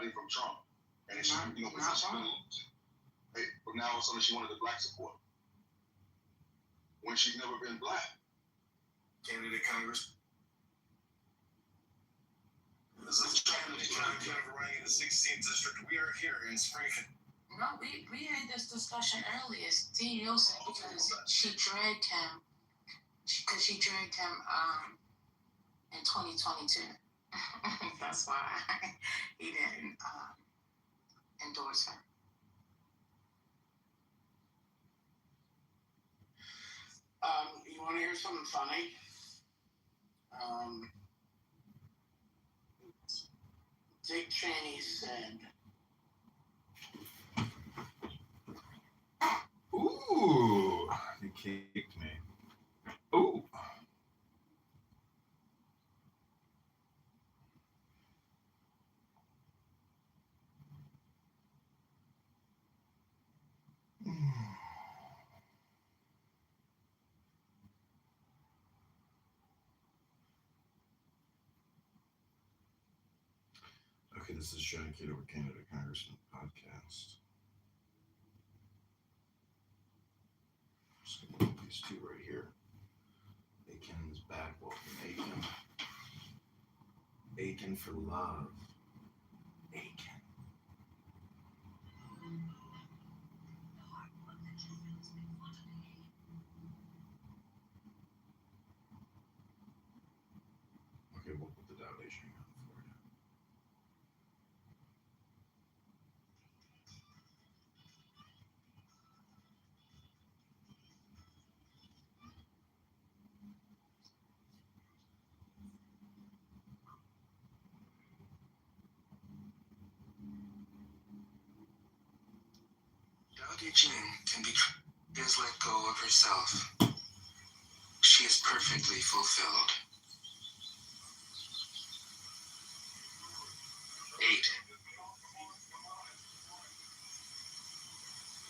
money from Trump, and she, but now all of a sudden she wanted the black support when she's never been black. Candidate Congress. This is Kitover running in the 16th district. We are here in Springfield. No, we had this discussion earlier. CEO said because she dragged him in 2022. That's why he didn't endorse her. You want to hear something funny? Dick Cheney said, "Ooh, you kicked me. Ooh." Okay, this is John Kitover, Candidate Congressman podcast. Just gonna look at these two right here. Aiken is back. Welcome, Aiken. Aiken for love. Aiken. Okay, we'll put the dilation on for you. Delegate Jean can be has let go of herself. She is perfectly fulfilled. 8.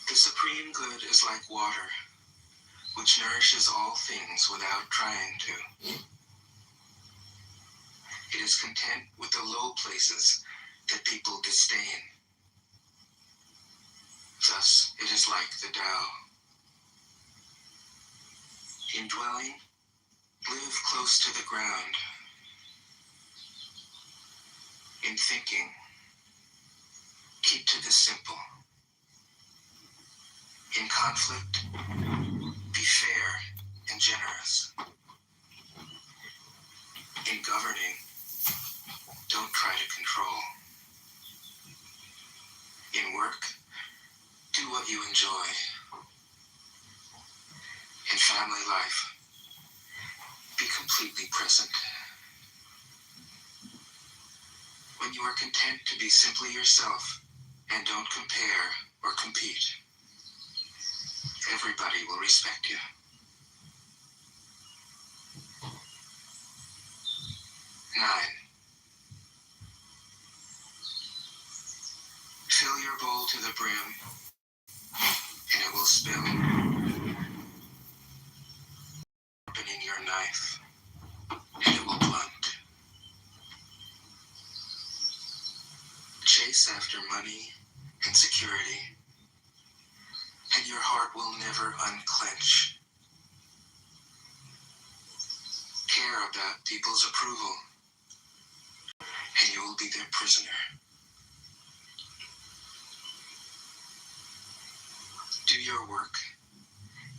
The supreme good is like water, which nourishes all things without trying to. It is content with the low places that people disdain. Thus, it is like the Tao. In dwelling, live close to the ground. In thinking, keep to the simple. In conflict, be fair and generous. In governing, don't try to control. In work, do what you enjoy. In family life, be completely present. When you are content to be simply yourself and don't compare or compete, everybody will respect you. 9. Fill your bowl to the brim, and it will spill. Opening your knife, and it will blunt. Chase after money and security, and your heart will never unclench. Care about people's approval, and you will be their prisoner. Do your work,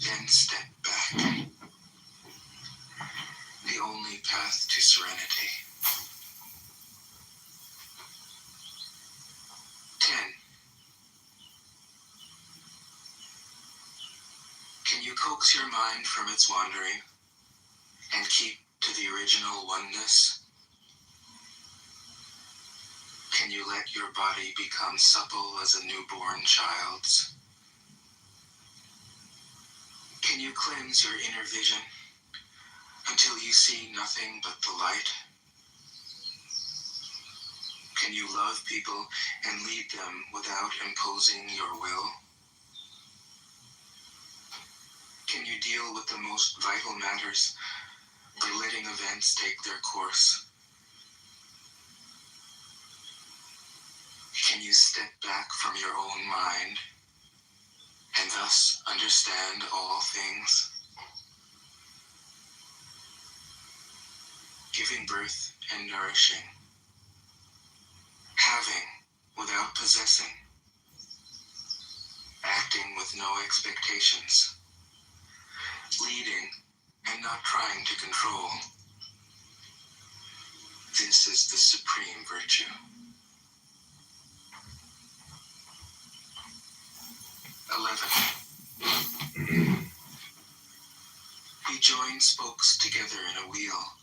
then step back. The only path to serenity. 10. Can you coax your mind from its wandering and keep to the original oneness? Can you let your body become supple as a newborn child's? Can you cleanse your inner vision until you see nothing but the light? Can you love people and lead them without imposing your will? Can you deal with the most vital matters by letting events take their course? can you step back from your own mind and thus understand all things? Giving birth and nourishing, having without possessing, acting with no expectations, leading and not trying to control. This is the supreme virtue. 11. We join spokes together in a wheel,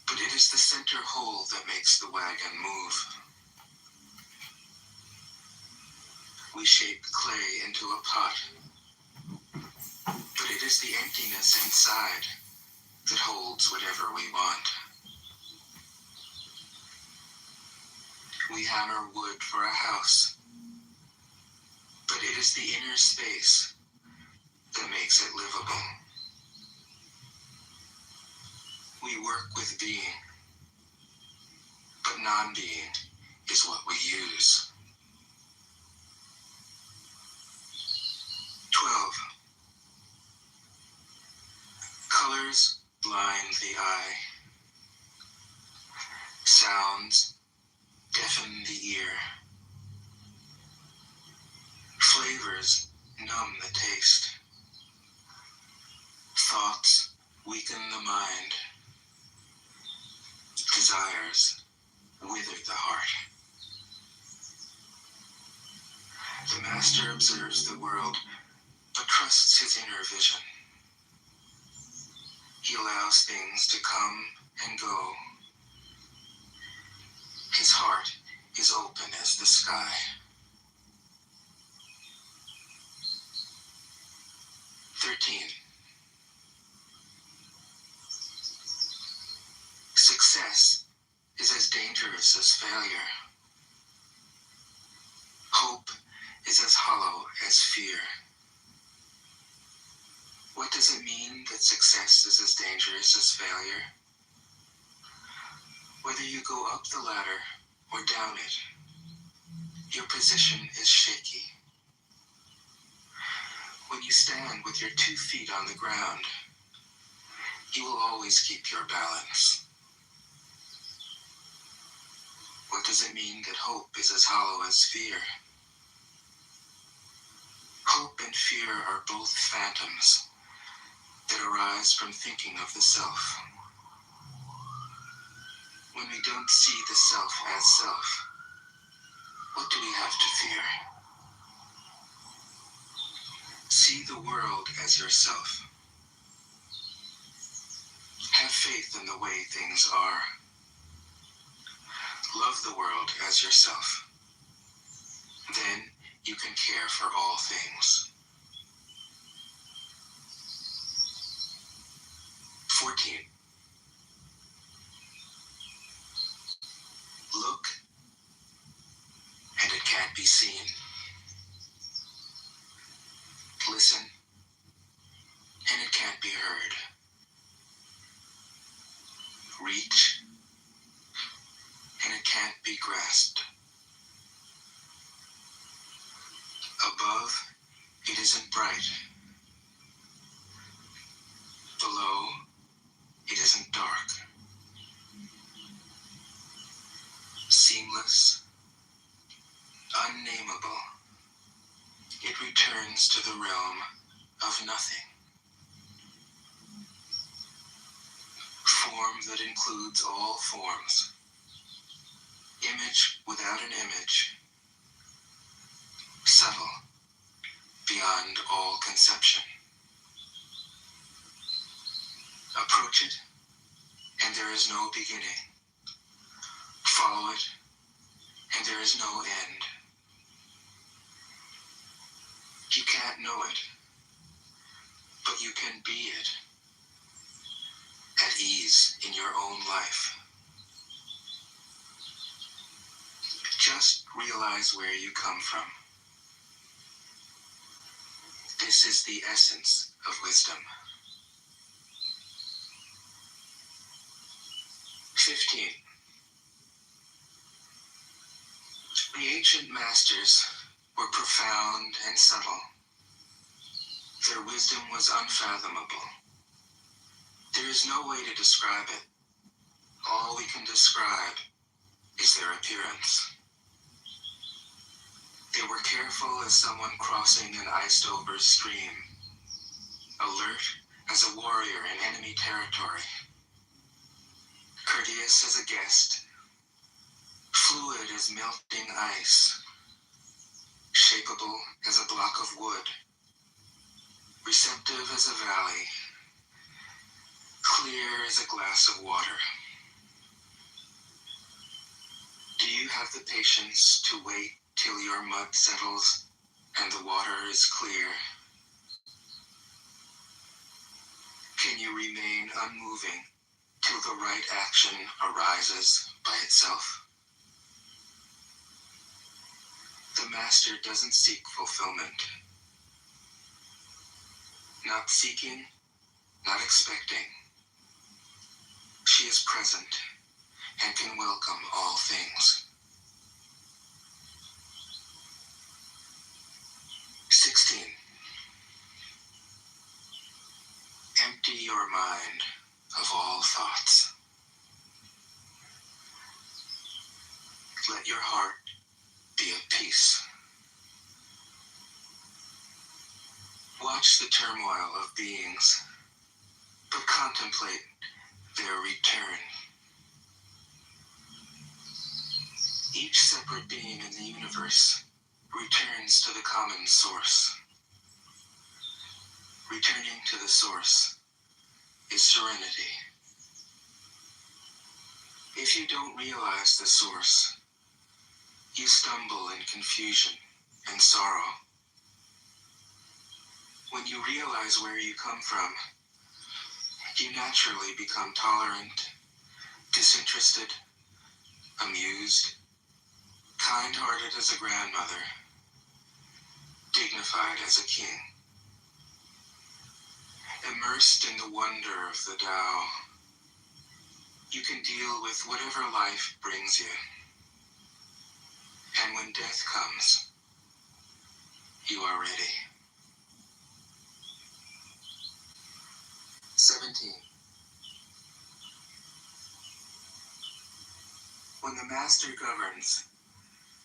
but it is the center hole that makes the wagon move. We shape clay into a pot, but it is the emptiness inside that holds whatever we want. We hammer wood for a house, but it is the inner space that makes it livable. We work with being, but non-being is what we use. 12. Colors blind the eye. Sounds deafen the ear. Flavors numb the taste. Thoughts weaken the mind. Desires wither the heart. The master observes the world, but trusts his inner vision. He allows things to come and go. His heart is open as the sky. 13. Success is as dangerous as failure. Hope is as hollow as fear. What does it mean that success is as dangerous as failure? Whether you go up the ladder or down it, your position is shaky. When you stand with your 2 feet on the ground, you will always keep your balance. What does it mean that hope is as hollow as fear? Hope and fear are both phantoms that arise from thinking of the self. When we don't see the self as self, what do we have to fear? See the world as yourself. Have faith in the way things are. Love the world as yourself. Then you can care for all things. 14. Look, and it can't be seen. Listen, and it can't be heard. Reach, and it can't be grasped. Above, it isn't bright. Below, it isn't dark. Seamless, unnameable, it returns to the realm of nothing. Form that includes all forms. Image without an image. Subtle, beyond all conception. Approach it, and there is no beginning. Follow it, and there is no end. You can't know it, but you can be it, at ease in your own life. Just realize where you come from. This is the essence of wisdom. 15. The ancient masters were profound and subtle. Their wisdom was unfathomable. There is no way to describe it. All we can describe is their appearance. They were careful as someone crossing an iced-over stream, alert as a warrior in enemy territory, courteous as a guest, fluid as melting ice, shapeable as a block of wood, receptive as a valley, clear as a glass of water. Do you have the patience to wait till your mud settles and the water is clear? Can you remain unmoving till the right action arises by itself? The master doesn't seek fulfillment. Not seeking, not expecting. She is present and can welcome all things. 16. Empty your mind of all thoughts. Let your heart be at peace. Watch the turmoil of beings, but contemplate their return. Each separate being in the universe returns to the common source. Returning to the source is serenity. If you don't realize the source, you stumble in confusion and sorrow. When you realize where you come from, you naturally become tolerant, disinterested, amused, kind-hearted as a grandmother, dignified as a king. Immersed in the wonder of the Tao, you can deal with whatever life brings you. And when death comes, you are ready. 17. When the master governs,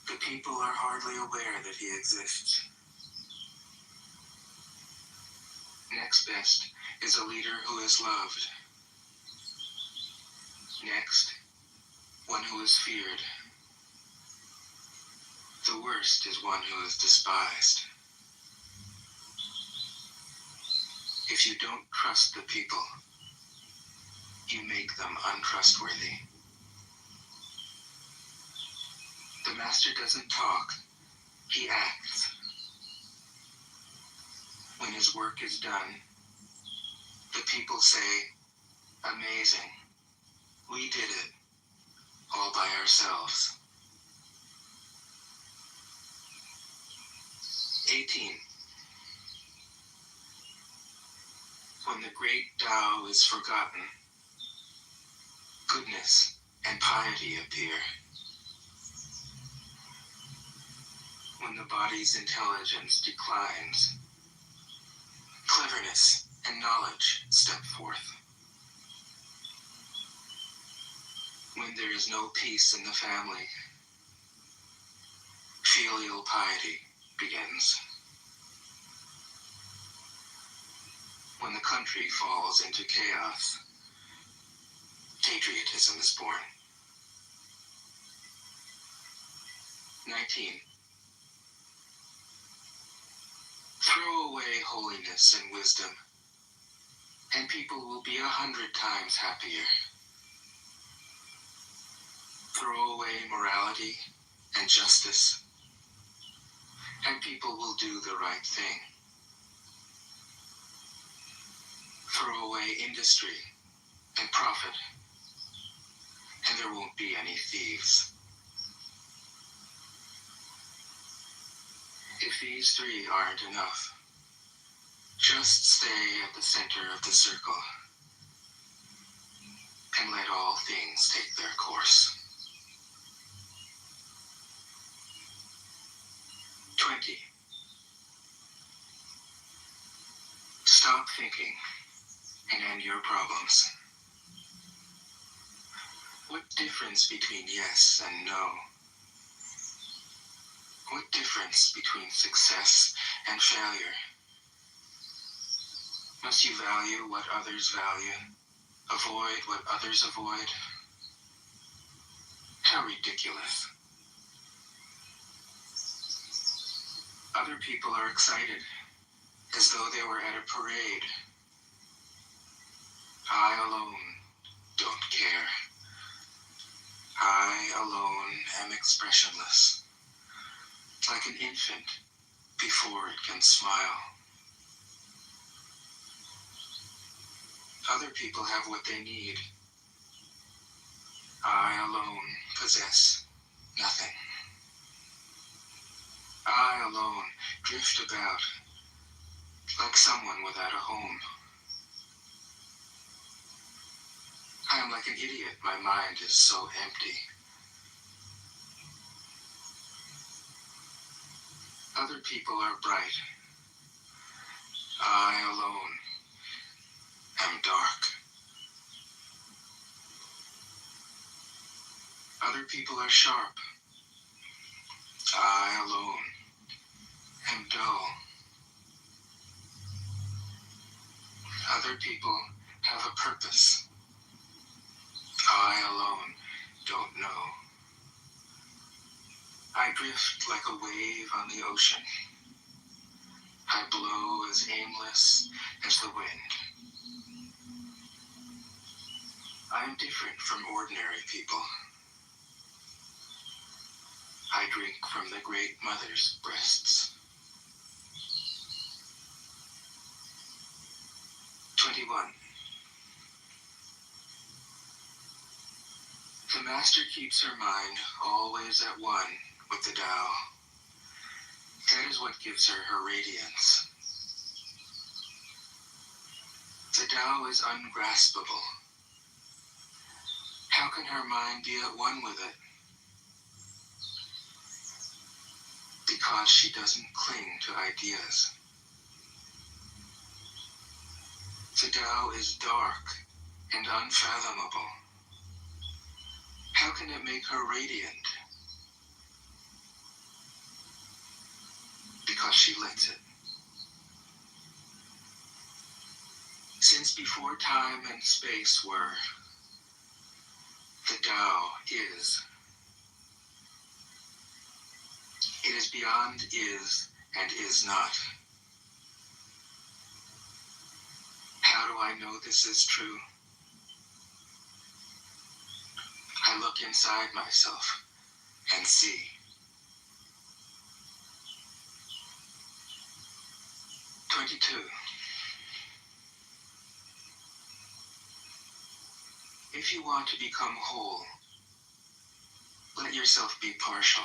the people are hardly aware that he exists. Next best is a leader who is loved. Next, one who is feared. The worst is one who is despised. If you don't trust the people, you make them untrustworthy. The master doesn't talk, he acts. When his work is done, the people say, "Amazing, we did it, all by ourselves." 18. When the great Tao is forgotten, goodness and piety appear. When the body's intelligence declines, cleverness and knowledge step forth. When there is no peace in the family, filial piety begins. When the country falls into chaos, patriotism is born. 19. Throw away holiness and wisdom, and people will be 100 times happier. Throw away morality and justice, and people will do the right thing. Throw away industry and profit, and there won't be any thieves. If these three aren't enough, just stay at the center of the circle and let all things take their course. 20. Stop thinking and end your problems. What difference between yes and no? What difference between success and failure? Must you value what others value? Avoid what others avoid? How ridiculous. Other people are excited, as though they were at a parade. I alone don't care. I alone am expressionless, like an infant before it can smile. Other people have what they need. I alone possess nothing. I alone drift about, like someone without a home. I am like an idiot. My mind is so empty. Other people are bright. I alone am dark. Other people are sharp. I alone am dull. Other people have a purpose. I alone don't know. I drift like a wave on the ocean. I blow as aimless as the wind. I am different from ordinary people. I drink from the great mother's breasts. 21. The master keeps her mind always at one with the Tao. That is what gives her her radiance. The Tao is ungraspable. How can her mind be at one with it? Because she doesn't cling to ideas. The Tao is dark and unfathomable. How can it make her radiant? Because she lets it. Since before time and space were, the Tao is. It is beyond is and is not. How do I know this is true? I look inside myself and see. 22. If you want to become whole, let yourself be partial.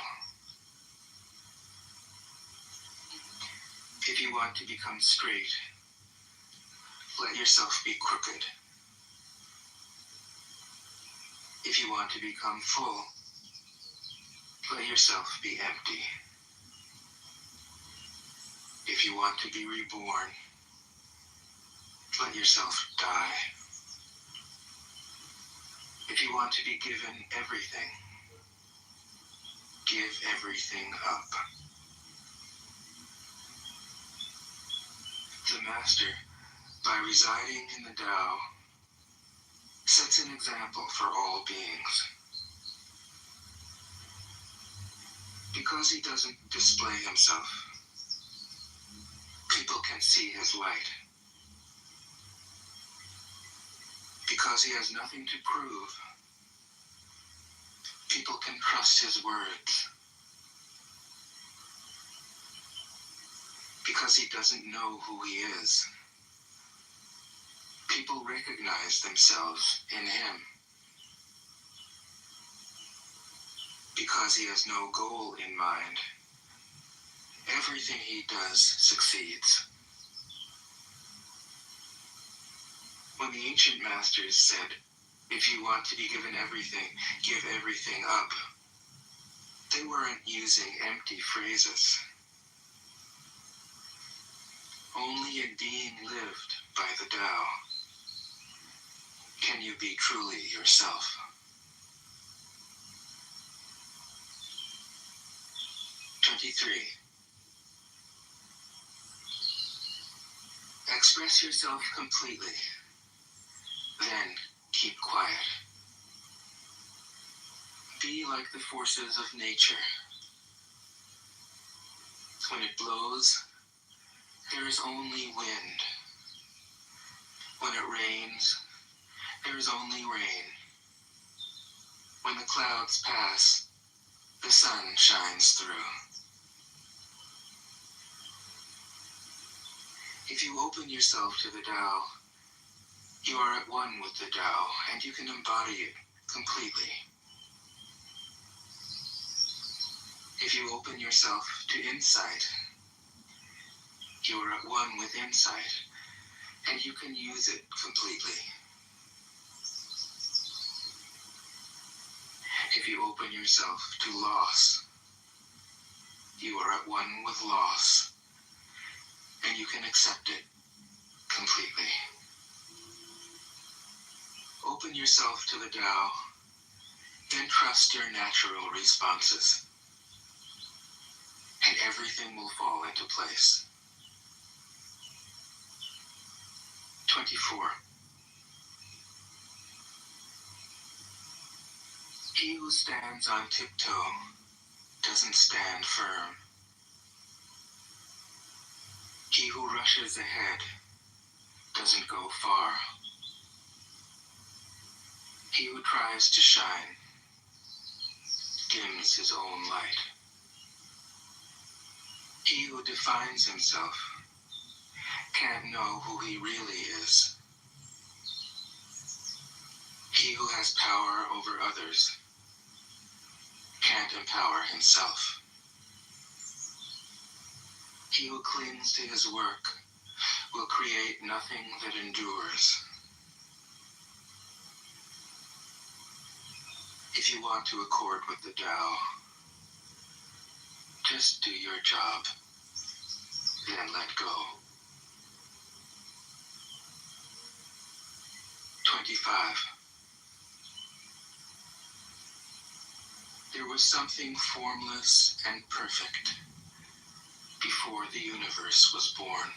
If you want to become straight, let yourself be crooked. If you want to become full, let yourself be empty. If you want to be reborn, let yourself die. If you want to be given everything, give everything up. The Master, by residing in the Tao, sets an example for all beings. Because he doesn't display himself, people can see his light. Because he has nothing to prove, people can trust his words. Because he doesn't know who he is, people recognize themselves in him. Because he has no goal in mind, everything he does succeeds. When the ancient masters said, if you want to be given everything, give everything up, they weren't using empty phrases. Only in being lived by the Tao can you be truly yourself. 23. Express yourself completely, then keep quiet. Be like the forces of nature. When it blows, there is only wind. When it rains, there is only rain. When the clouds pass, the sun shines through. If you open yourself to the Tao, you are at one with the Tao, and you can embody it completely. If you open yourself to insight, you are at one with insight, and you can use it completely. If you open yourself to loss, you are at one with loss, and you can accept it completely. Open yourself to the Tao, then trust your natural responses, and everything will fall into place. 24. He who stands on tiptoe doesn't stand firm. He who rushes ahead doesn't go far. He who tries to shine dims his own light. He who defines himself can't know who he really is. He who has power over others can't empower himself. He who clings to his work will create nothing that endures. If you want to accord with the Tao, just do your job, then let go. 25. There was something formless and perfect before the universe was born.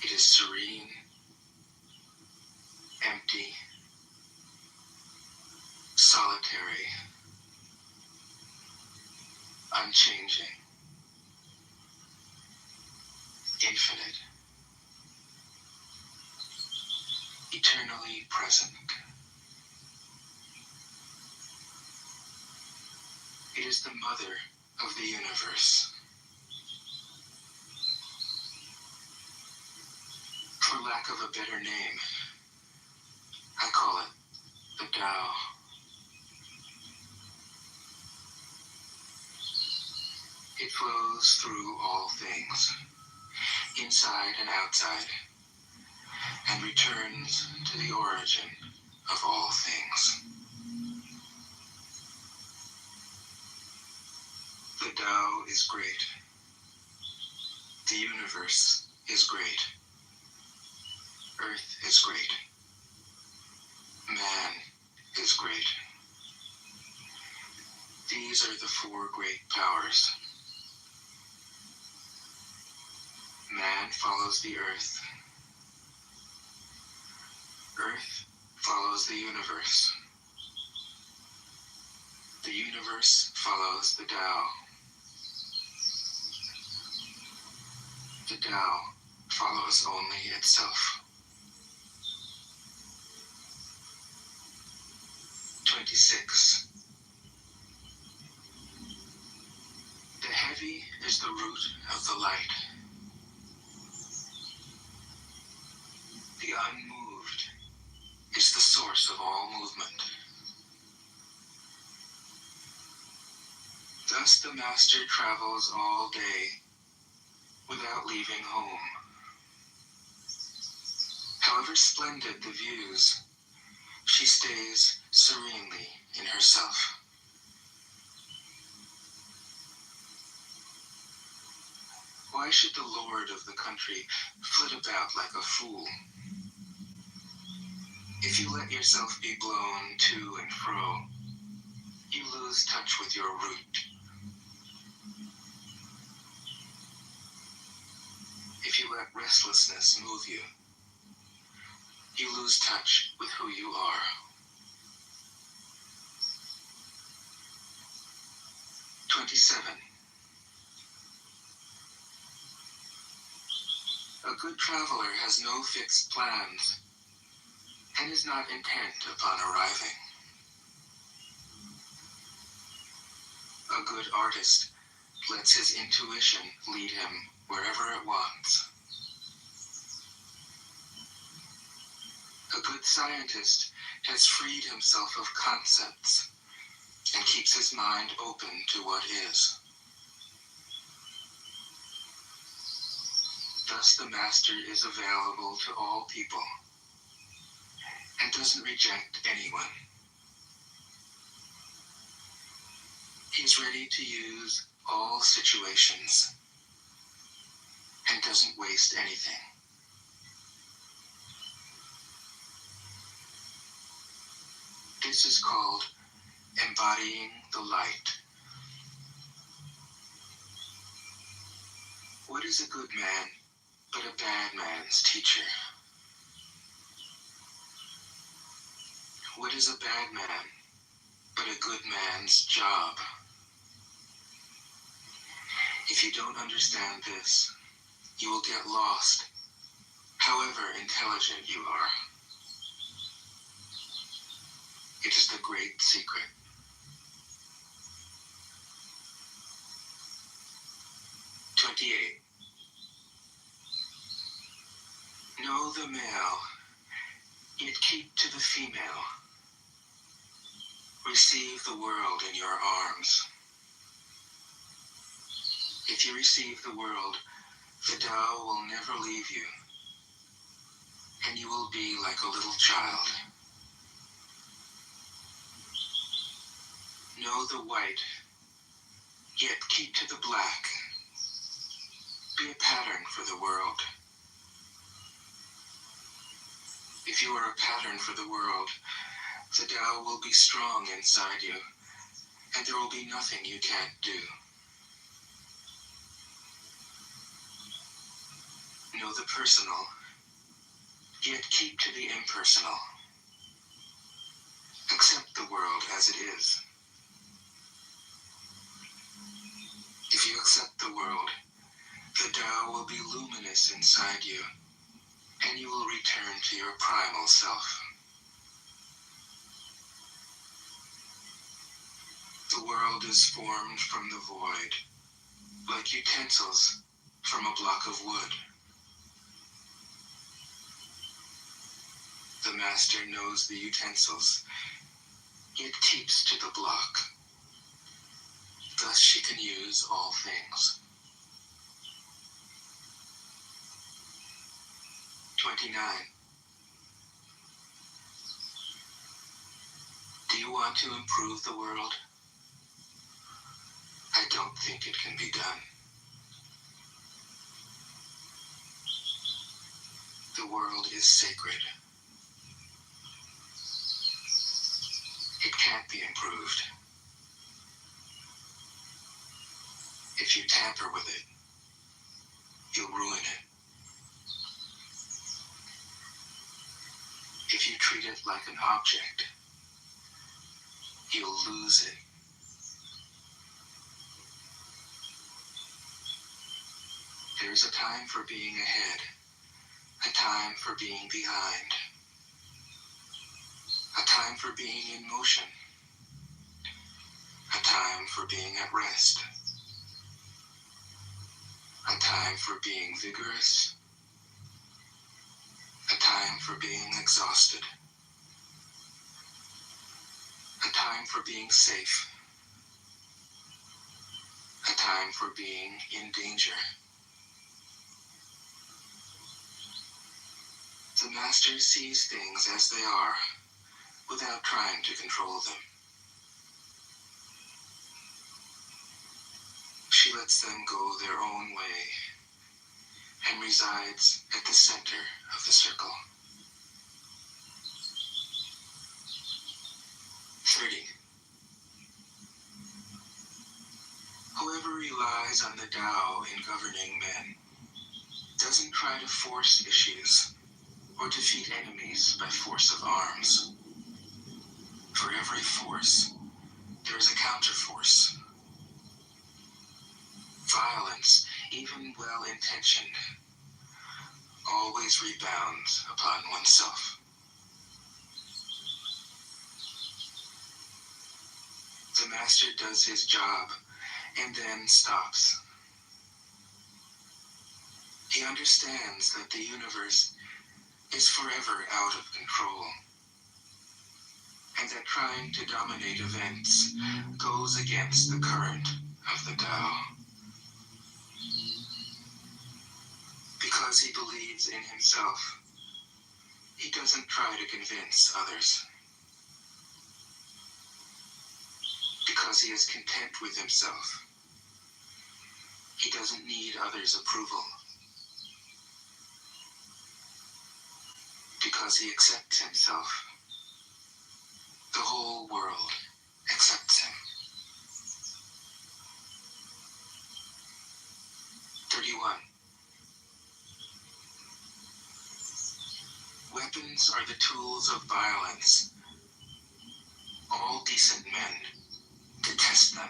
It is serene, empty, solitary, unchanging, infinite, eternally present. It is the mother of the universe. For lack of a better name, I call it the Tao. It flows through all things, inside and outside, and returns to the origin of all things. The Tao is great. The universe is great. Earth is great. Man is great. These are the four great powers. Man follows the earth. Earth follows the universe. The universe follows the Tao. The Tao follows only itself. 26. The heavy is the root of the light. The unmoved is the source of all movement. Thus the master travels all day without leaving home. However splendid the views, she stays serenely in herself. Why should the lord of the country flit about like a fool? If you let yourself be blown to and fro, you lose touch with your root. If you let restlessness move you, you lose touch with who you are. 27. A good traveler has no fixed plans and is not intent upon arriving. A good artist lets his intuition lead him wherever it wants. A good scientist has freed himself of concepts and keeps his mind open to what is. Thus the master is available to all people and doesn't reject anyone. He's ready to use all situations and doesn't waste anything. This is called embodying the light. What is a good man but a bad man's teacher? What is a bad man but a good man's job? If you don't understand this, you will get lost, however intelligent you are. It is the great secret. 28. Know the male, yet keep to the female. Receive the world in your arms. If you receive the world, the Tao will never leave you, and you will be like a little child. Know the white, yet keep to the black. Be a pattern for the world. If you are a pattern for the world, the Tao will be strong inside you, and there will be nothing you can't do. Know the personal, yet keep to the impersonal. Accept the world as it is. If you accept the world, the Tao will be luminous inside you, and you will return to your primal self. The world is formed from the void, like utensils from a block of wood. The master knows the utensils, yet keeps to the block. Thus she can use all things. 29. Do you want to improve the world? I don't think it can be done. The world is sacred. It can't be improved. If you tamper with it, you'll ruin it. If you treat it like an object, you'll lose it. There's a time for being ahead, a time for being behind, a time for being in motion, a time for being at rest, a time for being vigorous, a time for being exhausted, a time for being safe, a time for being in danger. The master sees things as they are, without trying to control them. She lets them go their own way, and resides at the center of the circle. 30. Whoever relies on the Tao in governing men doesn't try to force issues or defeat enemies by force of arms. For every force, there is a counterforce. Violence, even well-intentioned, always rebounds upon oneself. The master does his job and then stops. He understands that the universe is forever out of control, and that trying to dominate events goes against the current of the Tao. Because he believes in himself, he doesn't try to convince others. Because he is content with himself, he doesn't need others' approval. Because he accepts himself, the whole world accepts him. 31. Weapons are the tools of violence. All decent men detest them.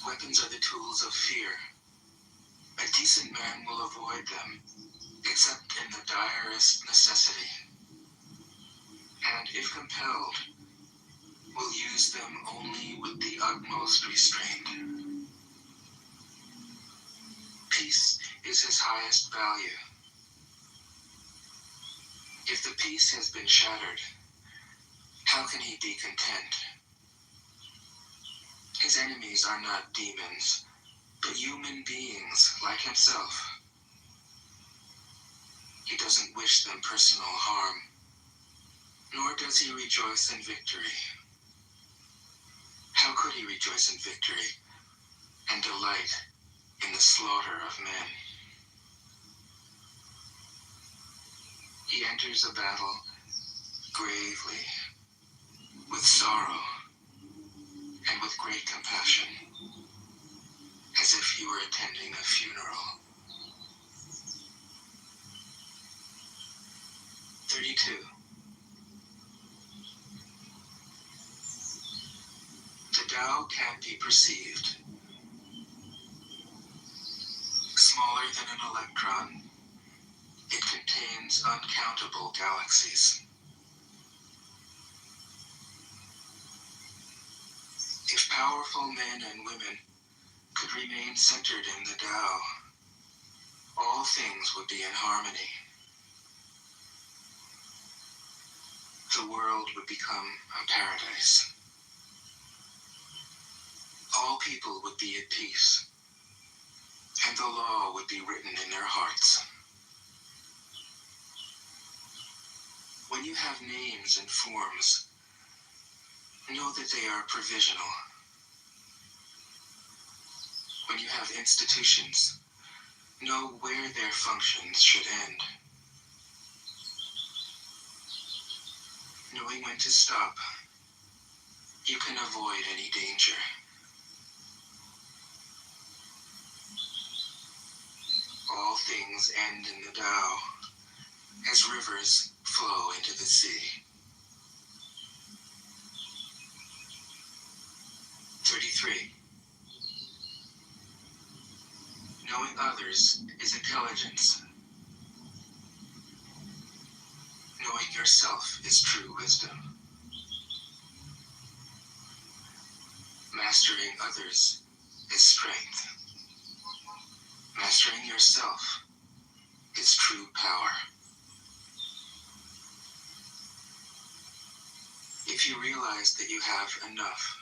Weapons are the tools of fear. A decent man will avoid them, except in the direst necessity, and if compelled, will use them only with the utmost restraint. Peace is his highest value. If the peace has been shattered, how can he be content? His enemies are not demons, but human beings like himself. He doesn't wish them personal harm, nor does he rejoice in victory. How could he rejoice in victory and delight in the slaughter of men? He enters a battle gravely, with sorrow, and with great compassion, as if he were attending a funeral. 32. The Tao can't be perceived. Smaller than an electron, it contains uncountable galaxies. If powerful men and women could remain centered in the Tao, all things would be in harmony. The world would become a paradise. All people would be at peace, and the law would be written in their hearts. When you have names and forms, know that they are provisional. When you have institutions, know where their functions should end. Knowing when to stop, you can avoid any danger. All things end in the Tao, as rivers flow into the sea. 33. Knowing others is intelligence. Knowing yourself is true wisdom. Mastering others is strength. Mastering yourself is true power. If you realize that you have enough,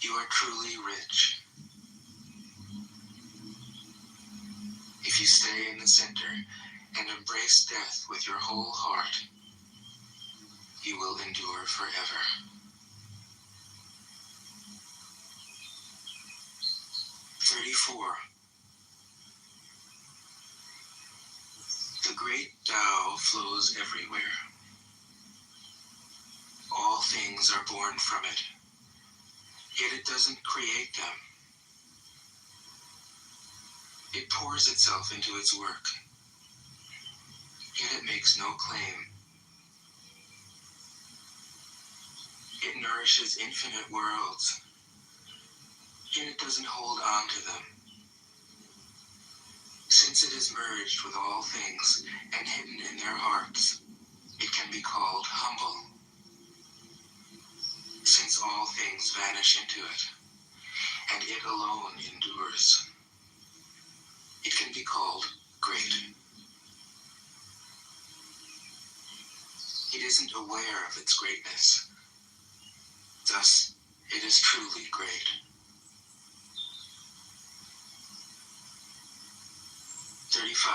you are truly rich. If you stay in the center and embrace death with your whole heart, you will endure forever. 34. The great Tao flows everywhere. All things are born from it, yet it doesn't create them. It pours itself into its work, yet it makes no claim. It nourishes infinite worlds, yet it doesn't hold on to them. Since it is merged with all things and hidden in their hearts, it can be called humble. Since all things vanish into it, and it alone endures, it can be called great. It isn't aware of its greatness, thus it is truly great. 35.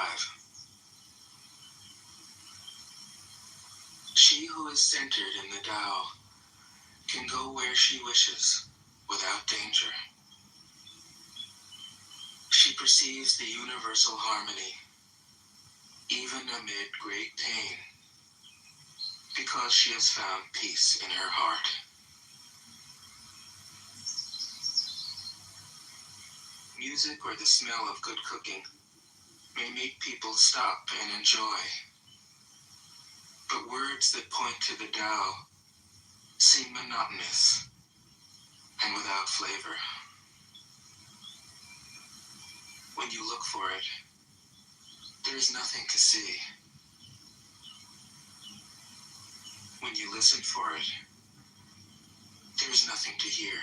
She who is centered in the Tao can go where she wishes without danger. She perceives the universal harmony, even amid great pain, because she has found peace in her heart. Music or the smell of good cooking may make people stop and enjoy, but words that point to the Tao seem monotonous and without flavor. When you look for it, there is nothing to see. When you listen for it, there is nothing to hear.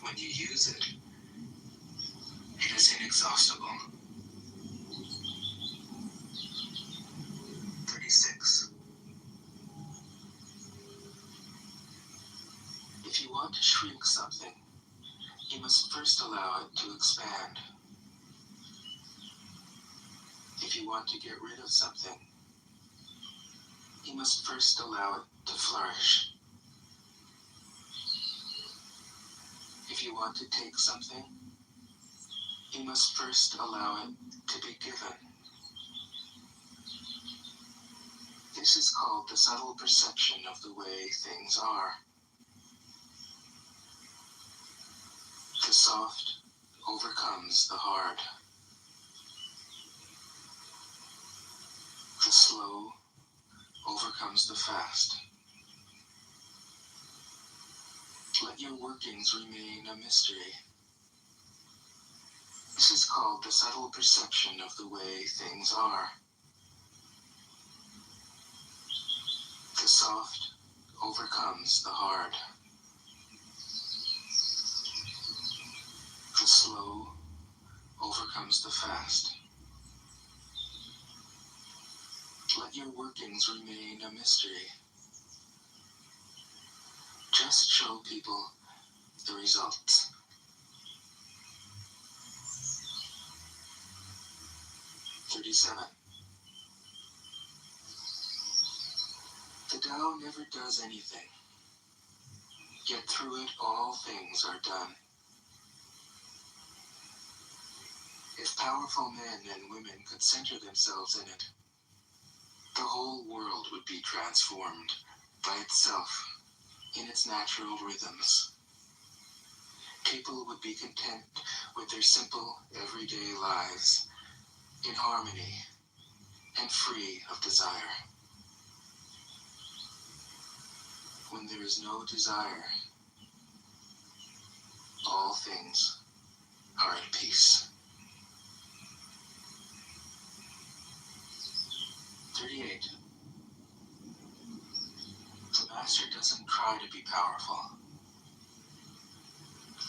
When you use it, it is inexhaustible. 36. If you want to shrink something, you must first allow it to expand. If you want to get rid of something, you must first allow it to flourish. If you want to take something, you must first allow it to be given. This is called the subtle perception of the way things are. The soft overcomes the hard. The slow overcomes the fast. Let your workings remain a mystery. This is called the subtle perception of the way things are. The soft overcomes the hard. The slow overcomes the fast. Let your workings remain a mystery. Just show people the results. 37. The Tao never does anything, yet through it all things are done. If powerful men and women could center themselves in it, the whole world would be transformed by itself in its natural rhythms. People would be content with their simple, everyday lives, in harmony and free of desire. When there is no desire, all things are at peace. 38. The Master doesn't try to be powerful.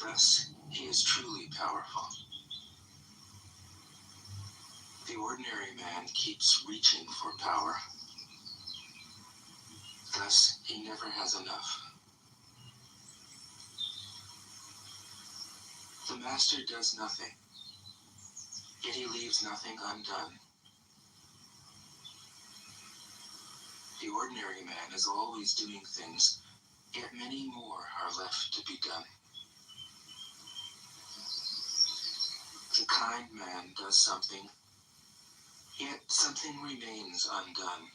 Thus, he is truly powerful. The ordinary man keeps reaching for power. Thus, he never has enough. The Master does nothing, yet he leaves nothing undone. The ordinary man is always doing things yet many more are left to be done. The kind man does something, yet something remains undone.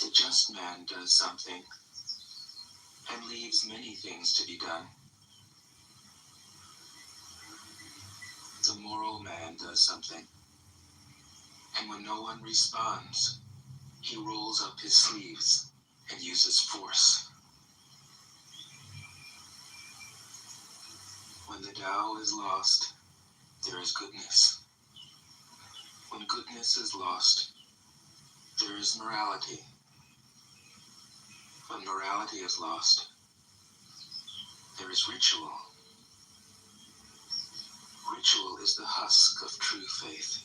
The just man does something, and leaves many things to be done. The moral man does something, and when no one responds, he rolls up his sleeves and uses force. When the Tao is lost, there is goodness. When goodness is lost, there is morality. When morality is lost, there is ritual. Ritual is the husk of true faith,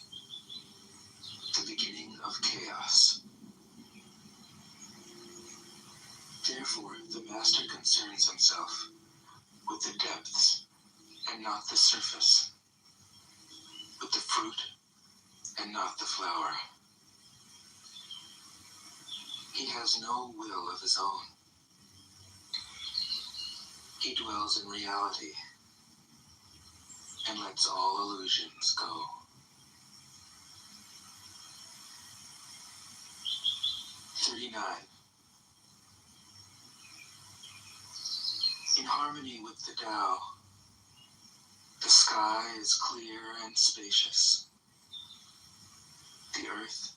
the beginning of chaos. Therefore, the master concerns himself with the depths and not the surface, with the fruit and not the flower. He has no will of his own. He dwells in reality and lets all illusions go. In harmony with the Tao, the sky is clear and spacious. The earth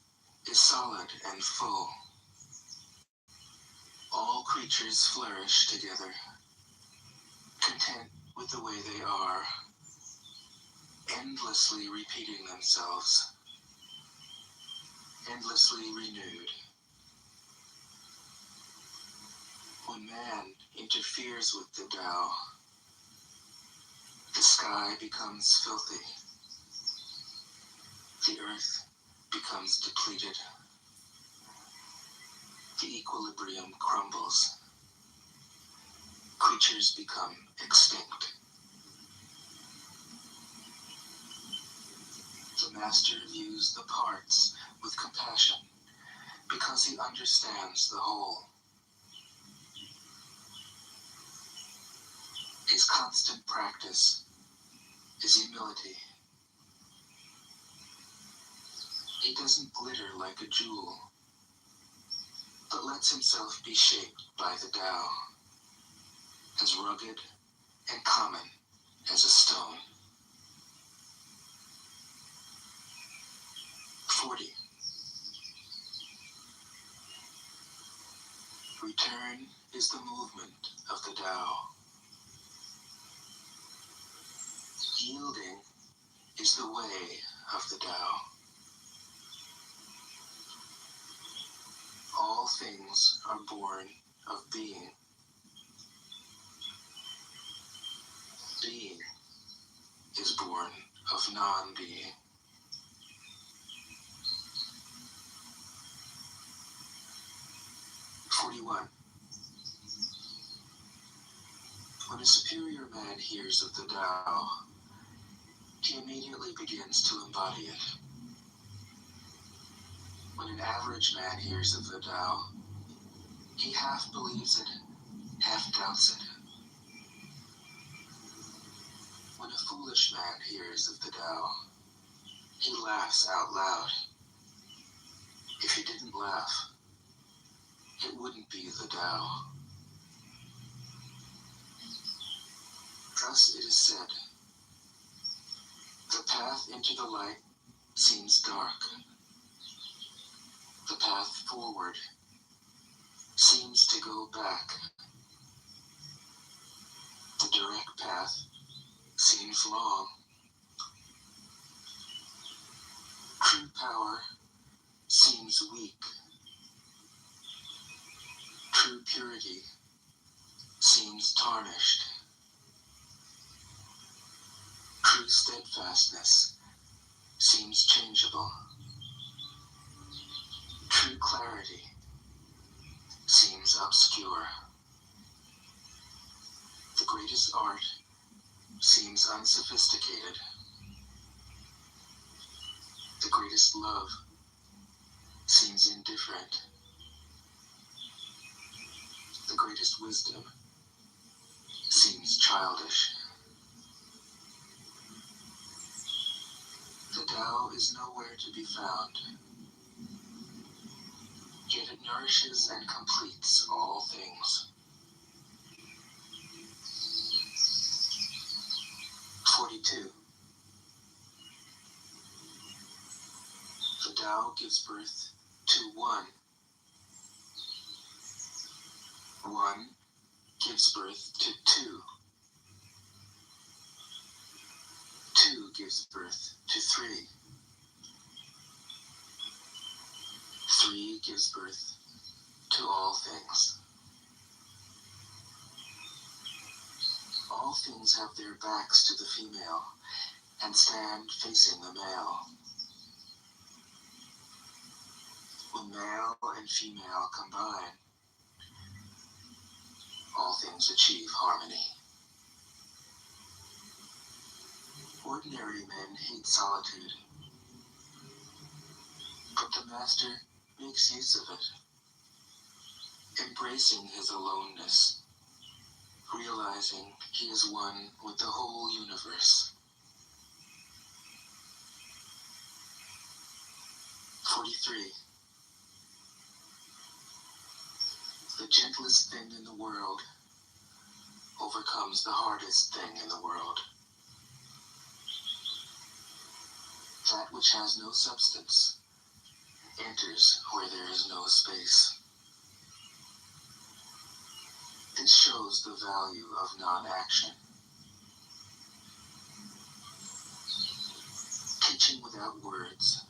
is solid and full. All creatures flourish together, content with the way they are, endlessly repeating themselves, endlessly renewed. When man interferes with the Tao, the sky becomes filthy, the earth becomes depleted, the equilibrium crumbles, creatures become extinct. The master views the parts with compassion because he understands the whole. His constant practice is humility. He doesn't glitter like a jewel, but lets himself be shaped by the Tao, as rugged and common as a stone. 40. Return is the movement of the Tao. Yielding is the way of the Tao. All things are born of being. Being is born of non-being. When a superior man hears of the Tao, he immediately begins to embody it. When an average man hears of the Tao, he half believes it, half doubts it. When a foolish man hears of the Tao, he laughs out loud. If he didn't laugh, it wouldn't be the Tao. Thus it is said, the path into the light seems dark. The path forward seems to go back. The direct path seems long. True power seems weak. True purity seems tarnished. True steadfastness seems changeable. True clarity seems obscure. The greatest art seems unsophisticated. The greatest love seems indifferent. The greatest wisdom seems childish. The Tao is nowhere to be found, yet it nourishes and completes all things. 42. The Tao gives birth to one. One gives birth to two. Two gives birth to three. Three gives birth to all things. All things have their backs to the female and stand facing the male. When male and female combine, all things achieve harmony. Ordinary men hate solitude, but the Master makes use of it, embracing his aloneness, realizing he is one with the whole universe. 43. The gentlest thing in the world overcomes the hardest thing in the world. That which has no substance enters where there is no space. This shows the value of non-action. Teaching without words,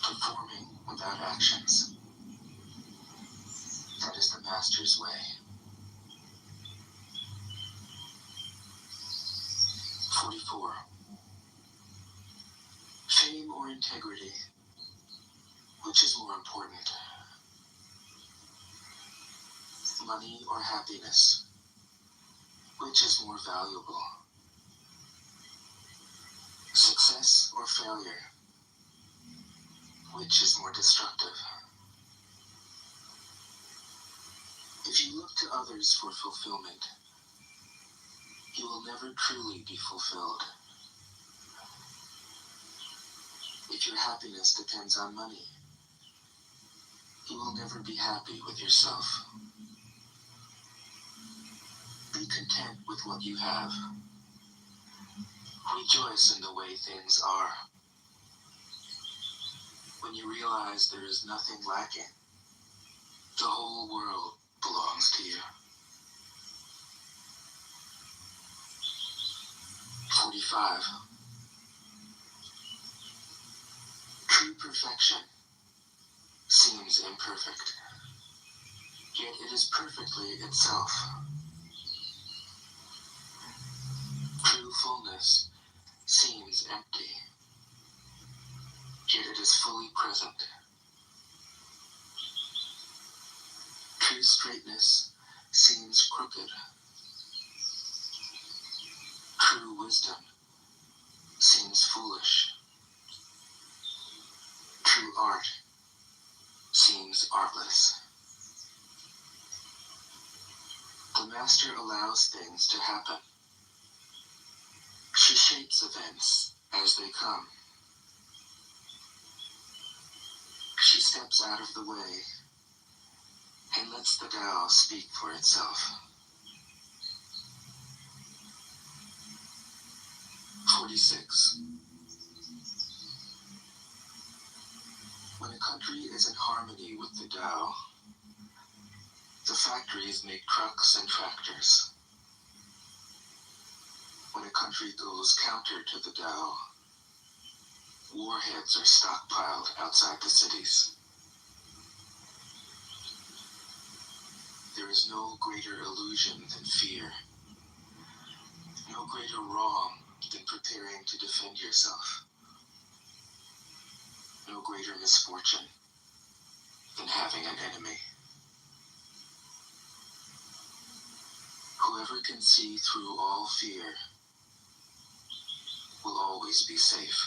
performing without actions. That is the Master's way. 44. Fame or integrity, which is more important? Money or happiness, which is more valuable? Success or failure, which is more destructive? If you look to others for fulfillment, you will never truly be fulfilled. If your happiness depends on money, you will never be happy with yourself. Be content with what you have. Rejoice in the way things are. When you realize there is nothing lacking, the whole world belongs to you. 45. True perfection seems imperfect, yet it is perfectly itself. True fullness seems empty, yet it is fully present. True straightness seems crooked. True wisdom seems foolish. True art seems artless. The Master allows things to happen. She shapes events as they come. She steps out of the way and lets the Tao speak for itself. 46. When a country is in harmony with the Tao, the factories make trucks and tractors. When a country goes counter to the Tao, warheads are stockpiled outside the cities. There is no greater illusion than fear, no greater wrong than preparing to defend yourself, no greater misfortune than having an enemy. Whoever can see through all fear will always be safe.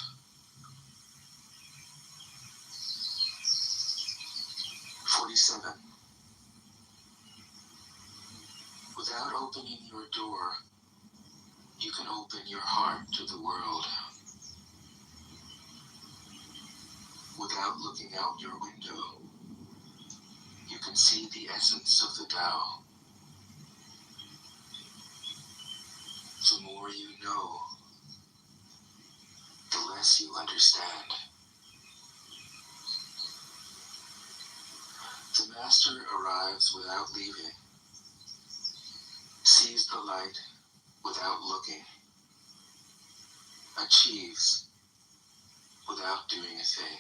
47. Without opening your door, you can open your heart to the world. Without looking out your window, you can see the essence of the Tao. The more you know, the less you understand. The Master arrives without leaving, sees the light without looking, achieves without doing a thing.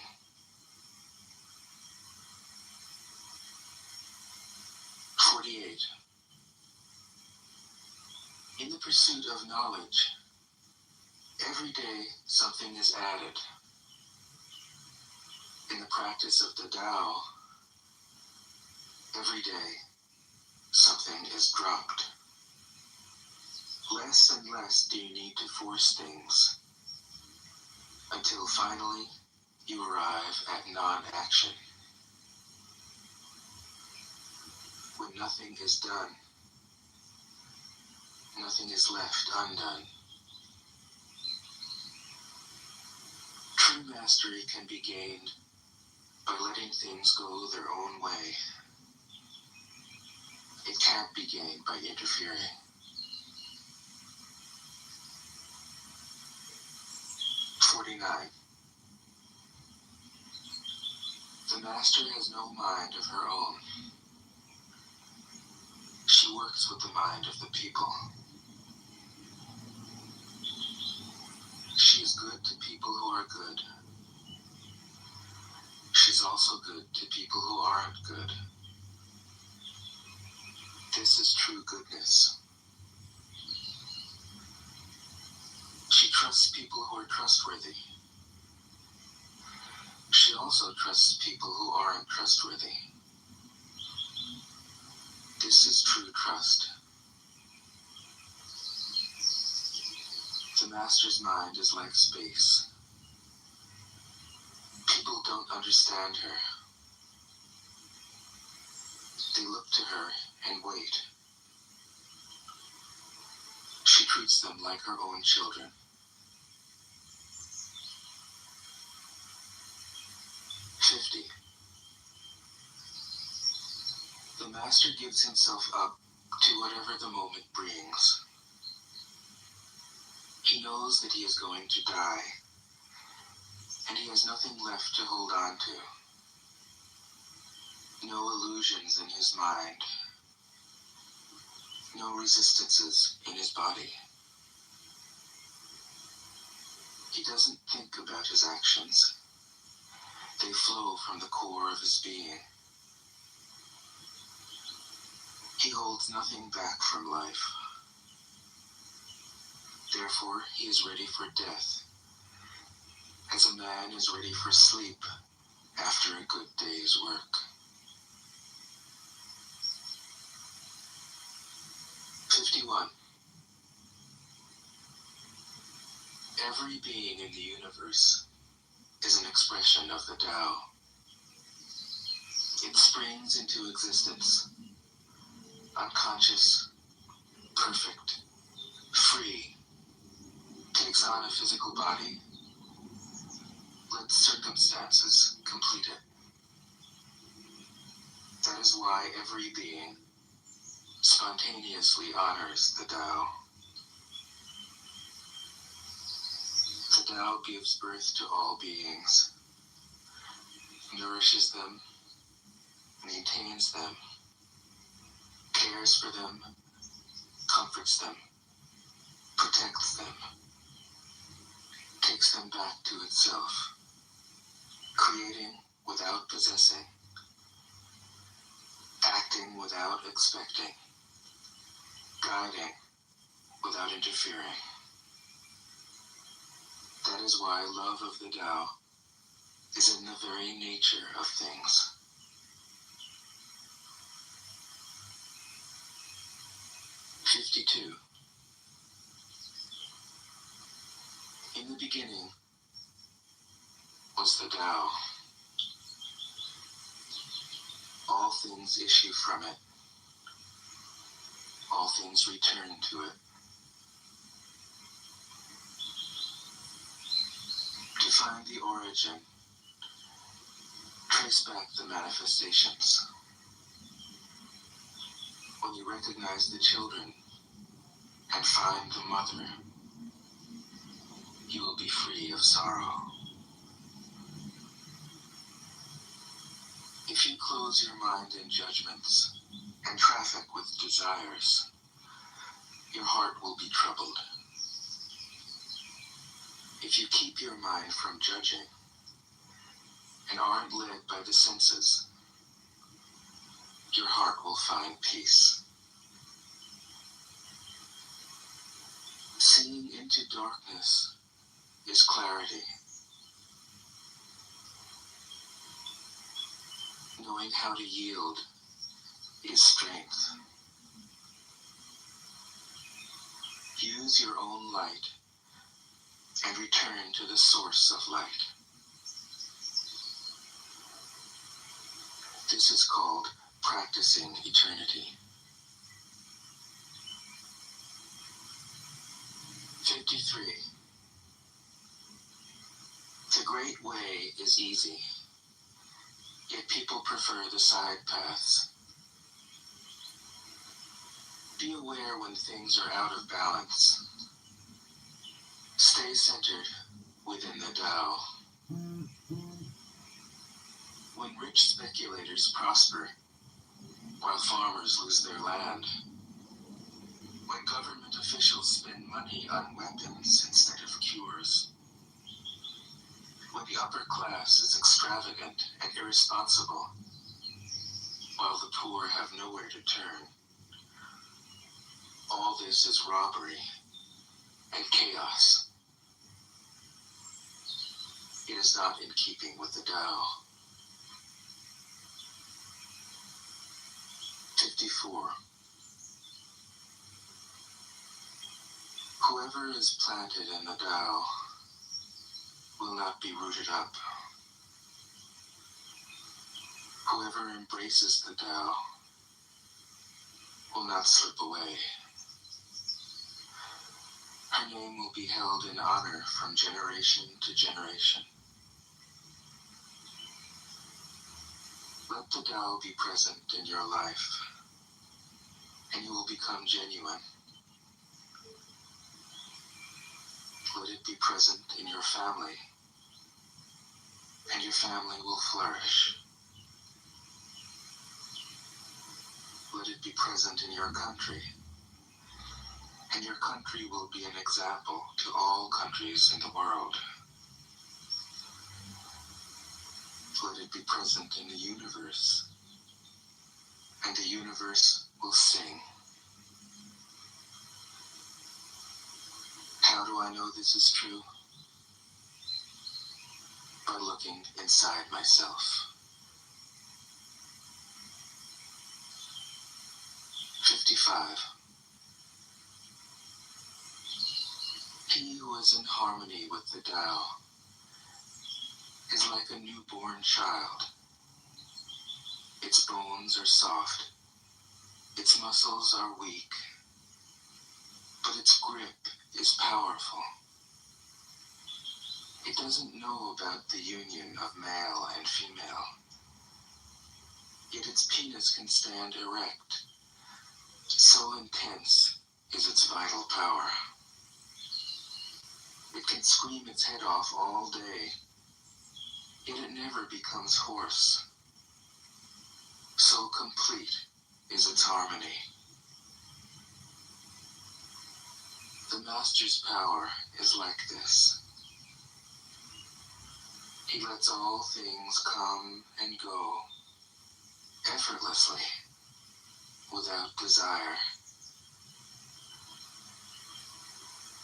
In the pursuit of knowledge, every day something is added. In the practice of the Tao, every day something is dropped. Less and less do you need to force things, until finally you arrive at non-action. When nothing is done, nothing is left undone. True mastery can be gained by letting things go their own way. It can't be gained by interfering. The Master has no mind of her own. She works with the mind of the people. She is good to people who are good. She's also good to people who aren't good. This is true goodness. She trusts people who are trustworthy. She also trusts people who aren't trustworthy. This is true trust. The Master's mind is like space. People don't understand her. They look to her and wait. She treats them like her own children. 50. The Master gives himself up to whatever the moment brings. He knows that he is going to die, and he has nothing left to hold on to. No illusions in his mind. No resistances in his body. He doesn't think about his actions. They flow from the core of his being. He holds nothing back from life. Therefore, he is ready for death, as a man is ready for sleep after a good day's work. 51. Every being in the universe is an expression of the Tao. It springs into existence, unconscious, perfect, free, takes on a physical body, lets circumstances complete it. That is why every being spontaneously honors the Tao. The Tao gives birth to all beings, nourishes them, maintains them, cares for them, comforts them, protects them, takes them back to itself, creating without possessing, acting without expecting, guiding without interfering. That is why love of the Tao is in the very nature of things. 52. In the beginning was the Tao. All things issue from it. all things return to it. To find the origin, trace back the manifestations. When you recognize the children and find the mother, you will be free of sorrow. If you close your mind in judgments and traffic with desires, your heart will be troubled. If you keep your mind from judging and aren't led by the senses, your heart will find peace. Seeing into darkness is clarity. Knowing how to yield is strength. Use your own light and return to the source of light. This is called practicing eternity. 53. The great way is easy, yet people prefer the side paths. Be aware when things are out of balance. Stay centered within the Tao. When rich speculators prosper, while farmers lose their land, when government officials spend money on weapons instead of cures, when the upper class is extravagant and irresponsible, while the poor have nowhere to turn, all this is robbery and chaos. It is not in keeping with the Tao. 54. Whoever is planted in the Tao will not be rooted up. Whoever embraces the Tao will not slip away. Her name will be held in honor from generation to generation. Let the Tao be present in your life, and you will become genuine. Let it be present in your family, and your family will flourish. Let it be present in your country, and your country will be an example to all countries in the world. Let it be present in the universe, and the universe will sing. How do I know this is true? By looking inside myself. 55. He who is in harmony with the Tao is like a newborn child. Its bones are soft, its muscles are weak, but its grip is powerful. It doesn't know about the union of male and female, yet its penis can stand erect. So intense is its vital power. It can scream its head off all day, yet it never becomes hoarse. So complete is its harmony. The Master's power is like this. He lets all things come and go effortlessly, without desire.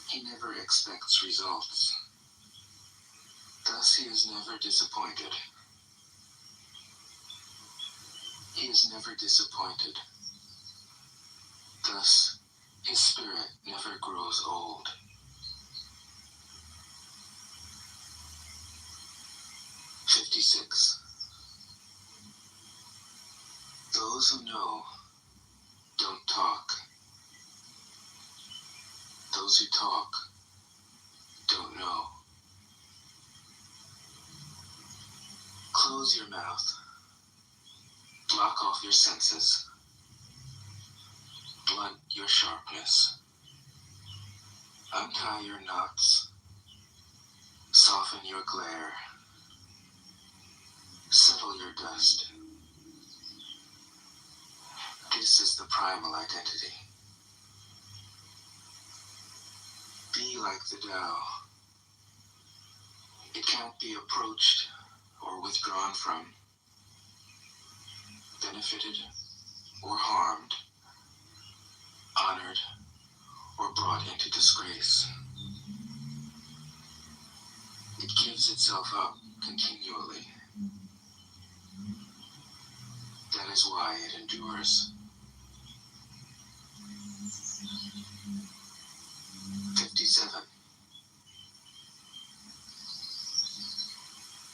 He never expects results. Thus he is never disappointed. He is never disappointed. Thus his spirit never grows old. 56. Those who know don't talk. Those who talk don't know. Close your mouth. Block off your senses. Blunt your sharpness. Untie your knots. Soften your glare. Settle your dust. This is the primal identity. Be like the Tao. It can't be approached or withdrawn from, benefited or harmed, honored or brought into disgrace. It gives itself up continually. That is why it endures. 57.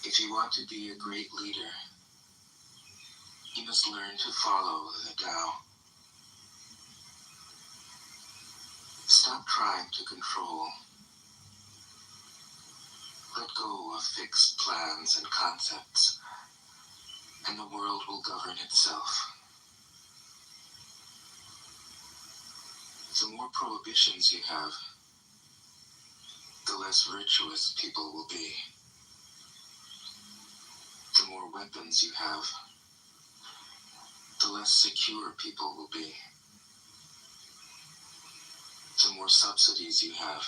If you want to be a great leader, you must learn to follow the Tao. Stop trying to control. Let go of fixed plans and concepts, and the world will govern itself. The more prohibitions you have, the less virtuous people will be. The more weapons you have, the less secure people will be. The more subsidies you have,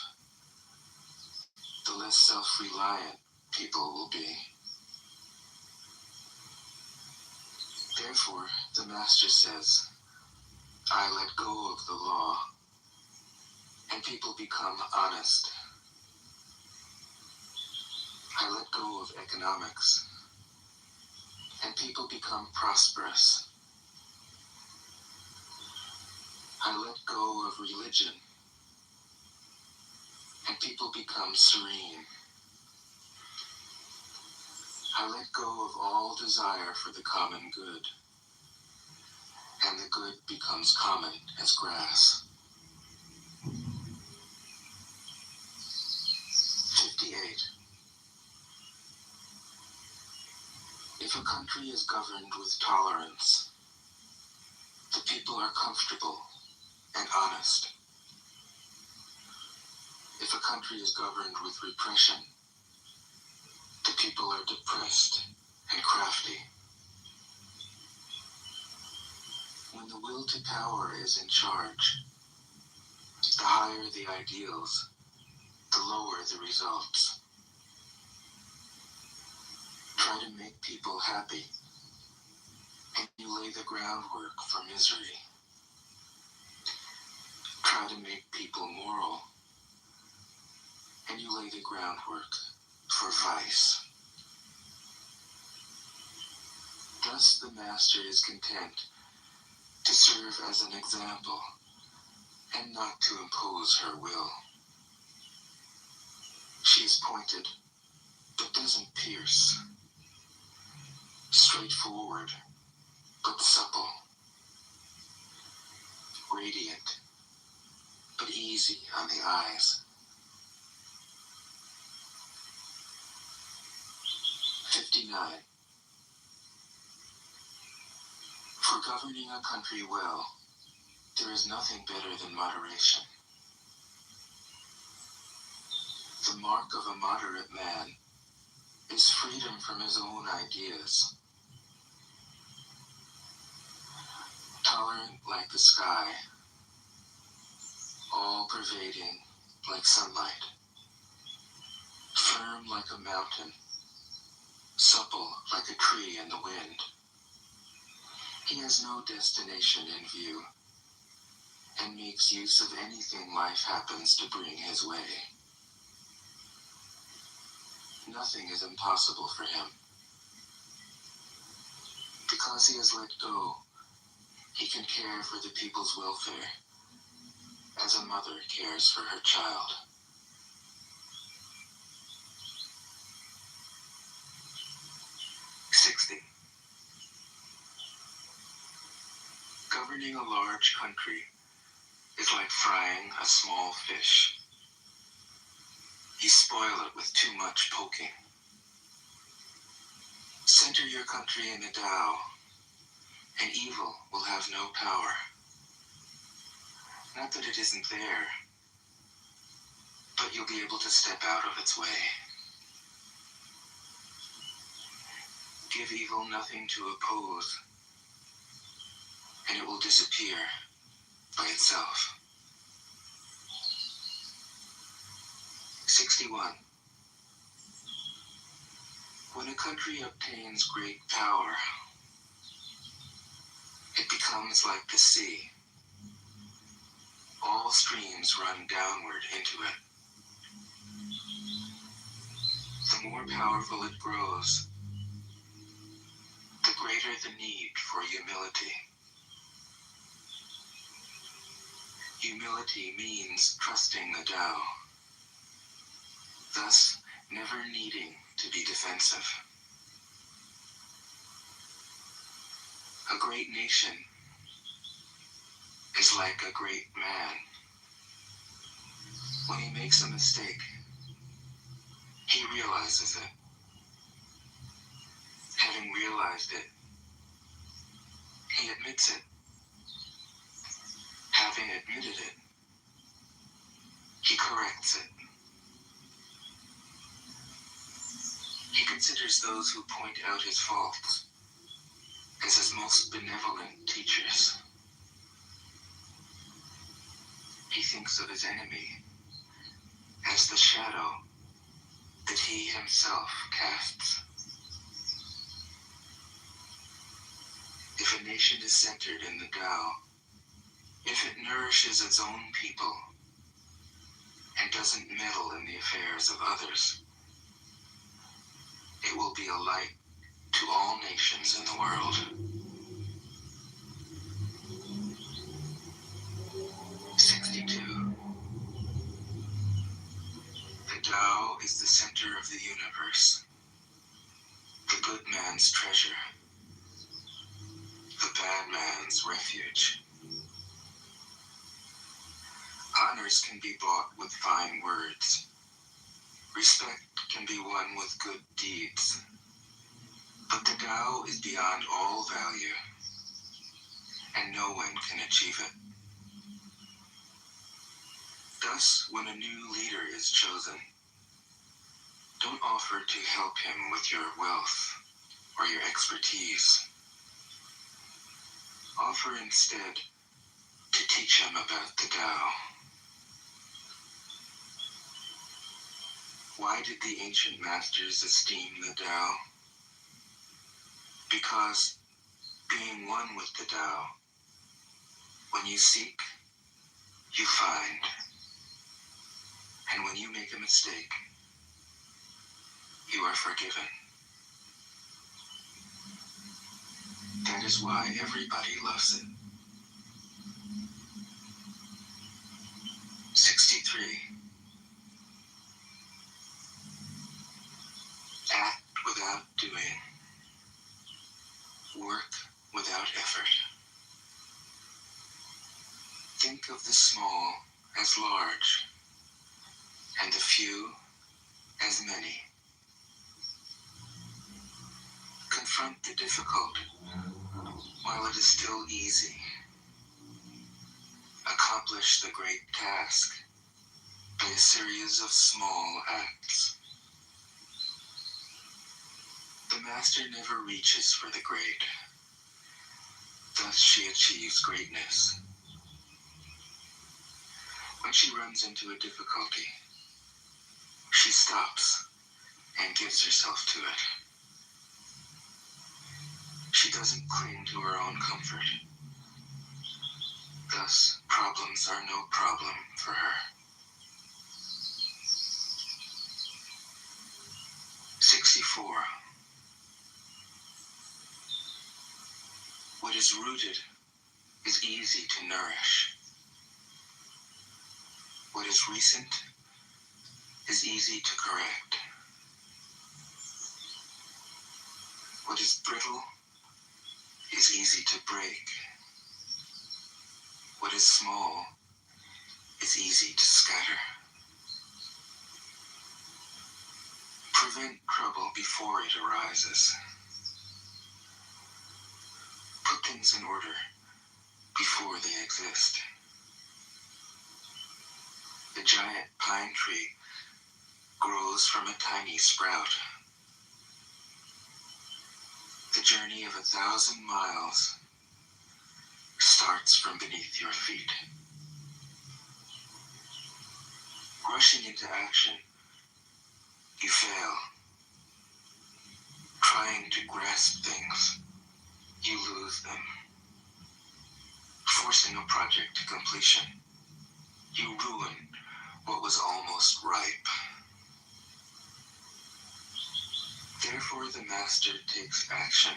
the less self-reliant people will be. Therefore, the Master says, I let go of the law, and people become honest. I let go of economics, and people become prosperous. I let go of religion, and people become serene. I let go of all desire for the common good, and the good becomes common as grass. 58. If a country is governed with tolerance, the people are comfortable and honest. If a country is governed with repression, the people are depressed and crafty. When the will to power is in charge, the higher the ideals, the lower the results. Try to make people happy, and you lay the groundwork for misery. Try to make people moral, and you lay the groundwork for vice. Thus the Master is content to serve as an example and not to impose her will. She is pointed, but doesn't pierce. Straightforward, but supple. Radiant, but easy on the eyes. 59. For governing a country well, there is nothing better than moderation. The mark of a moderate man is freedom from his own ideas. Tolerant like the sky, all-pervading like sunlight, firm like a mountain, supple like a tree in the wind. He has no destination in view, and makes use of anything life happens to bring his way. Nothing is impossible for him. Because he has let go, he can care for the people's welfare, as a mother cares for her child. Governing a large country is like frying a small fish. You spoil it with too much poking. Center your country in the Tao, and evil will have no power. Not that it isn't there, but you'll be able to step out of its way. Give evil nothing to oppose, and it will disappear by itself. 61. When a country obtains great power, it becomes like the sea. All streams run downward into it. The more powerful it grows, the greater the need for humility. Humility means trusting the Tao, thus never needing to be defensive. A great nation is like a great man. When he makes a mistake, he realizes it. Having realized it, he admits it. Having admitted it, he corrects it. He considers those who point out his faults as his most benevolent teachers. He thinks of his enemy as the shadow that he himself casts. If a nation is centered in the Tao, if it nourishes its own people and doesn't meddle in the affairs of others, it will be a light to all nations in the world. 62. The Tao is the center of the universe, the good man's treasure, the bad man's refuge. Honors can be bought with fine words. Respect can be won with good deeds. But the Tao is beyond all value, and no one can achieve it. Thus, when a new leader is chosen, don't offer to help him with your wealth or your expertise. Offer instead to teach him about the Tao. Why did the ancient masters esteem the Tao? Because being one with the Tao, when you seek, you find. And when you make a mistake, you are forgiven. That is why everybody loves it. 63. Act without doing. Work without effort. Think of the small as large, and the few as many. Confront the difficult while it is still easy. Accomplish the great task by a series of small acts. The master never reaches for the great. Thus she achieves greatness. When she runs into a difficulty, she stops and gives herself to it. She doesn't cling to her own comfort. Thus, problems are no problem for her. 64. What is rooted is easy to nourish. What is recent is easy to correct. What is brittle is easy to break. What is small is easy to scatter. Prevent trouble before it arises. Put things in order before they exist. The giant pine tree grows from a tiny sprout. The journey of 1,000 miles starts from beneath your feet. Rushing into action, you fail. Trying to grasp things, you lose them. Forcing a project to completion, you ruin what was almost ripe. Therefore, the master takes action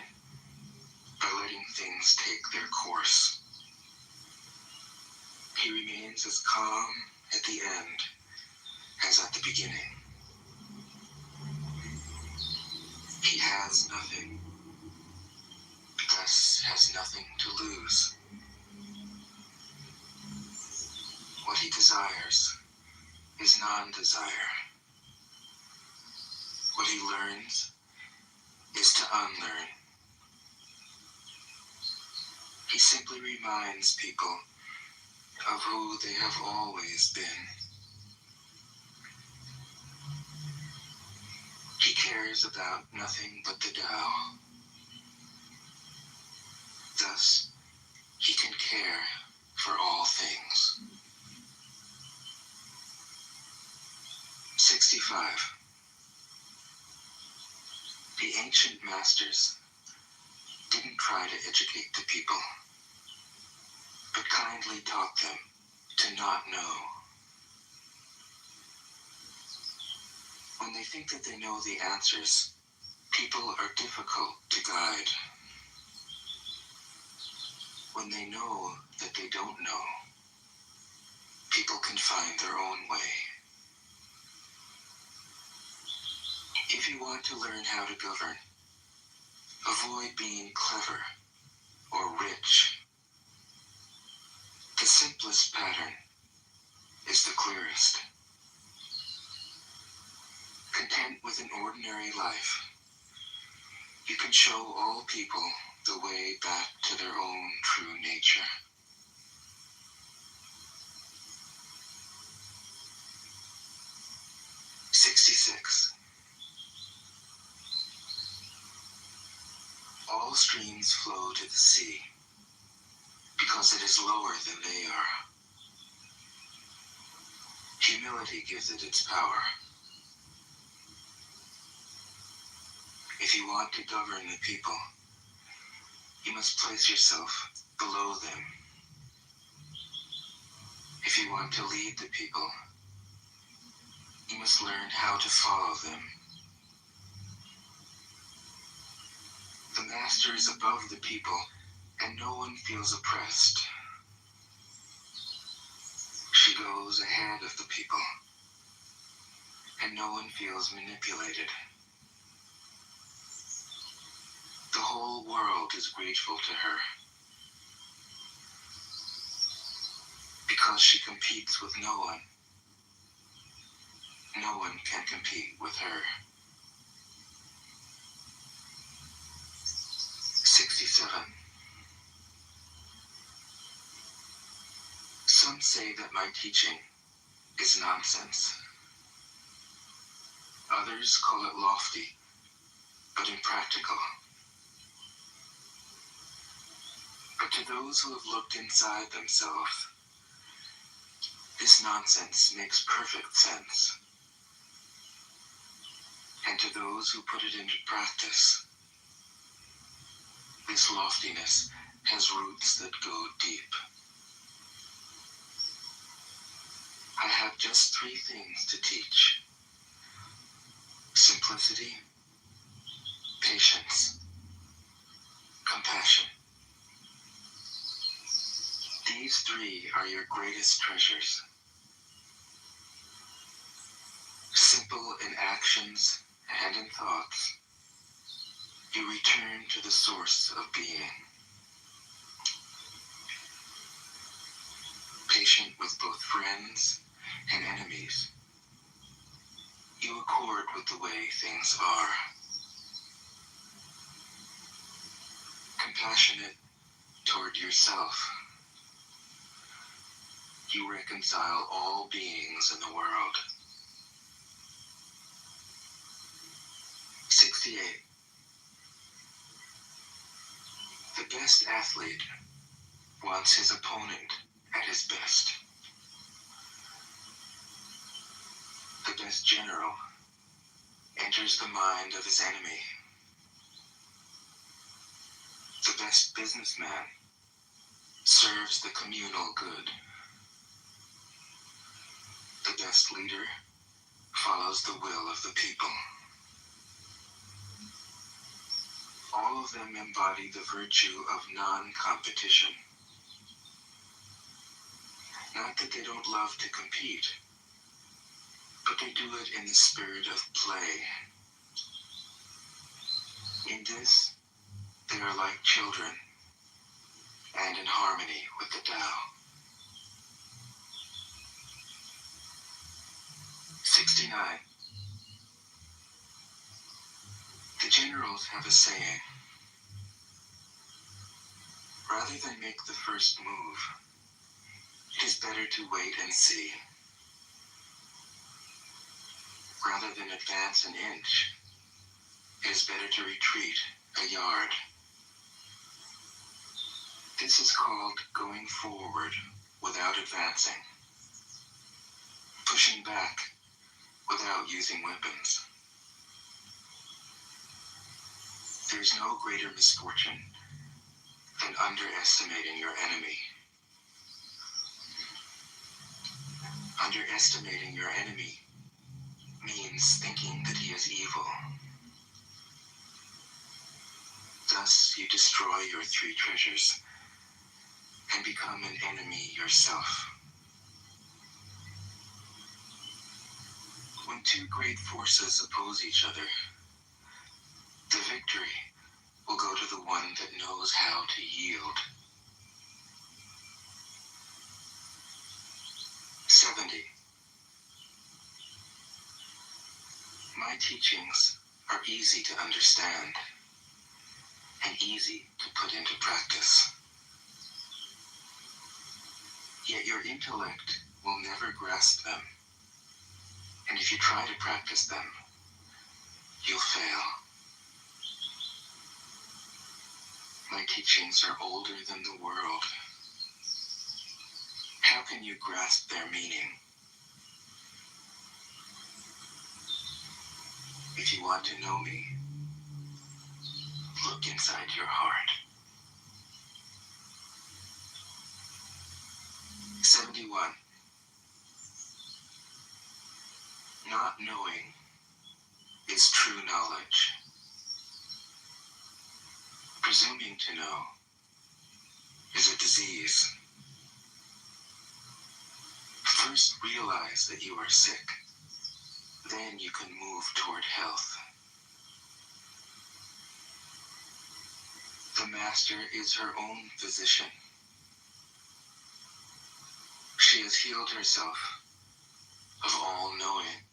by letting things take their course. He remains as calm at the end as at the beginning. He has nothing, thus has nothing to lose. What he desires is non-desire. What he learns is to unlearn. He simply reminds people of who they have always been. He cares about nothing but the Tao. Thus, he can care for all things. 65. The ancient masters didn't try to educate the people, but kindly taught them to not know. When they think that they know the answers, people are difficult to guide. When they know that they don't know, people can find their own way. If you want to learn how to govern, avoid being clever or rich. The simplest pattern is the clearest. Content with an ordinary life, you can show all people the way back to their own true nature. "66. All streams flow to the sea because it is lower than they are. Humility gives it its power. If you want to govern the people, you must place yourself below them. If you want to lead the people, you must learn how to follow them. The master is above the people, and no one feels oppressed. She goes ahead of the people, and no one feels manipulated. The whole world is grateful to her, because she competes with no one. No one can compete with her. 67. Some say that my teaching is nonsense. Others call it lofty, but impractical. But to those who have looked inside themselves, this nonsense makes perfect sense. And to those who put it into practice, this loftiness has roots that go deep. I have just 3 things to teach: simplicity, patience, compassion. These 3 are your greatest treasures. Simple in actions and in thoughts, you return to the source of being. patient with both friends and enemies. You accord with the way things are. Compassionate toward yourself. You reconcile all beings in the world. 68. The best athlete wants his opponent at his best. The best general enters the mind of his enemy. The best businessman serves the communal good. The best leader follows the will of the people. All of them embody the virtue of non-competition. Not that they don't love to compete, but they do it in the spirit of play. In this, they are like children, and in harmony with the Tao. 69. The generals have a saying: rather than make the first move, it is better to wait and see. Rather than advance an inch, it is better to retreat a yard. This is called going forward without advancing, pushing back without using weapons. There is no greater misfortune than underestimating your enemy. Underestimating your enemy means thinking that he is evil. Thus, you destroy your three treasures and become an enemy yourself. When two great forces oppose each other, the victory will go to the one that knows how to yield. 70. My teachings are easy to understand and easy to put into practice. Yet your intellect will never grasp them, and if you try to practice them, you'll fail. My teachings are older than the world. How can you grasp their meaning? If you want to know me, look inside your heart. 71. Not knowing is true knowledge. Presuming to know is a disease. First realize that you are sick. Then you can move toward health. The master is her own physician. She has healed herself of all knowing.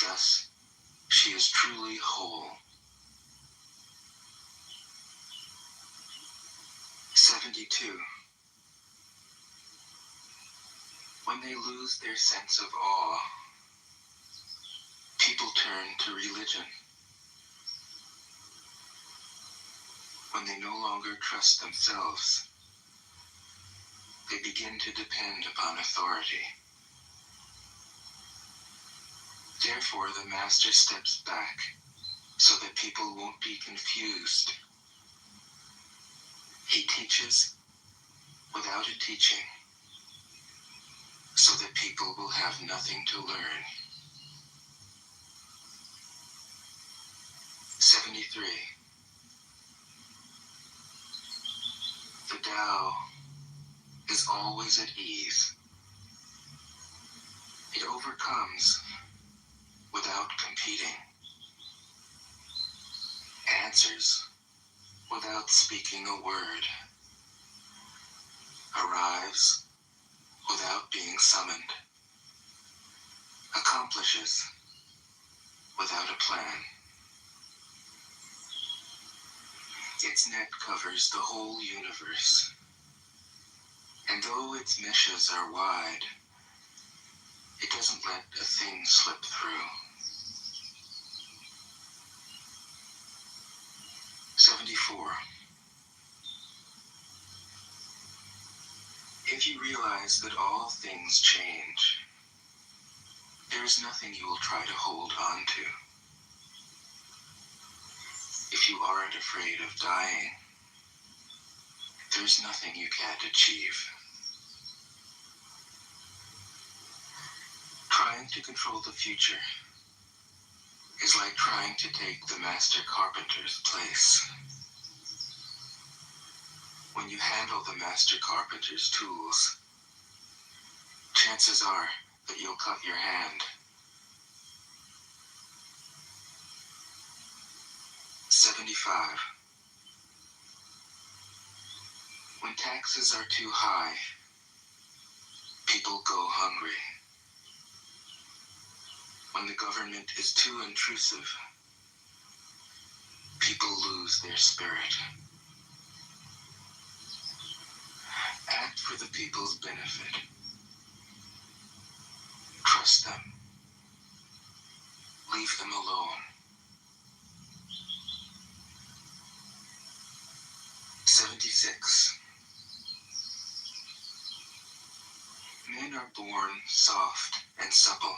Thus, she is truly whole. 72. When they lose their sense of awe, people turn to religion. When they no longer trust themselves, they begin to depend upon authority. Therefore, the master steps back so that people won't be confused. He teaches without a teaching, so that people will have nothing to learn. 73. The Tao is always at ease. It overcomes without competing, answers without speaking a word, arrives without being summoned, accomplishes without a plan. Its net covers the whole universe, and though its meshes are wide, it doesn't let a thing slip through. 74. If you realize that all things change, there is nothing you will try to hold on to. If you aren't afraid of dying, there's nothing you can't achieve. Trying to control the future is like trying to take the master carpenter's place. When you handle the master carpenter's tools, chances are that you'll cut your hand. 75. When taxes are too high, people go hungry. When the government is too intrusive, people lose their spirit. Act for the people's benefit. Trust them. Leave them alone. 76. Men are born soft and supple.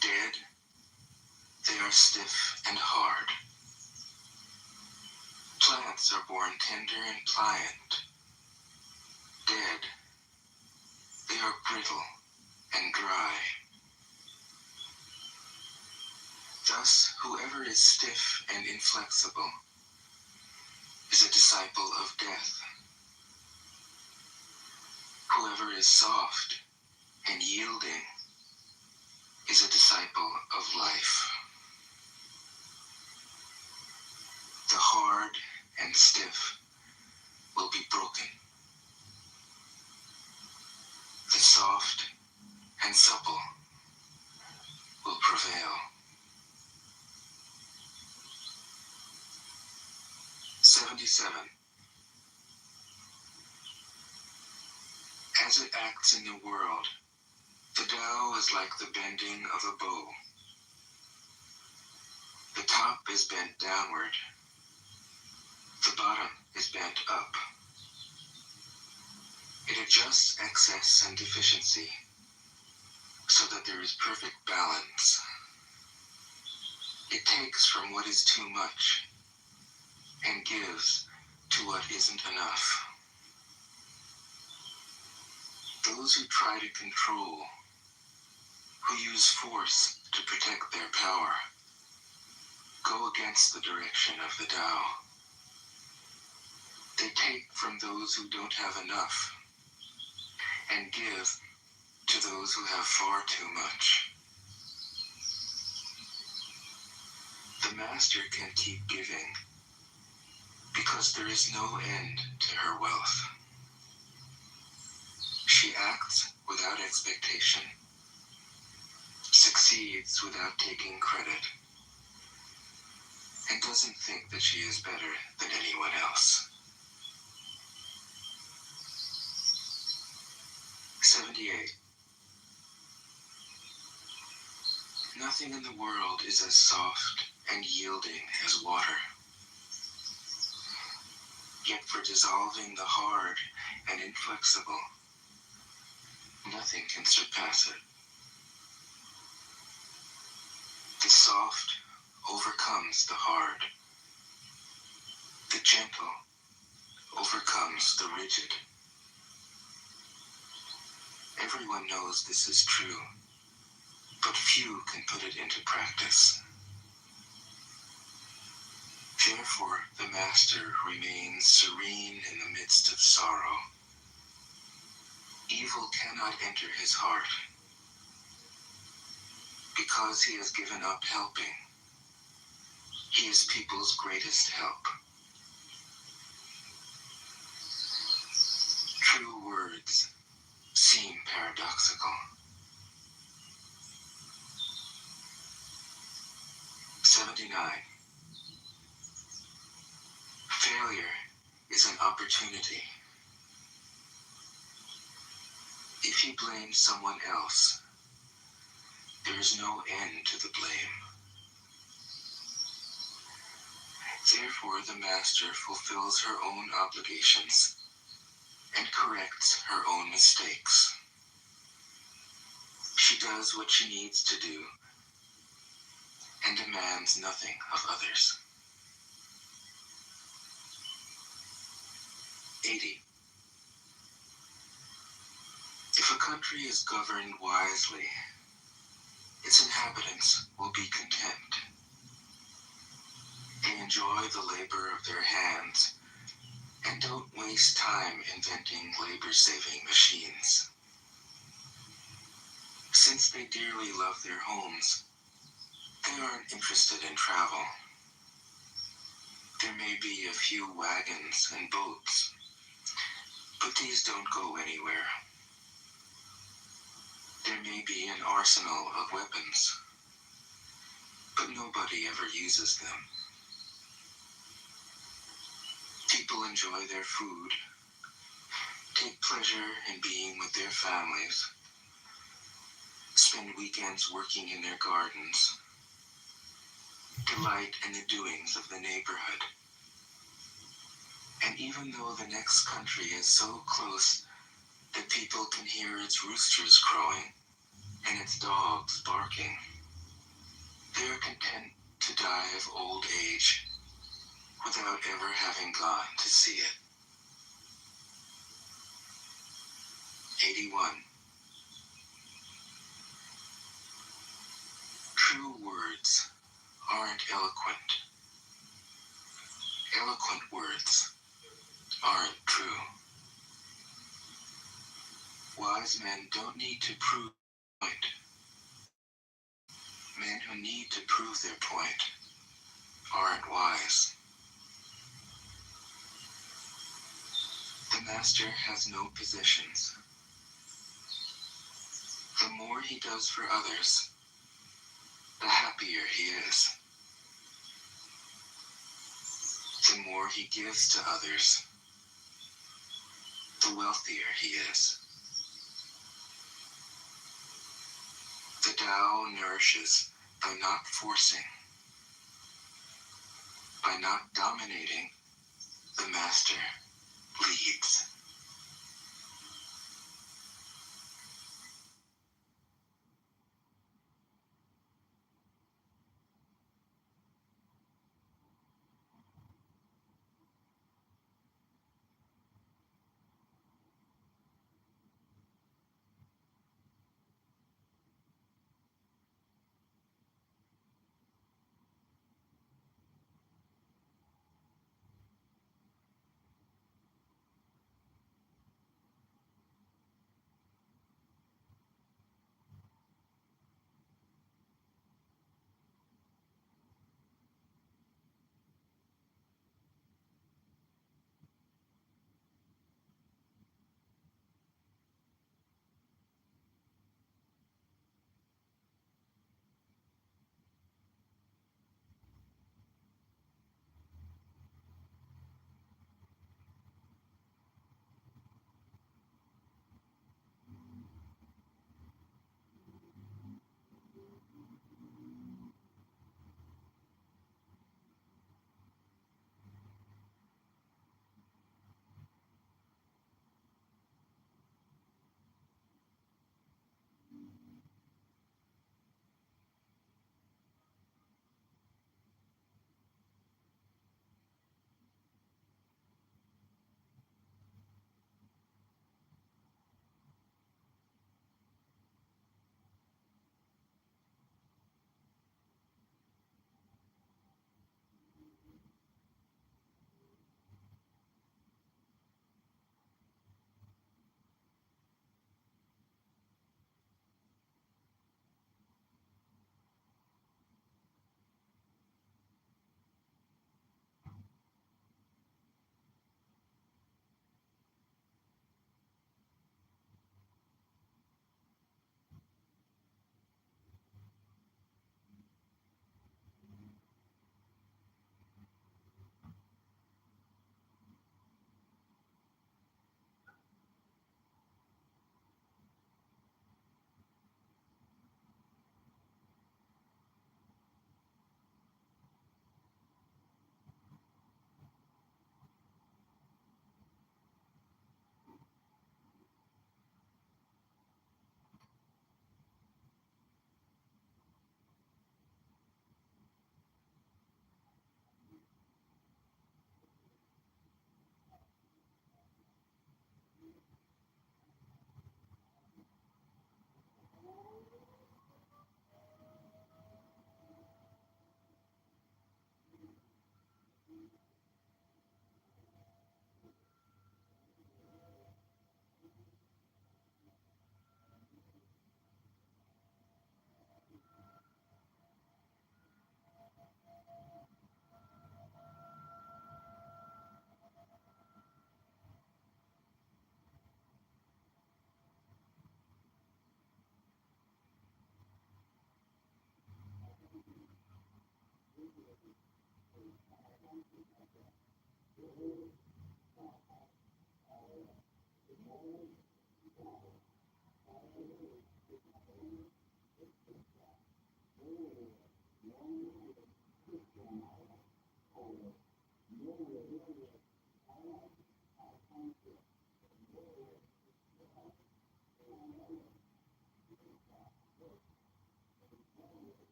Dead, they are stiff and hard. Plants are born tender and pliant. Dead, they are brittle and dry. Thus, whoever is stiff and inflexible is a disciple of death. Whoever is soft and yielding is a disciple of life. The hard and stiff will be broken. The soft and supple will prevail. 77. As it acts in the world, the Tao is like the bending of a bow. The top is bent downward. The bottom is bent up. It adjusts excess and deficiency so that there is perfect balance. It takes from what is too much and gives to what isn't enough. Those who try to control, who use force to protect their power, go against the direction of the Tao. They take from those who don't have enough and give to those who have far too much. The master can keep giving because there is no end to her wealth. She acts without expectation, succeeds without taking credit, and doesn't think that she is better than anyone else. 78. Nothing in the world is as soft and yielding as water. Yet for dissolving the hard and inflexible, nothing can surpass it. The soft overcomes the hard. The gentle overcomes the rigid. Everyone knows this is true, but few can put it into practice. Therefore, the master remains serene in the midst of sorrow. Evil cannot enter his heart because he has given up helping. He is people's greatest help. words seem paradoxical. 79. Failure is an opportunity. If you blame someone else, there is no end to the blame. Therefore, the master fulfills her own obligations and corrects her own mistakes. She does what she needs to do and demands nothing of others. 80. If a country is governed wisely, its inhabitants will be content. They enjoy the labor of their hands and don't waste time inventing labor-saving machines. Since they dearly love their homes, they aren't interested in travel. There may be a few wagons and boats, but these don't go anywhere. There may be an arsenal of weapons, but nobody ever uses them. People enjoy their food, take pleasure in being with their families, spend weekends working in their gardens, delight in the doings of the neighborhood. And even though the next country is so close that people can hear its roosters crowing and its dogs barking, they are content to die of old age without ever having gone to see it. 81. True words aren't eloquent. Eloquent words aren't true. Wise men don't need to prove their point. Men who need to prove their point aren't wise. The master has no possessions. The more he does for others, the happier he is. The more he gives to others, the wealthier he is. The Tao nourishes by not forcing, by not dominating. The master leads.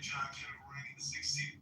John Kitover, the 16th.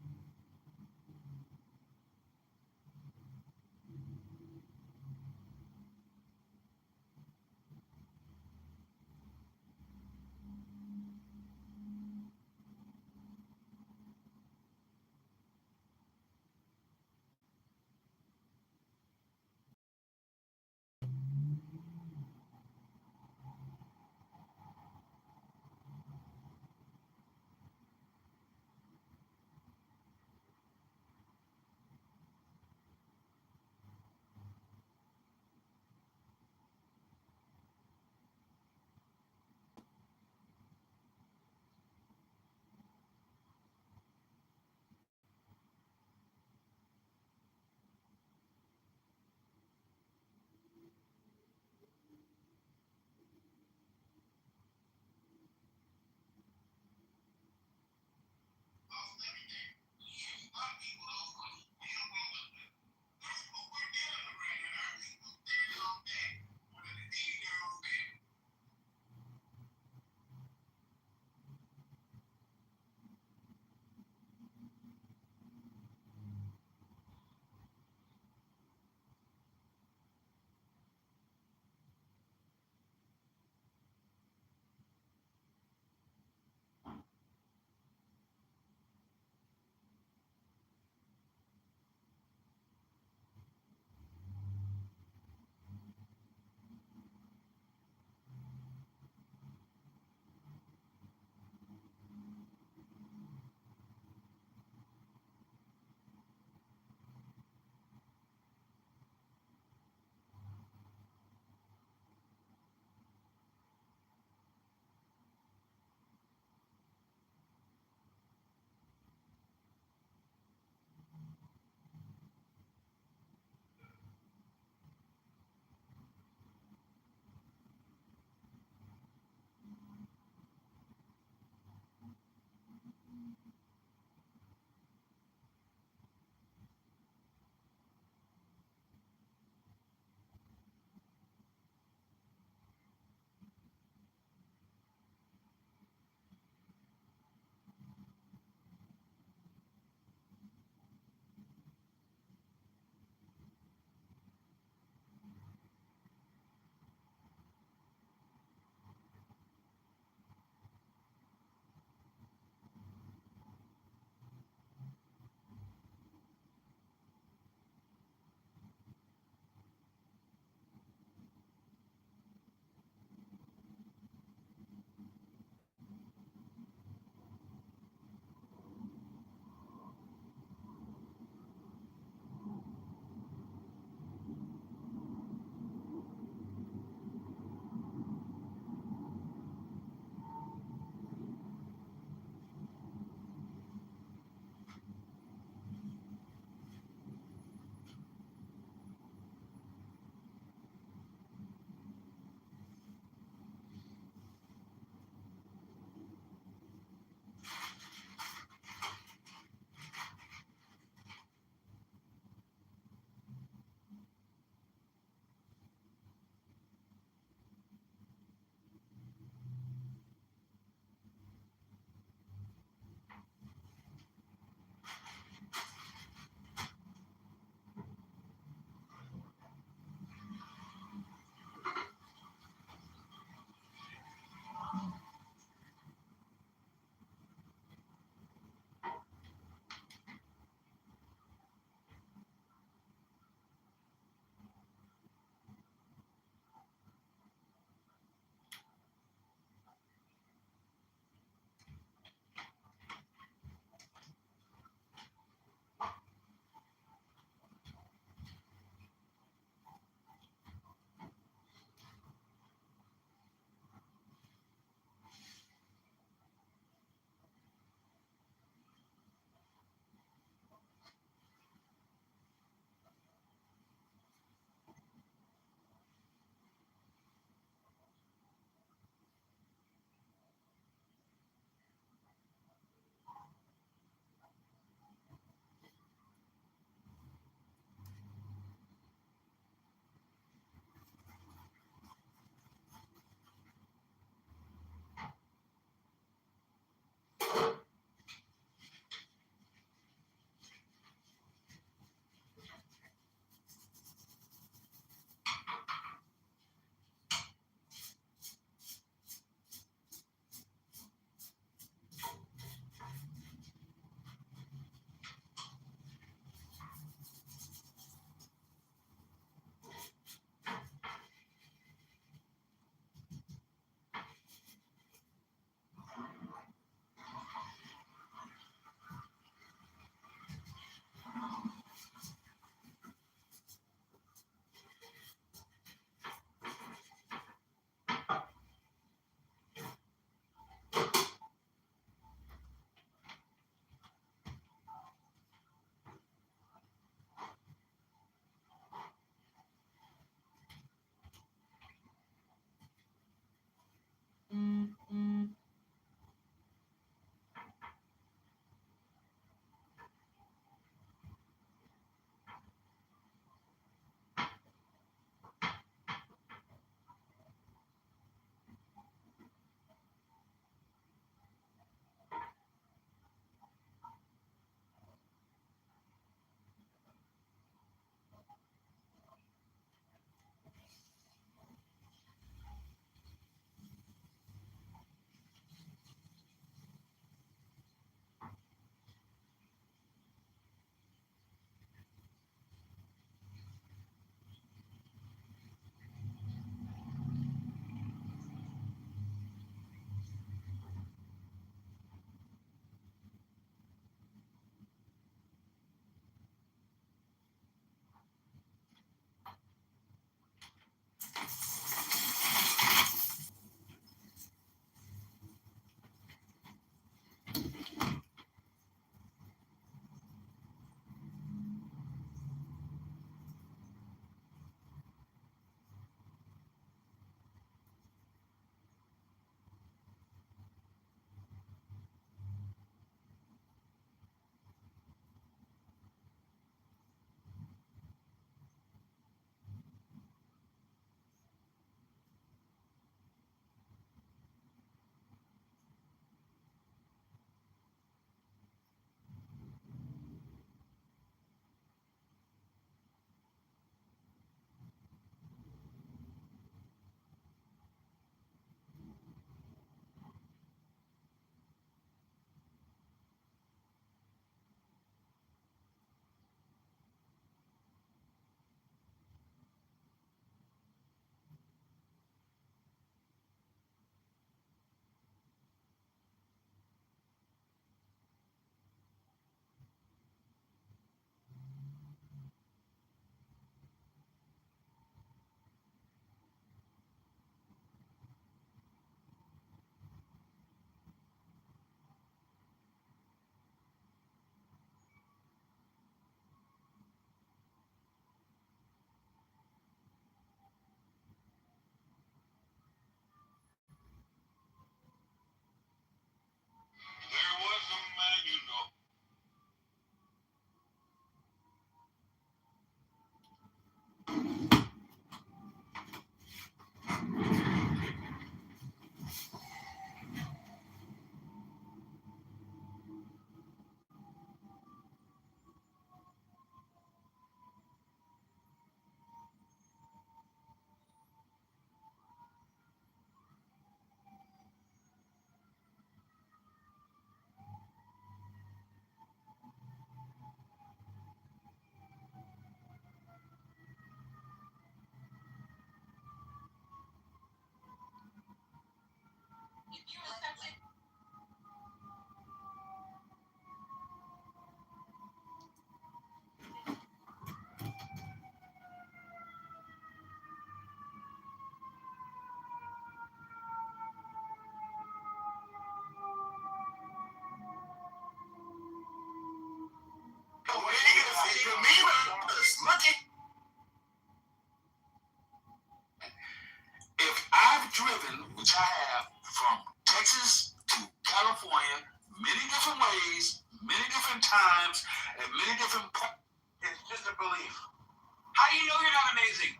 not amazing.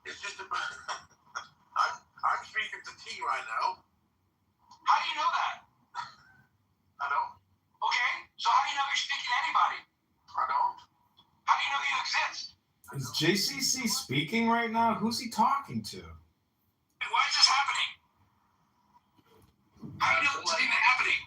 It's just a. I'm speaking to T right now. How do you know that? I don't. Okay, so how do you know you're speaking to anybody? I don't. How do you know you exist? Is JCC speaking right now? Who's he talking to? And why is this happening? How do you know this is even happening?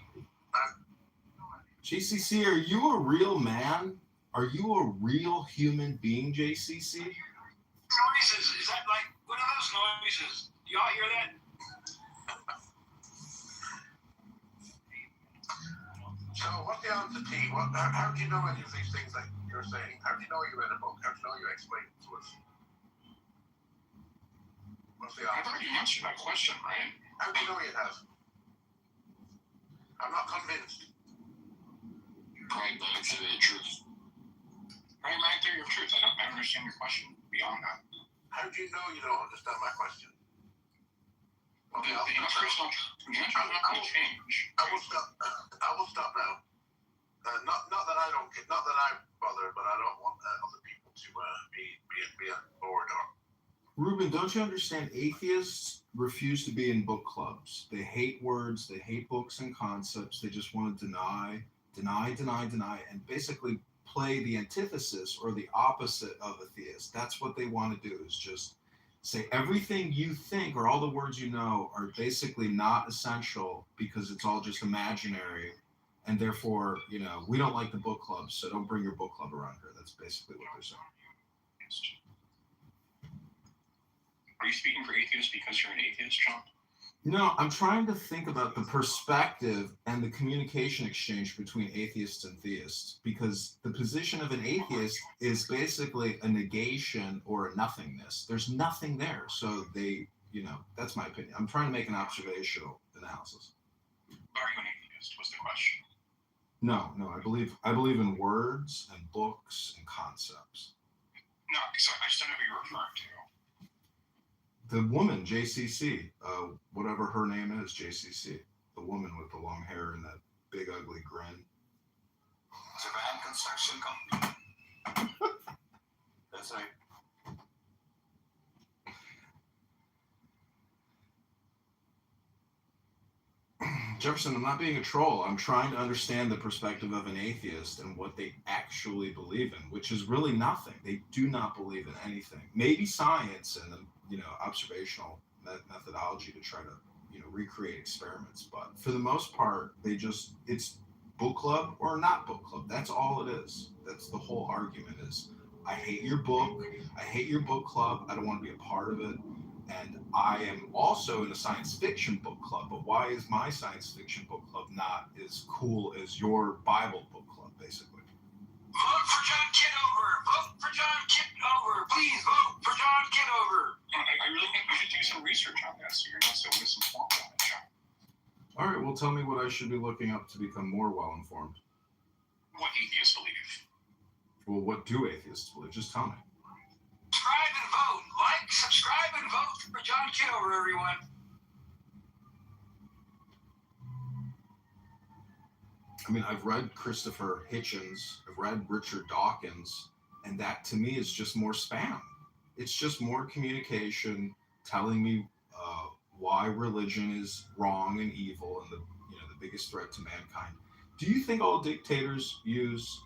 JCC, are you a real man? Are you a real human being, JCC? Noises, is that like, what are those noises? Do y'all hear that? So what's the answer, T? How do you know any of these things that you're saying? How do you know you read a book? How do you know you explained it to us? What's the I've answer? already answered that question, right? How do you know you have? I'm not convinced. Right, but it's the truth. Right, theory of truth. I don't understand your question beyond that. How do you know you don't understand my question? Okay, The answer is not going to change. I will stop now. Not that I don't get, not that I bother, but I don't want other people to be bored or. Ruben, don't you understand? Atheists refuse to be in book clubs. They hate words, they hate books and concepts. They just want to deny, and basically play the antithesis or the opposite of a theist. That's what they want to do, is just say everything you think or all the words you know are basically not essential because it's all just imaginary. And therefore, we don't like the book club, so don't bring your book club around here. That's basically what they're saying. Are you speaking for atheists because you're an atheist, John? No, I'm trying to think about the perspective and the communication exchange between atheists and theists, because the position of an atheist is basically a negation or a nothingness. There's nothing there. So they, that's my opinion. I'm trying to make an observational analysis. Are you an atheist was the question. No, I believe in words and books and concepts. No, because I just don't know who you're referring to. The woman, JCC, whatever her name is, JCC, the woman with the long hair and that big ugly grin. It's a van construction company. That's right. Jefferson, I'm not being a troll. I'm trying to understand the perspective of an atheist and what they actually believe in, which is really nothing. They do not believe in anything. Maybe science and observational methodology to try to recreate experiments, but for the most part, it's book club or not book club. That's all it is. That's the whole argument. Is I hate your book. I hate your book club. I don't want to be a part of it. And I am also in a science fiction book club, but why is my science fiction book club not as cool as your Bible book club, basically? Vote for John Kitover! Vote for John Kitover! Please vote for John Kitover! I really think we should do some research on this so you're not so misinformed on it, John. All right, well, tell me what I should be looking up to become more well-informed. What atheists believe. Well, what do atheists believe? Just tell me. Subscribe and vote. Like, subscribe, and vote for John Kitover, everyone. I mean, I've read Christopher Hitchens, I've read Richard Dawkins, and that to me is just more spam. It's just more communication telling me why religion is wrong and evil and the biggest threat to mankind. Do you think all dictators use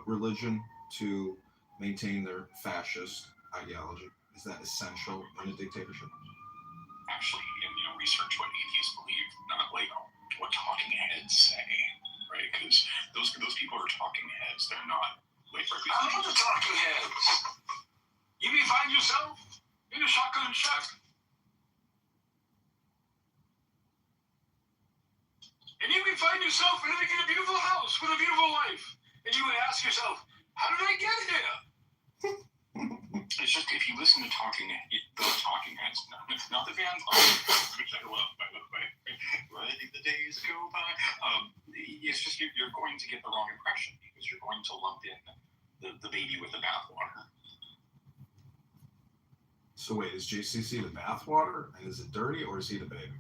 religion to maintain their fascist ideology? Is that essential in a dictatorship? Actually, research what atheists believe, not like what talking heads say, right? Because those people are talking heads. They're not like representatives. I love the talking heads. You may find yourself in a shotgun shack. And you may find yourself living in a beautiful house with a beautiful wife. And you would ask yourself, how did I get here? It's just if you listen to the talking heads, not the Van which I love, by the way. Letting the days go by. It's just you're going to get the wrong impression because you're going to lump in the baby with the bathwater. So wait, is JCC the bathwater, and is it dirty, or is he the baby?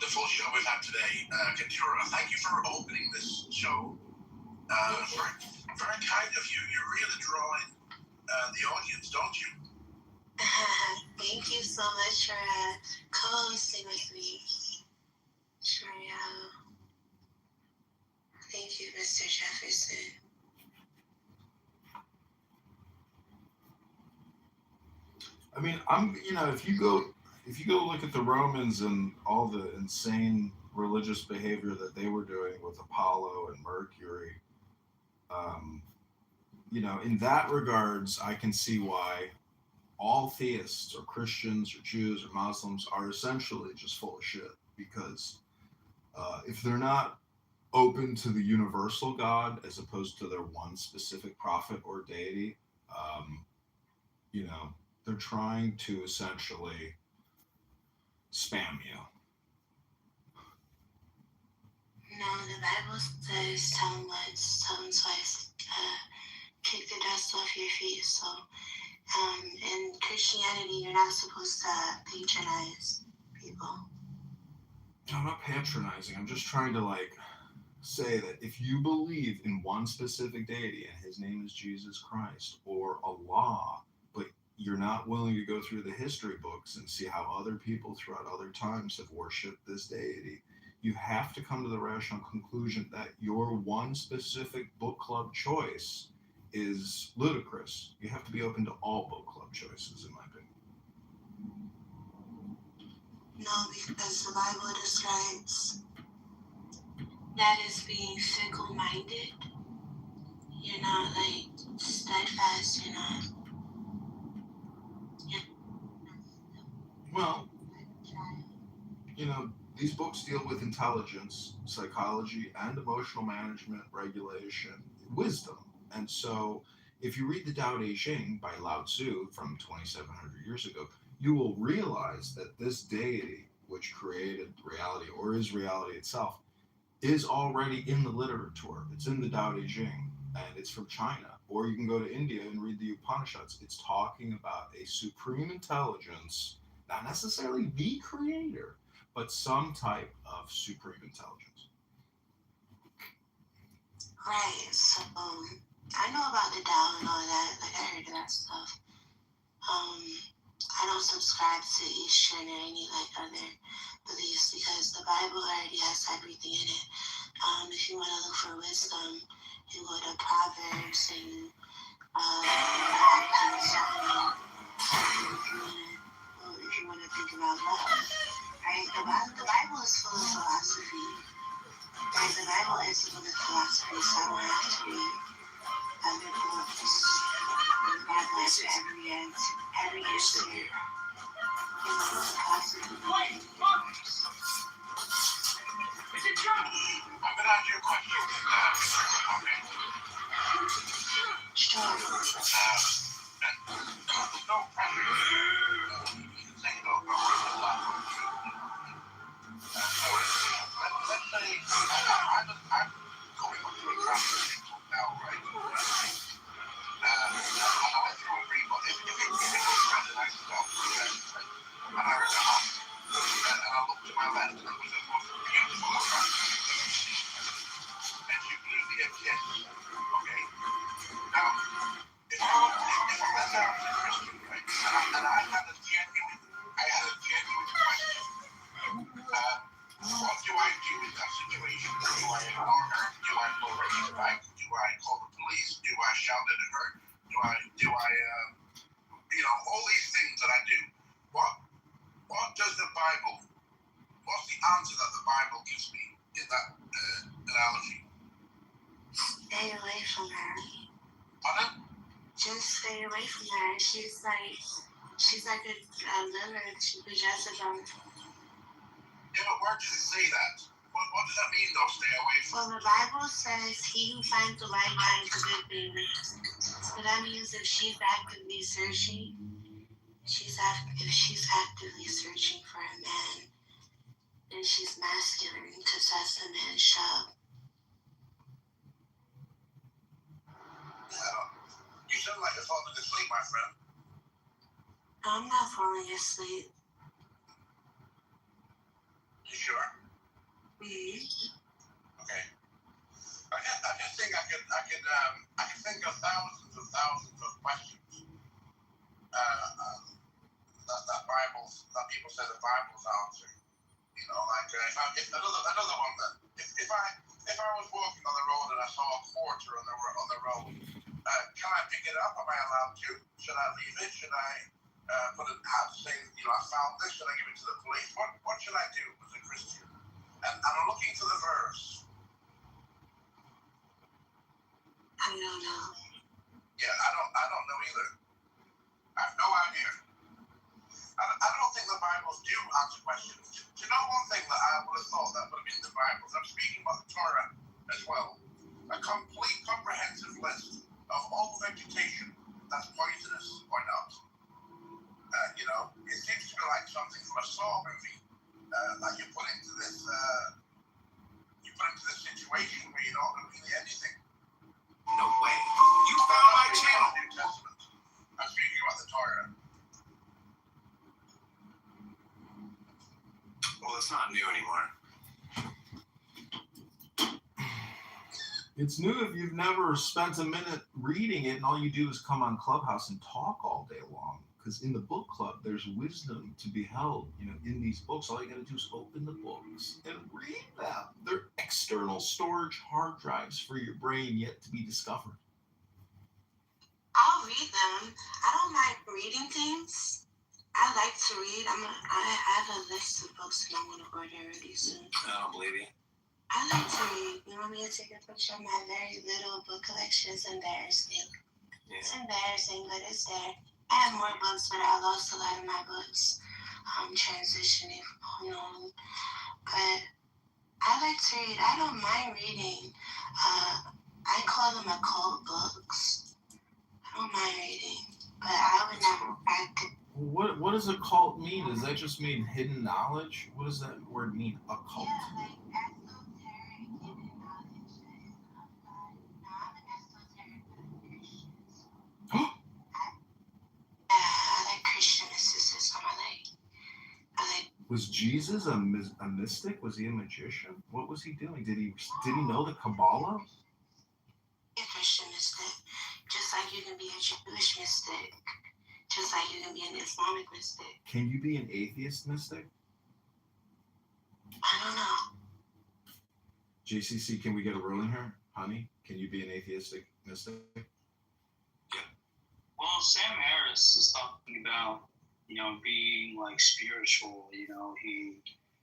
wonderful show we've had today. Kitover, thank you for opening this show. Very kind of you. You're really drawing the audience, don't you? Thank you so much for co-hosting with me. Sure, thank you, Mr. Jefferson. I mean, if you go look at the Romans and all the insane religious behavior that they were doing with Apollo and Mercury, in that regards, I can see why all theists or Christians or Jews or Muslims are essentially just full of shit, because if they're not open to the universal God as opposed to their one specific prophet or deity, they're trying to essentially spam you. No, the Bible says tell them once, tell them twice, kick the dust off your feet. So, in Christianity, you're not supposed to patronize people. I'm not patronizing. I'm just trying to say that if you believe in one specific deity and his name is Jesus Christ or Allah, but you're not willing to go through the history books and see how other people throughout other times have worshipped this deity, you have to come to the rational conclusion that your one specific book club choice is ludicrous. You have to be open to all book club choices, in my opinion. No, because the Bible describes that as being fickle-minded. You're not steadfast. You're not. Well, these books deal with intelligence, psychology, and emotional management, regulation, wisdom. And so if you read the Tao Te Ching by Lao Tzu from 2,700 years ago, you will realize that this deity, which created reality or is reality itself, is already in the literature. It's in the Tao Te Ching, and it's from China. Or you can go to India and read the Upanishads. It's talking about a supreme intelligence, not necessarily the creator, but some type of supreme intelligence. Right, so I know about the Tao and all that. I heard of that stuff. I don't subscribe to Eastern or any other beliefs because the Bible already has everything in it. If you want to look for wisdom, you go to Proverbs and you have King Solomon. If you want to think about love, right? The Bible is full of philosophy. Right? The Bible is full of philosophy, so I don't have to read other books. The Bible has every answer. I'm going to ask you a question. Sure. No pressure. You can say no problem. Let's say I'm going up to a traffic now, right? And I went through a free, but if it was red and I stopped, and I was off, and I looked to my left, and it was the most beautiful attraction. And she blew me a kiss. Okay? Now, if I was a Christian, right, and I had a genuine question, what do I do in that situation? Do I ignore her? Do I blow her ears back? Do I call the police? Do I shout at her? Do I all these things that I do? What does the Bible, what's the answer that the Bible gives me in that analogy? Stay away from her. Pardon? Just stay away from her. She's like a lizard. She possesses them. Yeah, but where does it say that? What does that mean, though, stay away from? Well, the Bible says he who finds the right finds a good thing. So that means if she's actively searching, if she's actively searching for a man, then she's masculine because that's a man's job. You sound like you're falling asleep, my friend. No, I'm not falling asleep. You sure? Okay. I just think I could think of thousands of questions. That people say the Bible's answer. You know, like if another one that if I was walking on the road and I saw a quarter on the road, can I pick it up? Am I allowed to? Should I leave it? Should I put it out to say, I found this? Should I give it to the police? What should I do as a Christian? And I'm looking for the verse. I don't know. Yeah, I don't know either. I have no idea. I don't think the Bibles do answer questions. Do you know one thing that I would have thought that would have been in the Bibles? I'm speaking about the Torah as well. A complete, comprehensive list of all vegetation that's poisonous or not. It seems to be like something from a Saw movie. Like you're put into this situation where you don't know really anything. No way. You found my channel. New Testament. I'm speaking about the Torah. Well, it's not new anymore. It's new if you've never spent a minute reading it and all you do is come on Clubhouse and talk all day long. Because in the book club, there's wisdom to be held. In these books, all you got to do is open the books and read them. They're external storage hard drives for your brain yet to be discovered. I'll read them. I don't mind reading things. I like to read. I have a list of books that I'm going to order really soon. I don't believe you. I like to read. You want me to take a picture of my very little book collection? It's embarrassing. Yeah. It's embarrassing, but it's there. I have more books, but I lost a lot of my books. I'm transitioning from home. But I like to read. I don't mind reading. I call them occult books. I don't mind reading. But I would never practice. What does occult mean? Does that just mean hidden knowledge? What does that word mean, occult? Yeah, like esoteric hidden knowledge. I'm an esoteric Christian. I like Christian mysticism. I like. Was Jesus a mystic? Was he a magician? What was he doing? Did he know the Kabbalah? A Christian mystic, just like you can be a Jewish mystic, just like you can be an Islamic mystic. Can you be an atheist mystic? I don't know. JCC, can we get a ruling here? Honey, can you be an atheistic mystic? Well, Sam Harris is talking about, being like spiritual.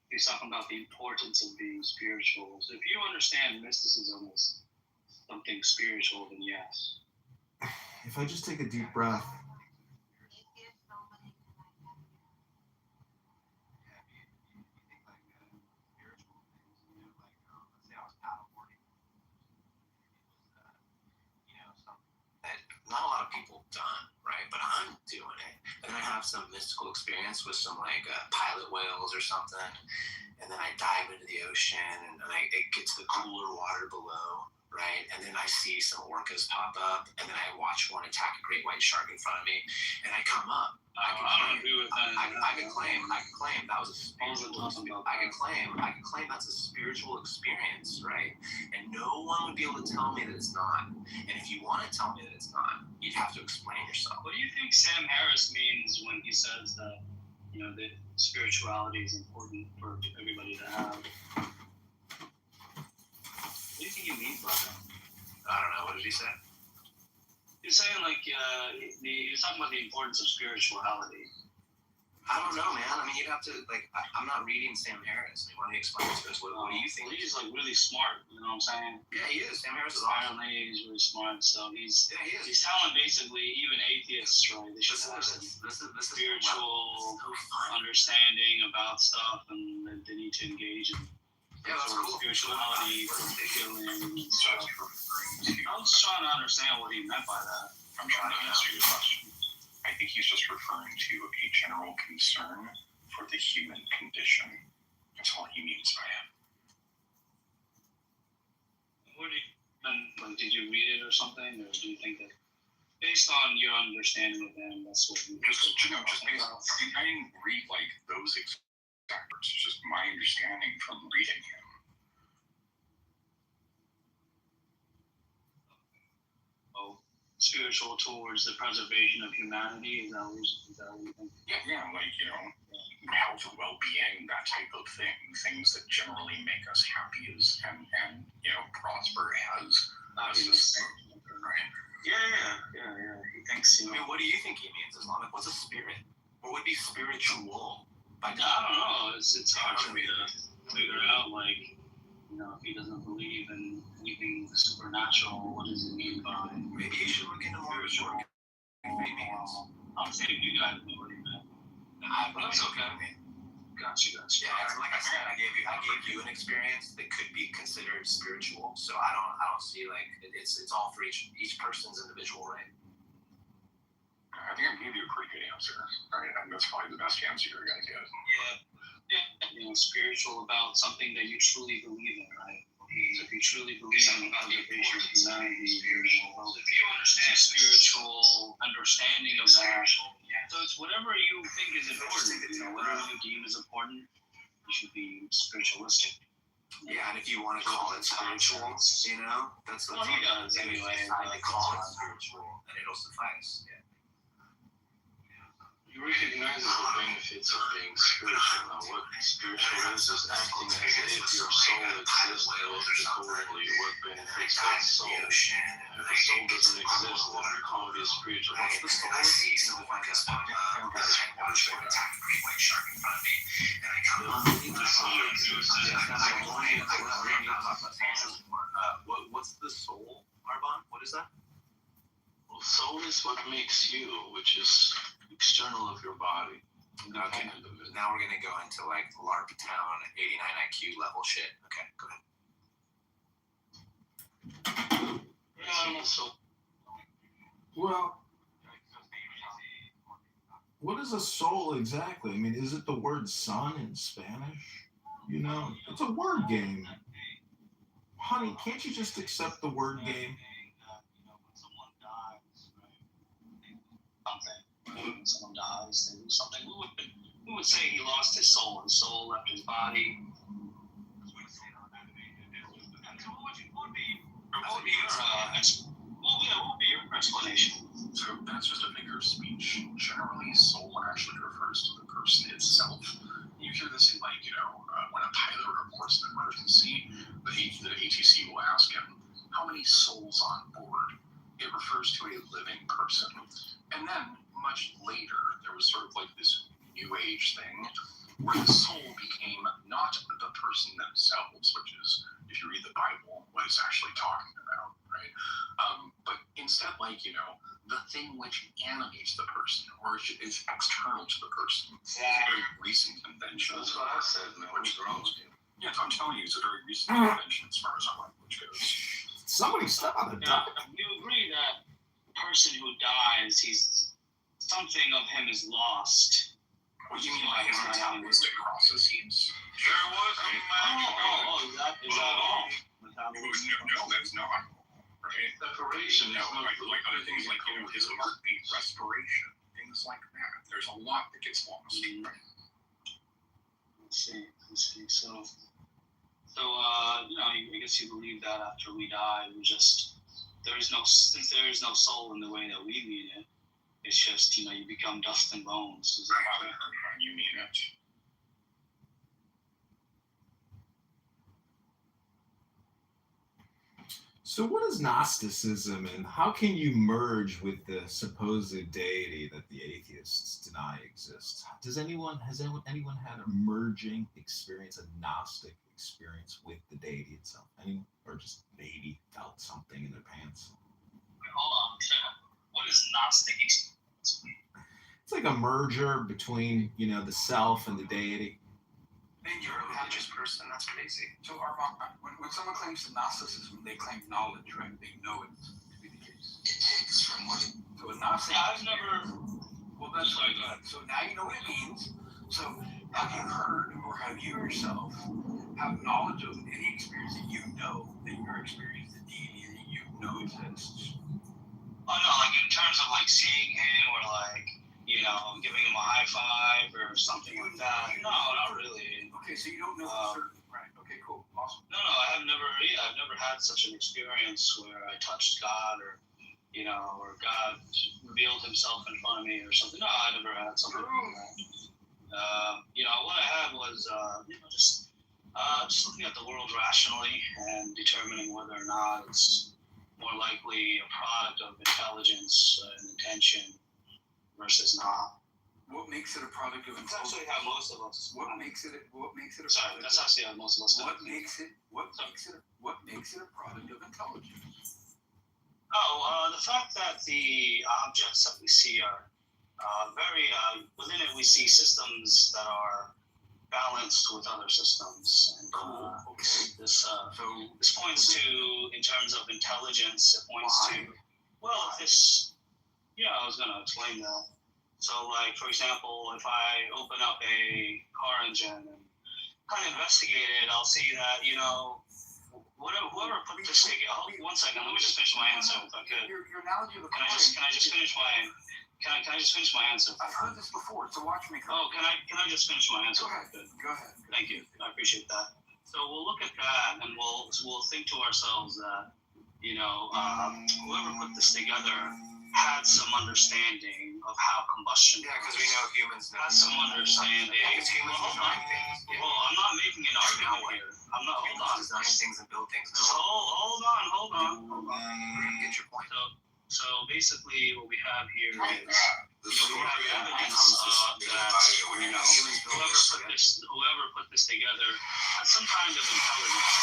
He's talking about the importance of being spiritual. So if you understand mysticism as something spiritual, then yes. If I just take a deep breath. Not a lot of people done, right? But I'm doing it. And then I have some mystical experience with some pilot whales or something. And then I dive into the ocean and I get to the cooler water below, right? And then I see some orcas pop up and then I watch one attack a great white shark in front of me and I come up. I can claim that was a spiritual. I can claim that's a spiritual experience, right? And no one would be able to tell me that it's not. And if you want to tell me that it's not, you'd have to explain yourself. What do you think Sam Harris means when he says that, that spirituality is important for everybody to have? What do you think he means by that? I don't know. What did he say? He's saying he was talking about the importance of spirituality. I don't know, man. I mean, you'd have to I'm not reading Sam Harris. Why don't you explain to us? What do you think? Well, he's really smart. You know what I'm saying? Yeah, he is. Sam Harris is awesome. Apparently, he's really smart. So he is. He's telling basically even atheists, right? They should have some spiritual understanding about stuff, and they need to engage in. Yeah, that's cool. Spirituality, healing, and stuff. I was trying to understand what he meant by that. I'm trying to answer your question. I think he's just referring to a general concern for the human condition. That's all he means by it. Did you read it or something, or do you think that, based on your understanding of him, that's what you just based on, I didn't read those exact words. It's just my understanding from reading him spiritual towards the preservation of humanity. Is that what you think? Yeah, like, health and well-being, that type of thing. Things that generally make us happy and prosper as a society, right? Yeah. He thinks, I mean, what do you think he means, Islamic? What's a spirit? What would be spiritual? I don't know. It's hard for me to figure out, like, if he doesn't believe in anything supernatural, what does it mean by Maybe you should look into more spiritual. Maybe I'm saying you guys know what he meant. That's okay. Gotcha. Yeah, like I said, I gave you an experience that could be considered spiritual. So I don't see like it's all for each person's individual, right? I think I gave you a pretty good answer, right? And that's probably the best answer you're gonna get. Yeah. Spiritual about something that you truly believe in, right? So if you truly believe in the preservation of humanity, if you understand spiritual understanding of that, so it's whatever you think is important. Whatever you deem is important, you should be spiritualistic. Yeah, and if you want to call it spiritual, that's what he does anyway. They call it spiritual, and it'll suffice. Yeah. He recognizes the benefits of being spiritual. Now, what spiritual is acting as if your soul exists accordingly. What benefits that soul? If the soul doesn't exist, then we call it spiritual. What's the soul? What's the soul, Arbon? What is that? Well, soul is what makes you, which is external of your body. Okay. Now we're gonna go into like LARP town 89 IQ level shit. Okay, go ahead. Well, what is a soul exactly? I mean, is it the word sun in Spanish? It's a word game. Honey, can't you just accept the word game? When someone dies, they do something. We would say he lost his soul. His soul left his body. What would be your explanation? So that's just a figure of speech. Generally, soul actually refers to the person itself. You hear this in when a pilot reports an emergency, the ATC will ask him, how many souls on board? It refers to a living person. And then, much later, there was sort of like this new age thing where the soul became not the person themselves, which is, if you read the Bible, what it's actually talking about, right? But instead, the thing which animates the person or is external to the person. It's a very recent invention. That's what I said, man. What's wrong with you? Yeah, I'm telling you, it's a very recent invention as far as our language goes. Somebody stop on the duck. You agree that the person who dies, something of him is lost. What do you mean by his metabolistic processes? There was a Is that all? No, that's not. Right? separation. No, like other things like his heartbeat, respiration, things like that. There's a lot that gets lost. Right? I see. So, I guess you believe that after we die, since there is no soul in the way that we mean it, it's just, you become dust and bones. Is that how you mean it? So what is Gnosticism, and how can you merge with the supposed deity that the atheists deny exists? Has anyone had a merging experience, a Gnostic experience with the deity itself? Anyone? Or just maybe felt something in their pants? Hold on. What is Gnostic experience? It's like a merger between, the self and the deity. Man, you're a religious person. That's crazy. So, when someone claims to Gnosticism, they claim knowledge, right? They know it to be the case. It takes from what? So, a Gnostic. I've never. Well, that's right. So now you know what it means. So, have you heard or have you yourself have knowledge of any experience that you know that you're experiencing the deity that you know exists? Oh no, like in terms of like seeing him or like, giving him a high five or something like that. No, not really. Okay, so you don't know for certain, right? Okay, cool, awesome. No, I've never had such an experience where I touched God or, or God revealed himself in front of me or something. No, I never had something like that. What I had was, just looking at the world rationally and determining whether or not it's more likely a product of intelligence and intention versus not. What makes it a product of That's intelligence? actually how most of us. What makes it a Sorry, that's actually how most of us. What makes it a product of intelligence? The fact that the objects that we see are very within it, we see systems that are balanced with other systems. And, Okay. This points to, in terms of intelligence, it points to, well, if this, I was going to explain that. So, like, for example, if I open up a car engine and kind of investigate it, I'll see that, whoever put this together, one second, let me just finish my answer if I could. Your analogy of a Can I just finish my answer? I've heard this before, so watch me. Oh, can I just finish my answer? Go ahead. Thank you. I appreciate that. So we'll look at that and we'll think to ourselves that, whoever put this together had some understanding of how combustion Yeah, because we know humans know. has some understanding. Because humans design things. Yeah. Well, I'm not making an argument here. I'm not. Hold Humans on. design things and build things. Just hold on. Get your point. So basically, what we have here is, The we have evidence that whoever put this together has some kind of intelligence,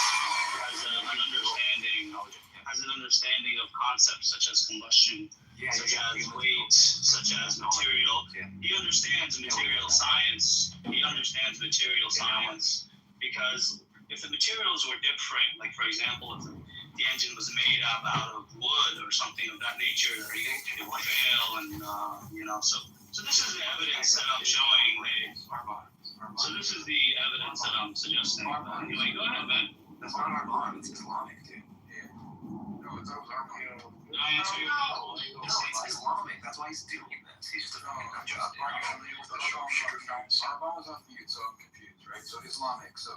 has an understanding of concepts such as combustion, such as weight, such as material. He understands material science. Because if the materials were different, like for example, if the engine was made out of wood or something of that nature, it would fail, and So this is the evidence that I'm showing. So this is the evidence that I'm suggesting. Anyway, go ahead, man. That's not our bond. It's Islamic, dude. No, it's our bond. Did I answer your question? No, it's Islamic. That's why he's doing this. He's just a fucking nut job. Are you familiar with the sharpshooter fallacy? Our bond is off mute, so I'm confused, right? So Islamic. So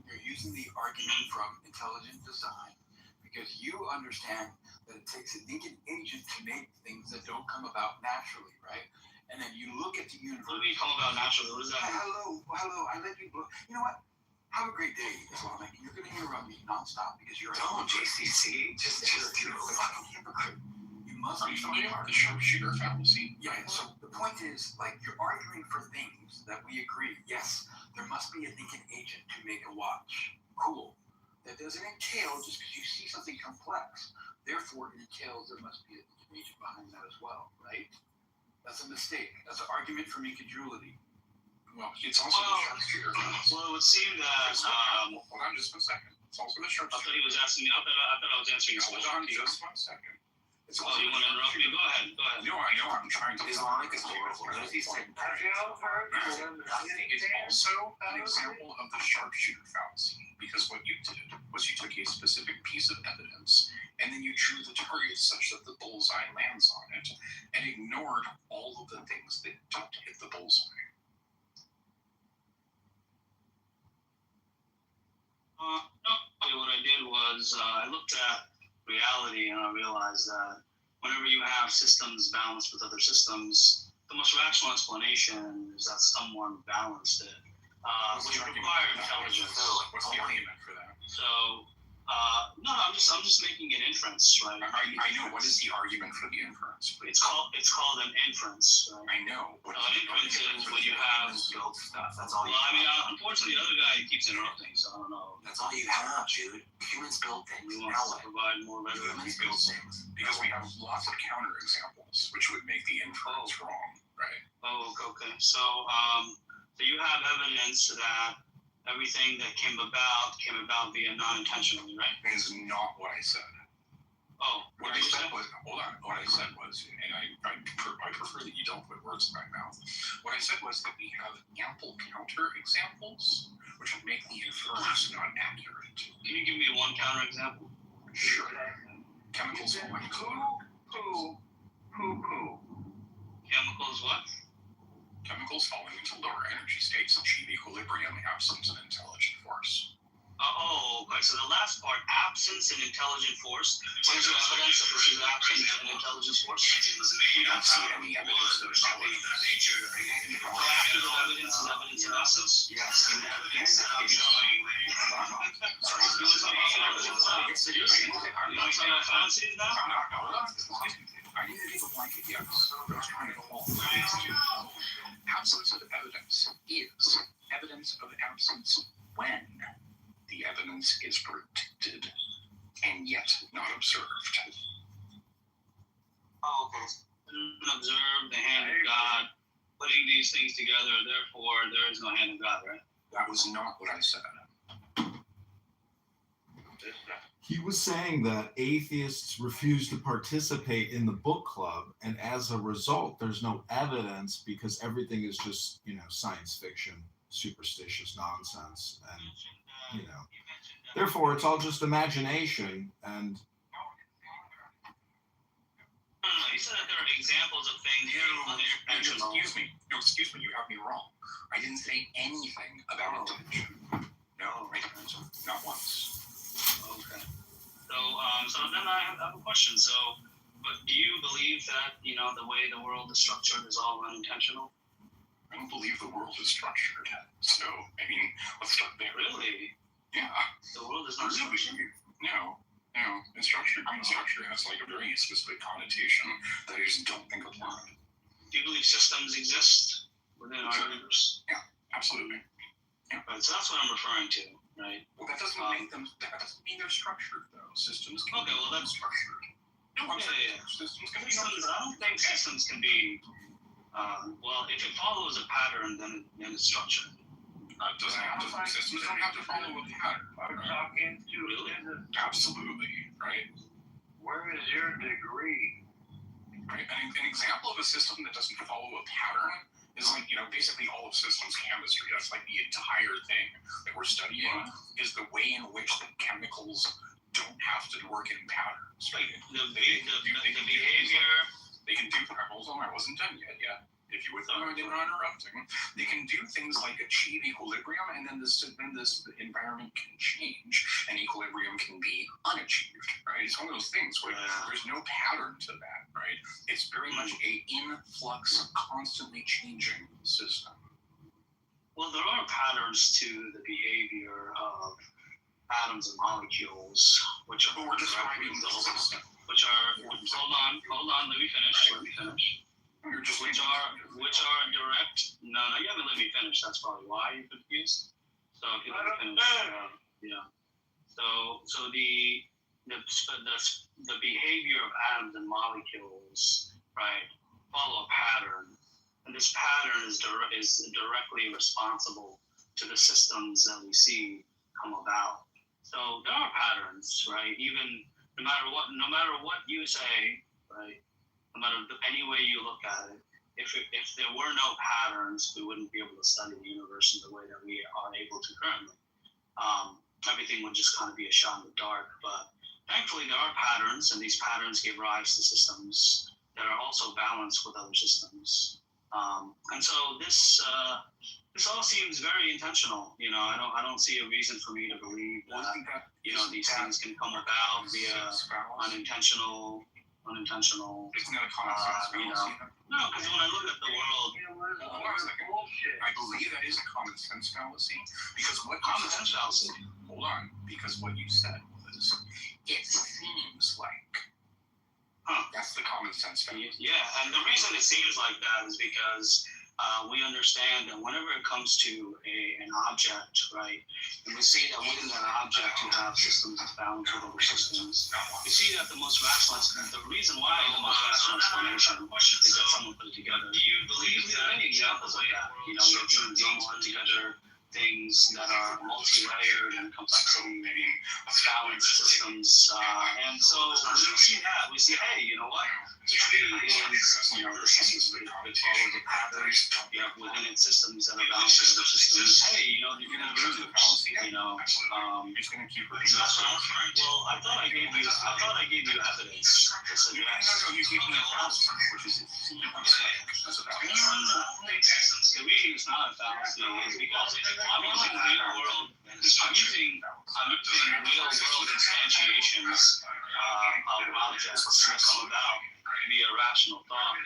you're using the argument from intelligent design because you understand that it takes a thinking agent to make things that don't come about naturally, right? And then you look at the universe. What do you call about naturally? What does that mean? Hello. I let you blow. You know what? Have a great day, Islamic. You're going to interrupt me nonstop because you're Don't, JCC. Just you're a fucking hypocrite. You must Are be you familiar familiar with with the sharpshooter fallacy? Yeah, so the point is, like, you're arguing for things that we agree. Yes, there must be a thinking agent to make a watch. Cool. That doesn't entail just because you see something complex. Therefore, it entails there must be a thinking agent behind that as well, right? That's a mistake. That's an argument for incredulity. Well, it's also the sharpshooter fallacy. Well, it would seem that. Hold on just 1 second. It's also the I sharpshooter. thought he was asking me. I thought I was answering his Hold question. on just 1 second. It's Oh, you want to interrupt me? Go ahead. No, I know. I'm trying to. Islamic is horrible. What if he said It's also an example of the sharpshooter fallacy because what you did was you took a specific piece of evidence and then you drew the target such that the bullseye lands on it and ignored all of the things that don't hit the bullseye. No, what I did was I looked at reality and I realized that whenever you have systems balanced with other systems, the most rational explanation is that someone balanced it, which would require intelligence. What's the argument for that? So, no, I'm just making an inference, right? I know. What is the argument for the inference? It's called an inference. Right? I know. What An inference is when you have. build stuff. That's all Well, you I mean, have. unfortunately, the other guy keeps interrupting, so I don't know. That's all you have, dude. Humans build things. He Now wants to what? provide more Humans evidence. build things. Because we have lots of counter examples, which would make the inference wrong, right? Oh, okay. So you have evidence that everything that came about via non-intentionally, right? That is not what I said. Oh, What I said was, hold on. What I said was, and I prefer that you don't put words in my mouth. What I said was that we have ample counter examples, which would make the inference not accurate. can you give me one counter example? Sure. Chemicals falling into Chemicals what? chemicals falling into lower energy states achieve equilibrium absent an intelligent force. Okay. perfect. So the last part, absence and intelligent force. What is your evidence that this is absent and intelligent force? We don't see any evidence of intelligence. Proactive evidence is evidence of absence. Yes. Fallacies now? I need to give a blanket yes. I was trying to go all the way to absence of evidence is evidence of absence when the evidence is predicted and yet not observed. Oh, okay. Observe the hand of God, putting these things together, therefore there is no hand of God, right? That was not what I said. He was saying that atheists refuse to participate in the book club, and as a result, there's no evidence because everything is just, science fiction, superstitious nonsense, and, therefore it's all just imagination. And You said that there are examples of things Excuse me, you have me wrong. I didn't say anything about intention. No, I didn't. Not once. Okay. So then I have a question. But do you believe that, the way the world is structured is all unintentional? I don't believe the world is structured. So, let's start there. Really? Yeah. The world is not structured? No. It's structured. Structure has a very specific connotation that I just don't think applied. Do you believe systems exist within our universe? Yeah, absolutely. Yeah. Right, so that's what I'm referring to, right? Well, that doesn't mean they're structured, though. Systems can Okay, well, that's structured. No, I'm saying systems can be systems. I don't think systems can be. If it follows a pattern, then it's structured. It doesn't have to. Systems don't have to follow a pattern. I'm talking to Really? Absolutely, right? Where is your degree? Right. An example of a system that doesn't follow a pattern is basically all of systems chemistry. That's the entire thing that we're studying is the way in which the chemicals don't have to work in patterns. Right. The behavior. They can do. Hold on, I wasn't done yet. Yeah. If you would not interrupting, they can do things like achieve equilibrium, and then this environment can change, and equilibrium can be unachieved. Right. It's one of those things where there's no pattern to that. Right. It's very much a influx, constantly changing system. Well, there are patterns to the behavior of atoms and molecules, which are But we're describing the system. Hold on, let me finish. You're just Which are direct. No, you haven't let me finish. That's probably why you're confused. So if you let me finish, So the behavior of atoms and molecules, right, follow a pattern, and this pattern is directly responsible to the systems that we see come about. So there are patterns, right? Even no matter what you say, right? No matter any way you look at it, if there were no patterns, we wouldn't be able to study the universe in the way that we are able to currently. Everything would just kind of be a shot in the dark. But thankfully, there are patterns, and these patterns give rise to systems that are also balanced with other systems. And so this all seems very intentional. I don't see a reason for me to believe that these things can come about via unintentional. Isn't that a common sense fallacy? No, because when I look at the world, Hold on a second. I believe that is a common sense fallacy because what common sense fallacy. Hold on, because what you said was it seems like. That's the common sense fallacy. Yeah, and the reason it seems like that is because we understand that whenever it comes to an object, right, and we see that within that object you have systems that balance with other systems, we see that the reason why the most rational explanation is that someone put it together. Do you believe there are many examples of that? We have human beings put together things that are multi-layered and complexity, maybe balanced systems, and so when we see that, we see, hey, you know what? The tree is, it follows a pattern. You have within it systems that are balanced with other systems. Hey, you're going to do this. It's going to keep repeating. Well, I thought I gave you evidence to suggest. No, you gave me a fallacy, which is it seems like. That's what that was. The reason it's not a fallacy is because I'm using real world conclusions of objects that come about via rational thought.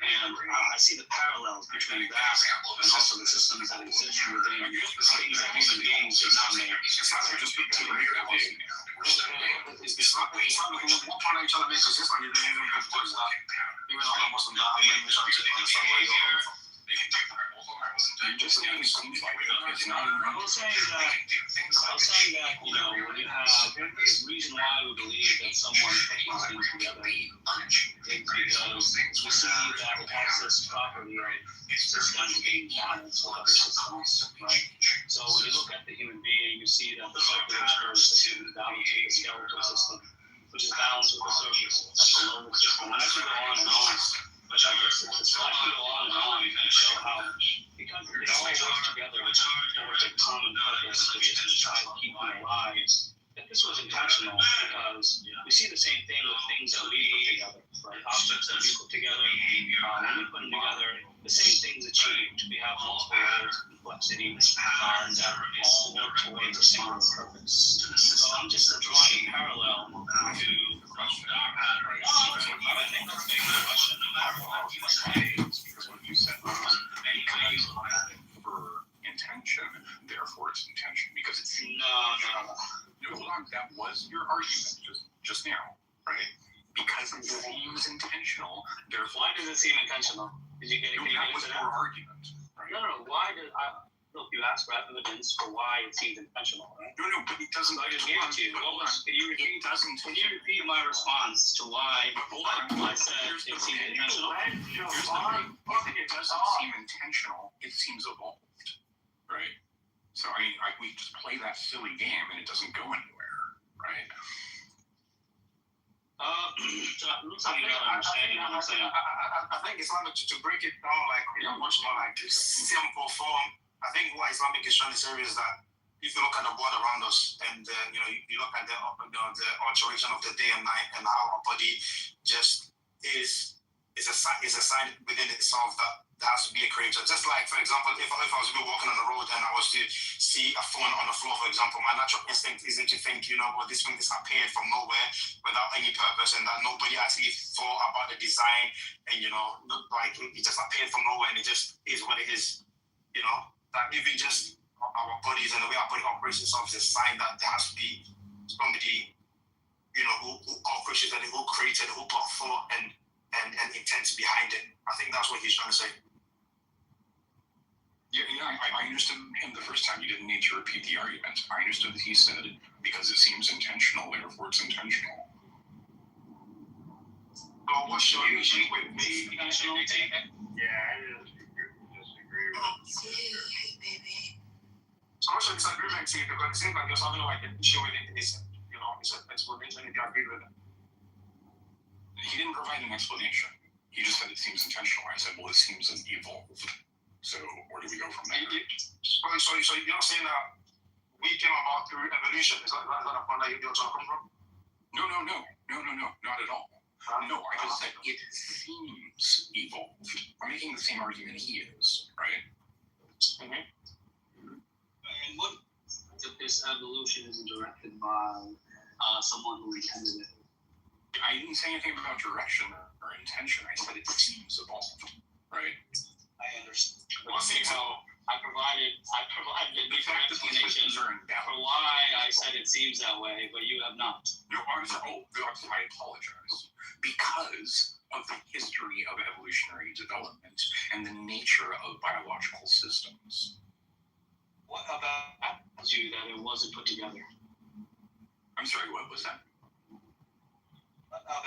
And I see the parallels between that and also the systems that exist within things that human beings did not make. It's not just big to hear that. It's not what point are you trying to make? Because this one you're using good words that even though I'm Muslim, I'm even trying to understand where you're coming from. Just saying it seems like it's not. I was saying that, you know, when you have the reason why we believe that someone puts things together is because we see that it has this property of systems being balanced with other systems, right? So when you look at the human being, you see that the circular nervous system is balanced with the skeletal system, which is balanced with the central nervous system. And I could go on and on, but I guess it's like you go on and show how because they all work together towards a common purpose, which is to try to keep them alive. That this was intentional because we see the same thing with things that we put together, right? Objects that we put together, when we put them together, the same things achieved. We have multiple layers of complexity that all work towards a single purpose. So I'm just drawing a parallel to the question. I think that's a big question, no matter what you say. Because what you said was because for intention, therefore it's intention. Because it's No. Hold on, that was your argument just now, right? Because it seems intentional, therefore. Why does it seem intentional? Did you get it? That was your argument, right? No. Why did I? Look, you asked for evidence for why it seems intentional, right? No, but it doesn't. I just gave it to you. What was? Can you repeat? Can you repeat my response to why I said it seemed intentional? It doesn't seem intentional. It seems evolved, right? So I mean, we just play that silly game and it doesn't go anywhere, right? So it looks like you got an understanding what I'm saying. I think Islamic, to break it down like much more like simple form, I think what Islamic is trying to say is that if you look at the world around us and you look at the alteration of the day and night and how our body just is a sign within itself that there has to be a creator. Just like, for example, if I was to be walking on the road and I was to see a phone on the floor, for example, my natural instinct isn't to think, this thing disappeared from nowhere without any purpose and that nobody actually thought about the design and, like it just appeared from nowhere and it just is what it is, that even just our bodies and the way our body operates itself is a sign that there has to be somebody, who orchestrated it, who created, who put thought and intent behind it. I think that's what he's trying to say. Yeah, I understood him the first time. You didn't need to repeat the argument. I understood that he said because it seems intentional, therefore it's intentional. So what's your issue with me? Intentional taking? Yeah, I disagree with Baby. So what's your disagreement here? Because it seems like you're something like an issue with it. It's an explanation if you agree with it. He didn't provide an explanation. He just said it seems intentional. I said, well, it seems evolved. So where do we go from there? So you're saying that we came about through evolution? Is that a point that you're trying to come from? No, not at all. No, I just said it seems evolved. I'm making the same argument he is, right? Mm-hmm. And what if this evolution isn't directed by someone who intended it? I didn't say anything about direction or intention. I said it seems evolved, right? I understand. Well, see, so I provided a different explanation for why I said it seems that way, but you have not. No, I apologize. Because of the history of evolutionary development and the nature of biological systems. What about you that it wasn't put together? I'm sorry, what was that? About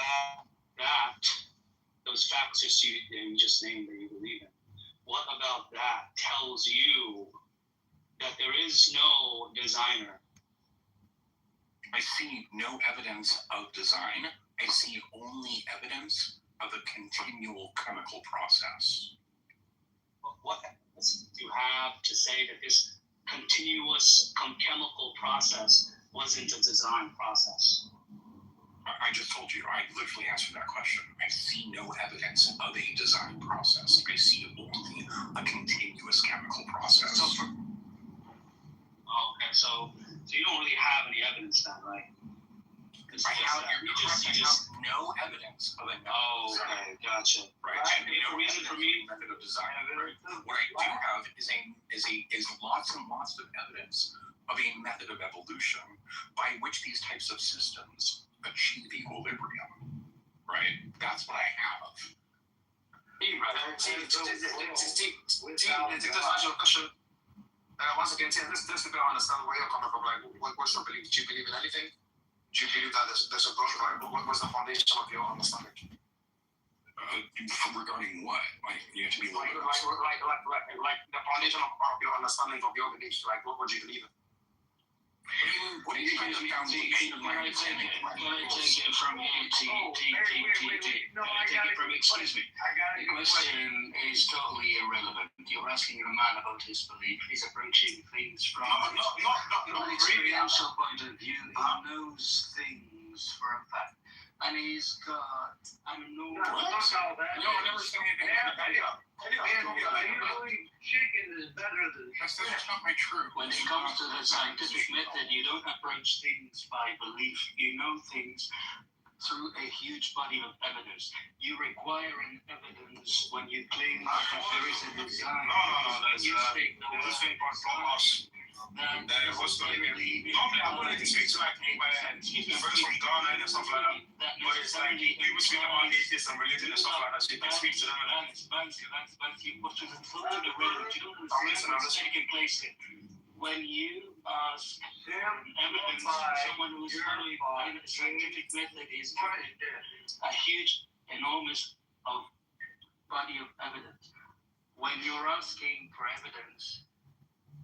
that, those facts you just named that you believe in. What about that tells you that there is no designer? I see no evidence of design. I see only evidence of a continual chemical process. What evidence do you have to say that this continuous chemical process wasn't a design process? I just told you, I literally answered that question. I see no evidence of a design process. I see only a continuous chemical process. Okay, so you don't really have any evidence then, right? I have no evidence of a method of design. Okay, gotcha. Right. And no reason for me method of design. Right. What I do have is lots and lots of evidence of a method of evolution by which these types of systems achieve equilibrium. Right. That's what I have. To answer your question, once again, just to understand where you're coming from, like, what's your belief? Do you believe in anything? Do you believe that there's a God? Like, what's the foundation of your understanding? Regarding what? Like, you have to be like the foundation of your understanding of your beliefs. Like, what would you believe in? What do you mean the foundation of my understanding? Can I take it from here excuse me. The question is totally irrelevant. You're asking a man about his belief. He's approaching things from an experiential point of view. He knows things for a fact. And he's got, I don't know. No, I never said anything. Chicken is better than. That's not my truth. When it comes to the scientific method, you don't approach things by belief. You know things through a huge body of evidence. You require an evidence when you claim that there is a design. There's this thing from us. What's going to be? Normally, I wanted to speak to like friends from Ghana and stuff like that. But it's like people speak about atheists and religion and stuff like that, so you can speak to them. I'm listening. Taking place here. When you ask evidence, someone who is following a scientific method is a huge, enormous body of evidence. When you're asking for evidence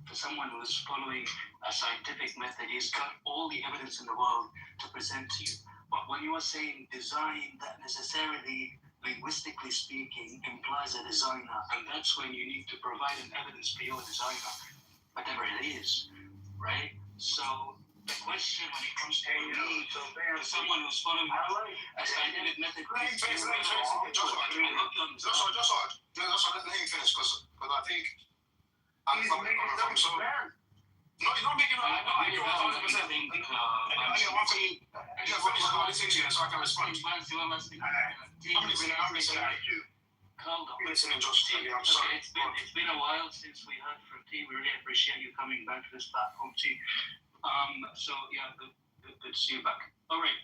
for someone who is following a scientific method, he's got all the evidence in the world to present to you. But when you are saying design, that necessarily, linguistically speaking, implies a designer, and that's when you need to provide an evidence for your designer, whatever it is, right? So the question when it comes to belief, for someone who's following a scientific method, Let me finish, because I think I'm coming from. So, no, you're not making I get 1,000%. I get one thing. I get finish about this thing so I can respond. I'm listening. Hold on. Listening, Josh. I'm sorry. It's been a while since we heard from T. We really appreciate you coming back to this platform, T. So yeah, good to see you back. All right.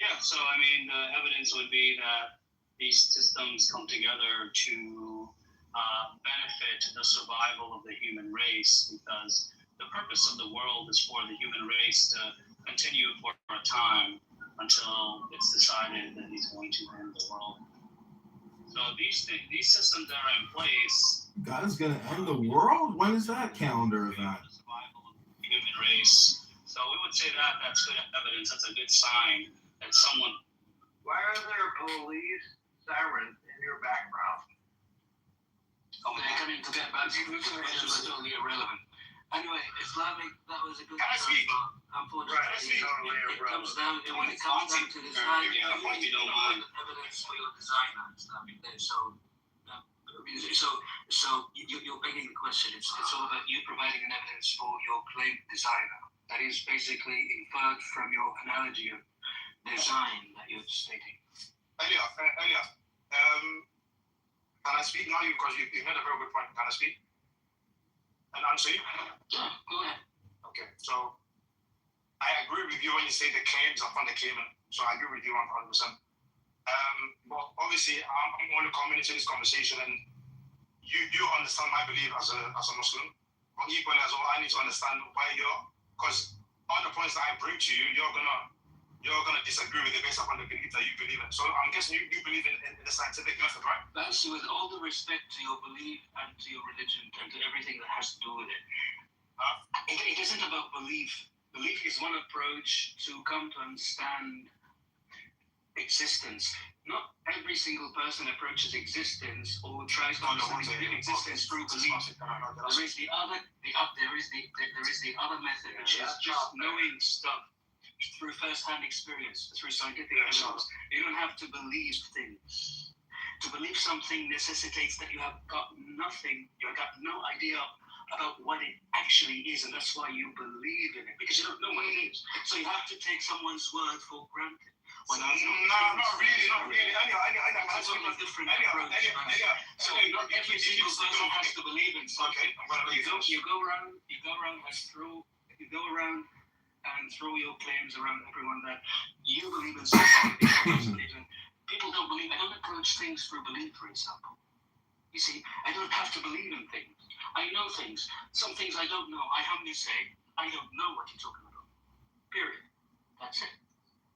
Yeah. So I mean, the evidence would be that these systems come together to benefit the survival of the human race, because the purpose of the world is for the human race to continue for a time until it's decided that he's going to end the world. So these systems that are in place. God is going to end the world? When is that calendar event? The survival of the human race. So we would say that that's good evidence. That's a good sign that someone. Why are there police sirens in your background? Oh, they're coming to get back to you. It's totally irrelevant. Anyway, Islamic, that was a good speak? Unfortunately, it comes down to, when it comes down to design, you need to provide evidence for your designer, Islamic. So you're begging the question. It's all about you providing an evidence for your claimed designer. That is basically inferred from your analogy of design that you're stating. Elia, can I speak now? Because you made a very good point. Can I speak? And answer you? Yeah, go ahead. Okay, so I agree with you when you say the claims are from the Cayman. So I agree with you 100%. But obviously, I'm only coming into this conversation, and you understand my belief as a Muslim. But equally as well, I need to understand why because all the points that I bring to you, you're gonna disagree with it based upon the belief that you believe in. So I'm guessing you believe in the scientific method, right? That's with all the respect to your belief and to your religion and to everything that has to do with it. It isn't about belief. Belief is one approach to come to understand existence. Not every single person approaches existence or tries to understand existence through belief. There is the other method, which is just knowing stuff through first-hand experience, through scientific evidence. You don't have to believe things. To believe something necessitates that you have got nothing, you've got no idea about what it actually is, and that's why you believe in it, because you don't know what it is. So you have to take someone's word for granted. No, not really. That's a totally different approach. So every single person has to believe in something. You go around and throw your claims around everyone that you believe in something. People don't believe. I don't approach things through belief, for example. You see, I don't have to believe in things. I know things. Some things I don't know. I humbly say, I don't know what you're talking about. Period. That's it.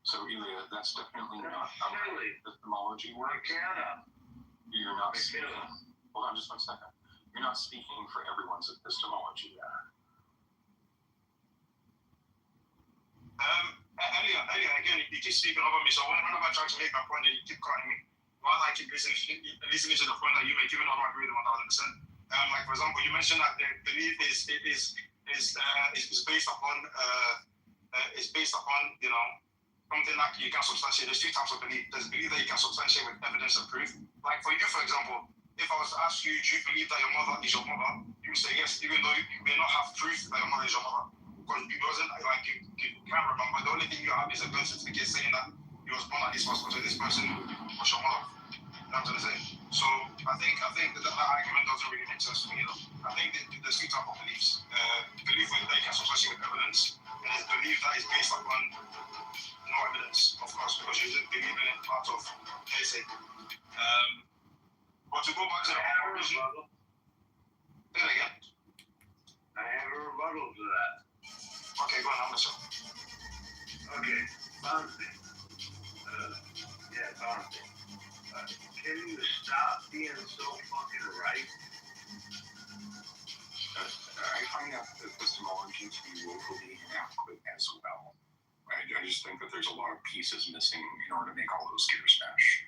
So, Ilya, that's definitely not how epistemology works. You're not speaking. Hold on just 1 second. You're not speaking for everyone's epistemology there. Earlier, again, you keep speaking over me. So whenever I try to make my point, you keep cutting me. While I keep listening to the point that you make, even though I don't agree with 1,000%. Like for example, you mentioned that the belief is based upon something that you can substantiate. There's two types of belief. There's belief that you can substantiate with evidence and proof. Like for you, for example, if I was to ask you, do you believe that your mother is your mother? You would say yes, even though you may not have proof that your mother is your mother. Because it wasn't like you can't remember. The only thing you have is a birth certificate saying that you was born at this hospital, so this person was your mother. You know what I'm saying? So I think that argument doesn't really make sense to me. I think there's two types of beliefs. Belief that you can substantiate with evidence, and there's belief that is based upon no evidence, of course, because you just believe in it out of hearsay. But to go back to the conclusion, say it again. I have a rebuttal to that. Okay, go on, I'm listening. Okay, Bouncy. Bouncy. Can you stop being so fucking right? I find that epistemology to be woefully inadequate as well. I just think that there's a lot of pieces missing in order to make all those gears smash.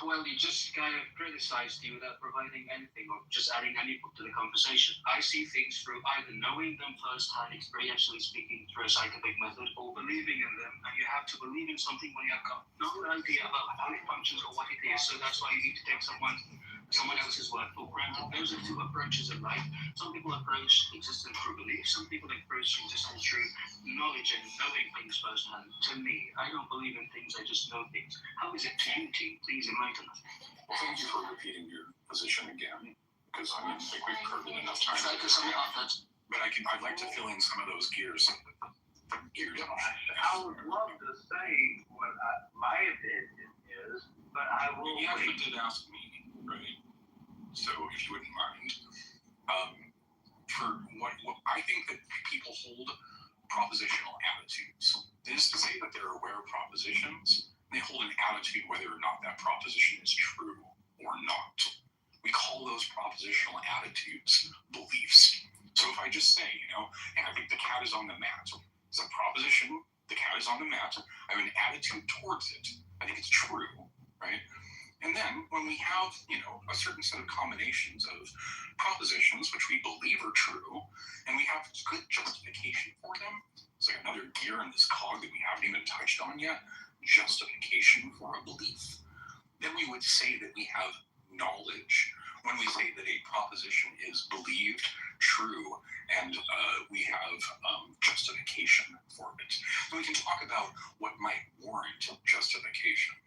Well, you just kind of criticized you without providing anything or just adding any to the conversation. I see things through either knowing them firsthand, experientially speaking, through a scientific method, or believing in them. And you have to believe in something when you have got no idea about how it functions or what it is. So that's why you need to take someone else's word for granted. Those are two approaches in life. Some people approach existence through belief. Some people approach existence through knowledge and knowing things firsthand. To me, I don't believe in things. I just know things. How is it to you, team? Please enlighten us. Well, thank you for repeating your position again, because I mean, I think we've heard it enough times. But I'd like to fill in some of those gears. I would love to say what my opinion is, but I will. You actually did ask me, right? So if you wouldn't mind, for what I think that people hold propositional attitudes. That is to say that they're aware of propositions. They hold an attitude whether or not that proposition is true or not. We call those propositional attitudes beliefs. So if I just say, and I think the cat is on the mat, it's a proposition, the cat is on the mat, I have an attitude towards it. I think it's true, right? And then when we have, a certain set of combinations of propositions which we believe are true, and we have good justification for them, it's like another gear in this cog that we haven't even touched on yet, justification for a belief. Then we would say that we have knowledge when we say that a proposition is believed true, and we have justification for it. So we can talk about what might warrant justification.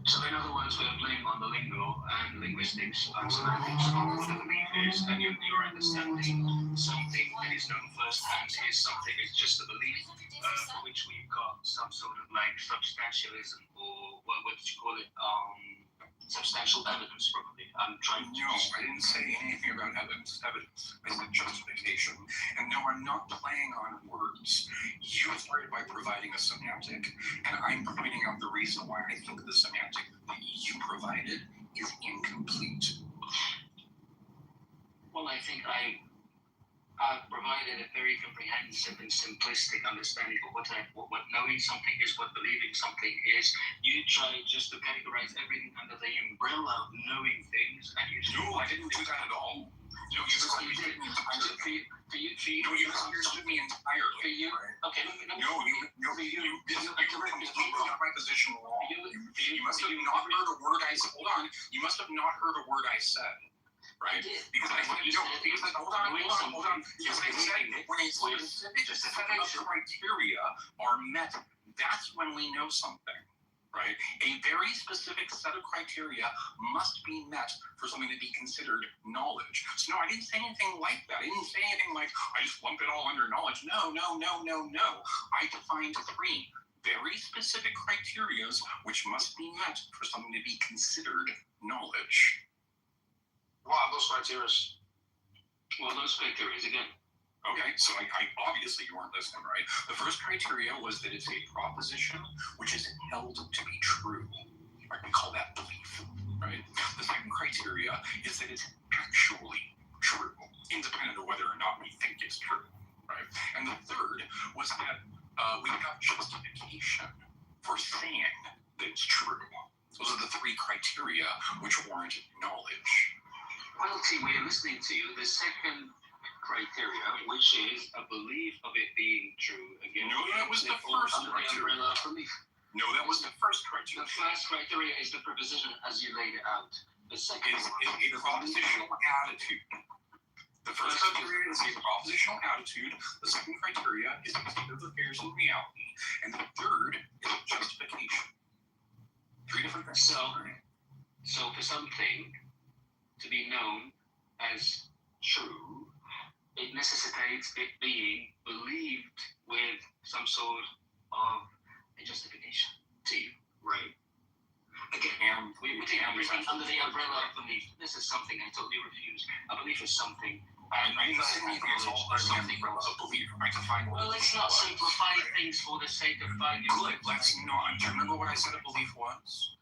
So in other words, we're playing on the lingo and linguistics and semantics of what a belief is, and your understanding something that is known firsthand is something, it's just a belief for which we've got some sort of like substantialism, or what would you call it, substantial evidence probably. I'm trying to... No, I didn't say anything about evidence. I said justification. And no, I'm not playing on words. You started by providing a semantic, and I'm pointing out the reason why I think the semantic that you provided is incomplete. Well, I think I've provided a very comprehensive and simplistic understanding of what knowing something is, what believing something is. You try just to categorize everything under the umbrella of knowing things, and you... No, I didn't do that at all. No, you misunderstood me entirely. No, you misunderstood me entirely. Okay. No, you didn't. You got my position wrong. You must have not heard a word I said. Hold on. You must have not heard a word I said. Right? Because I said, no, because I, hold on. Because I said, when a specific set of criteria are met, that's when we know something. Right? A very specific set of criteria must be met for something to be considered knowledge. So no, I didn't say anything like that. I didn't say anything like, I just lump it all under knowledge. No. I defined 3 very specific criterias which must be met for something to be considered knowledge. What are those criteria? Well, those criteria again. Okay, so I obviously you weren't listening, right? The first criteria was that it's a proposition which is held to be true. Right? We call that belief, right? The second criteria is that it's actually true, independent of whether or not we think it's true, right? And the third was that we have justification for saying that it's true. Those are the 3 criteria which warrant knowledge. Well, T, we're listening to you. The second criteria, which is a belief of it being true. Again, No, that was the first criteria. No, that was the first criteria. The first criteria is the proposition as you laid it out. The second is a propositional attitude. The first criteria is a propositional attitude. The second criteria is a state of affairs in reality. And the third is justification. 3 different things. So for something to be known as true, it necessitates it being believed with some sort of a justification to you, right? Again, we're taking everything under the umbrella of belief. This is something I totally refuse. A belief is something. I didn't say anything at all under the umbrella of belief. I defined what let's not simplify things for the sake of finding. Good, let's not. Do you remember what I said a belief was?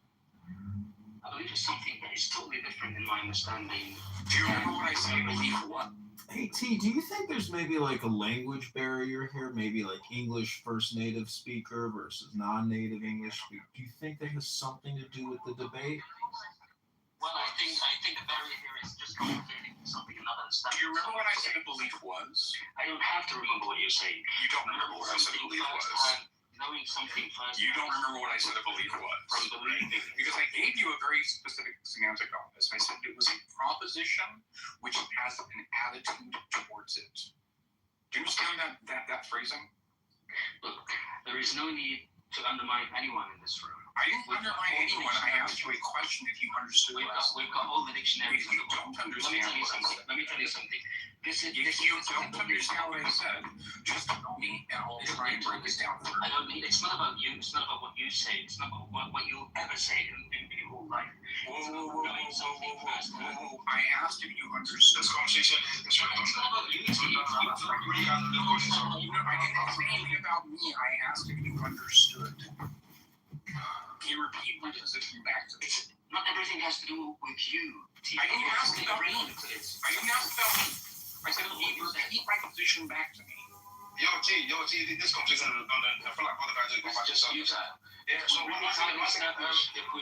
A belief is something that is totally different in my understanding. Do you remember what I said a belief was? Hey T, do you think there's maybe like a language barrier here? Maybe like English first native speaker versus non-native English speaker? Do you think that has something to do with the debate? Well, I think the barrier here is just complicating something and not understanding. Do you remember what I said a belief was? I don't have to remember what you're saying. You don't remember what I said a belief was? Knowing something first. You don't remember what I said a belief was. From believing. Because I gave you a very specific semantic on this. I said it was a proposition which has an attitude towards it. Do you understand that phrasing? Look, there is no need to undermine anyone in this room. I didn't undermine anyone. I asked you a question if you understood what I said. We've got all the dictionaries. If you don't understand what I said. Let me tell you something. If you don't understand what I said, just tell me and I'll try and break it down for you. I don't need, it's not about you, it's not about what you say, it's not about what you'll ever say in your whole life. Whoa. I asked if you understood. This conversation is not about you, T. I didn't say anything about me. I asked if you understood. Can you repeat my position back to me? Not everything has to do with you, T. I didn't ask about me. I didn't ask about me. I said, repeat my position back to me. Yo, T, this conversation I feel like other guys are going back to something. Yeah, so if we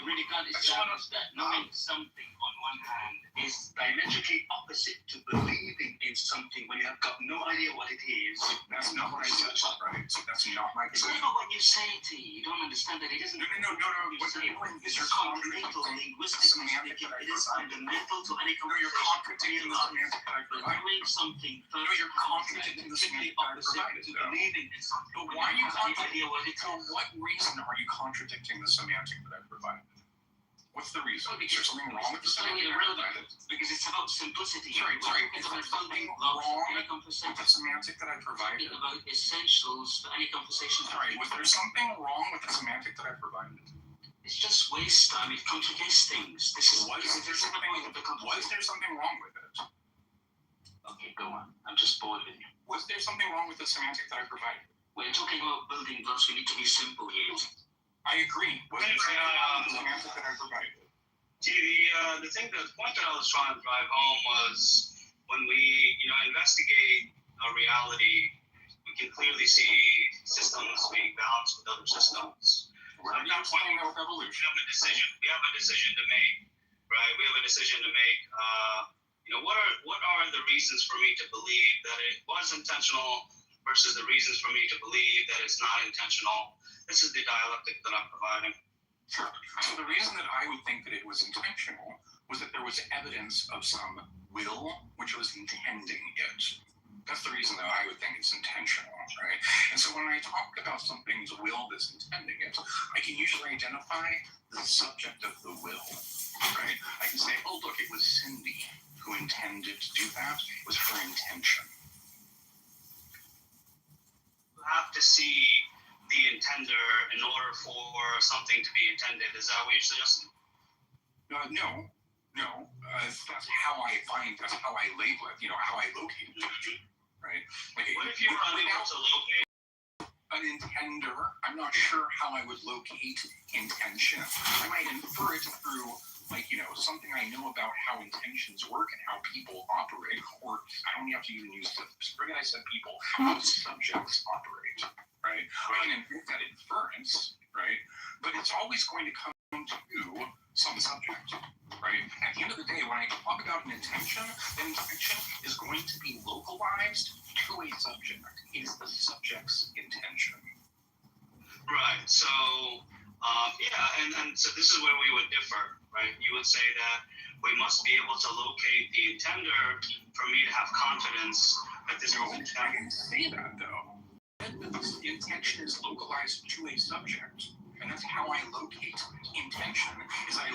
really can't establish that knowing something on one hand is diametrically opposite to believing in something when you have got no idea what it is. That's not what I said, right? So that's not my It's position. not what you say, T. You don't understand that it isn't. No. What you're doing is fundamental linguistically speaking. It is fundamental to any No, you're contradicting the semantic that I provided. Knowing something first. No, you're contradicting the semantic that I provided. Believing in something. But why are you contradicting what it For what reason are you contradicting the semantic that I provided? What's the reason? Is there something wrong with the semantic I provided? Because it's about simplicity. Sorry. It's Is about there something wrong wrong any with conversation. the semantic that I provided? It's about essentials for any conversation. Sorry, was there something wrong with the semantic that I provided? It's just waste time. It complicates things. Was there something wrong with it? Okay, go on. I'm just bored with you. Was there something wrong with the semantic that I provided? We're talking about building blocks. We need to be simple here. I agree. Was there something wrong with the semantic that I provided? The point that I was trying to drive home was when we, investigate a reality, we can clearly see systems being balanced with other systems. We're not talking about evolution. We have a decision to make, right? We have a decision to make what are the reasons for me to believe that it was intentional versus the reasons for me to believe that it's not intentional? This is the dialectic that I'm providing. Sure. So the reason that I would think that it was intentional was that there was evidence of some will which was intending it. That's the reason that I would think it's intentional, right? And so when I talk about something's will that's intending it, I can usually identify the subject of the will, right? I can say, oh, look, it was Cindy who intended to do that. It was her intention. You have to see the intender in order for something to be intended. Is that what you're suggesting? No. That's how I label it, how I locate it, right? Like, what if you were unable to locate an intender? I'm not sure how I would locate intention. I might infer it through, something I know about how intentions work and how people operate, or I don't have to even use forget I said people, how subjects operate, right? I can invoke that inference, right? But it's always going to come to some subject, right? At the end of the day, when I talk about an intention, the intention is going to be localized to a subject. It is the subject's intention. Right. So, and so this is where we would differ, right? You would say that we must be able to locate the intender for me to have confidence that this was intended. I didn't say that, though. The intention is localized to a subject. And that's how I locate intention, is I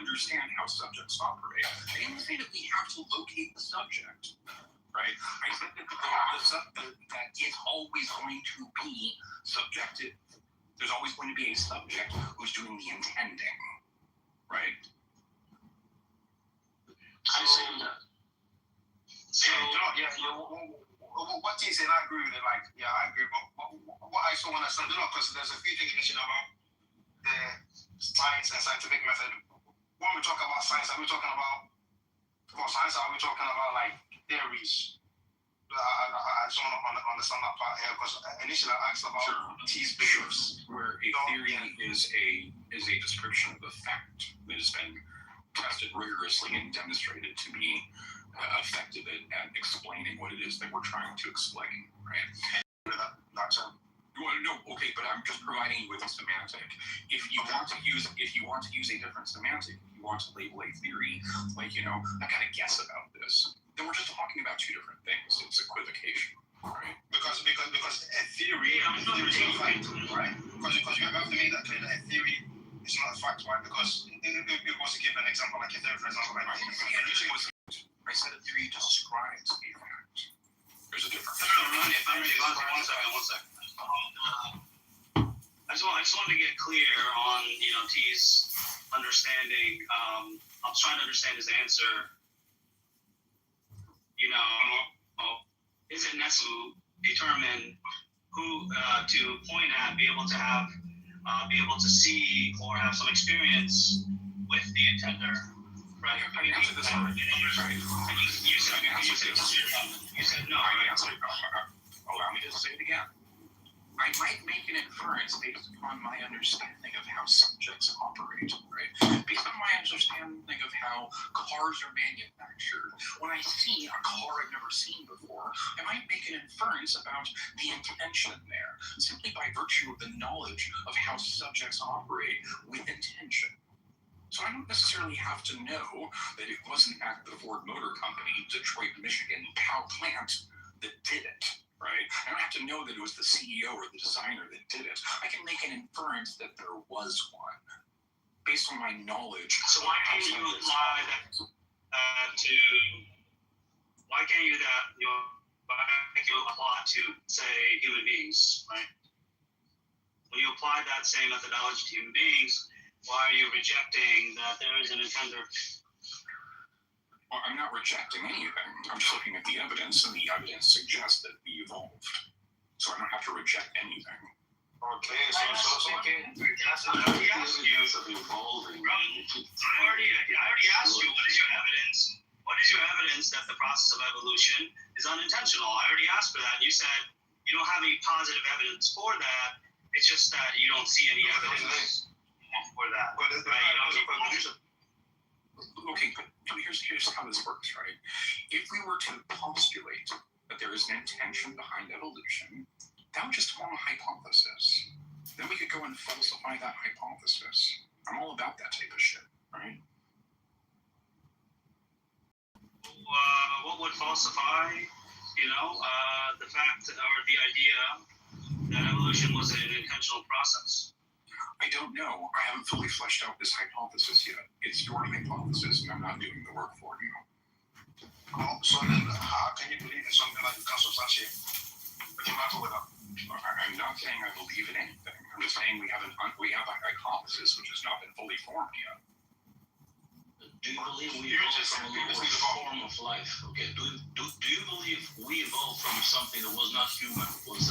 understand how subjects operate. I didn't say that we have to locate the subject, right? I said that it's always going to be subjective. There's always going to be a subject who's doing the intending, right? I see that. What you said, I agree with it. I agree. But what I still want to sum it up, because there's a few things you mentioned about the science and scientific method. When we talk about science, are we talking about science? Are we talking about theories? I just want to understand that part here, because initially I asked about T's beliefs. Where a theory is a description of a fact that has been tested rigorously and demonstrated to be effective at explaining what it is that we're trying to explain, right? No, okay, but I'm just providing you with a semantic. If you want to use a different semantic, if you want to label a theory I gotta guess about this, then we're just talking about two different things. It's equivocation, right? Because a theory is not a fact, right? Because you have to make that clear that a theory is not a fact, right? Because it was to give an example, like a theory, for example, I said a theory describes a fact. There's a difference. One second. I just wanted to get clear on T's understanding. I'm trying to understand his answer. Is it necessary to determine who to point at, be able to see or have some experience with the intender? Right. I mean, answer this already. Right. You said no. Allow me to say it again. I might make an inference based upon my understanding of how subjects operate, right? Based on my understanding of how cars are manufactured. When I see a car I've never seen before, I might make an inference about the intention there, simply by virtue of the knowledge of how subjects operate with intention. So I don't necessarily have to know that it was in fact the Ford Motor Company, Detroit, Michigan plant that did it. Right? I don't have to know that it was the CEO or the designer that did it. I can make an inference that there was one based on my knowledge. So why can't you apply that to say human beings, right? When you apply that same methodology to human beings, why are you rejecting that there is an intender? Well, I'm not rejecting anything. I'm just looking at the evidence, and the evidence suggests that we evolved. So I don't have to reject anything. Okay, so I already asked you. I already asked you, what is your evidence? What is your evidence that the process of evolution is unintentional? I already asked for that, and you said you don't have any positive evidence for that. It's just that you don't see any evidence for that. Okay, but here's how how this works, right? If we were to postulate that there is an intention behind evolution, that would just form a hypothesis. Then we could go and falsify that hypothesis. I'm all about that type of shit, right? What would falsify, the fact or the idea that evolution was an intentional process? I don't know. I haven't fully fleshed out this hypothesis yet. It's your hypothesis, and I'm not doing the work for you. Oh, so then how can you believe in something like you can't substantiate? What do you matter with that? I'm not saying I believe in anything. I'm just saying we have a hypothesis which has not been fully formed yet. Do you believe we evolved from a lower form of life? Okay. Do you believe we evolved from something that was not human? Was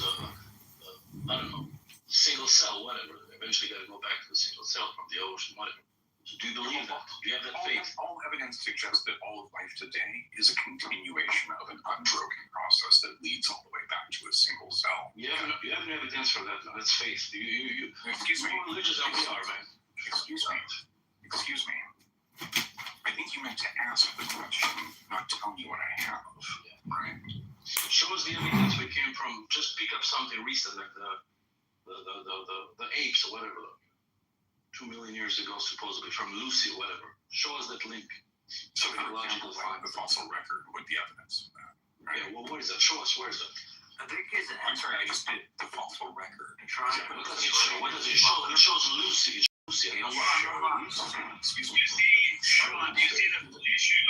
I don't know, single cell, whatever. Eventually, got to go back to the single cell from the ocean, whatever. So do you believe that? Do you have that faith? All evidence suggests that all of life today is a continuation of an unbroken process that leads all the way back to a single cell. You have no evidence for that. No, that's faith. You Excuse me. More religious than we are, man. Excuse me. I think you meant to ask the question, not tell me what I have. Yeah. Right? Show us the evidence we came from. Just pick up something recent, like the apes or whatever. 2 million years ago, supposedly from Lucy or whatever. Show us that link. So, for example, the fossil record with the evidence of that. Right? Yeah. Well, what is that? Show us. Where is that? I think it's an I'm sorry, I just did the fossil record. What does it show? What does it show? It shows Lucy. Lucy. I don't know. Excuse me. Do you see the issue?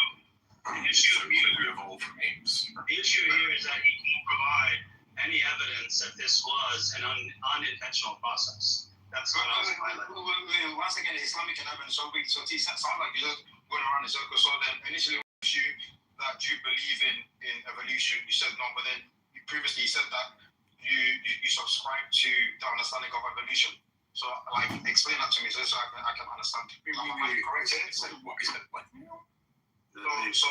The issue here, We evolved from apes. the issue here is that he can't provide any evidence that this was an unintentional process. That's what I was highlighting. Once again, Islamic and evidence so big. So it sounds like you're just going around in circles. So then initially you that you believe in evolution, you said no, but then previously you said that you subscribe to the understanding of evolution. So like explain that to me so I can understand. Am I correct here? Is that what now? So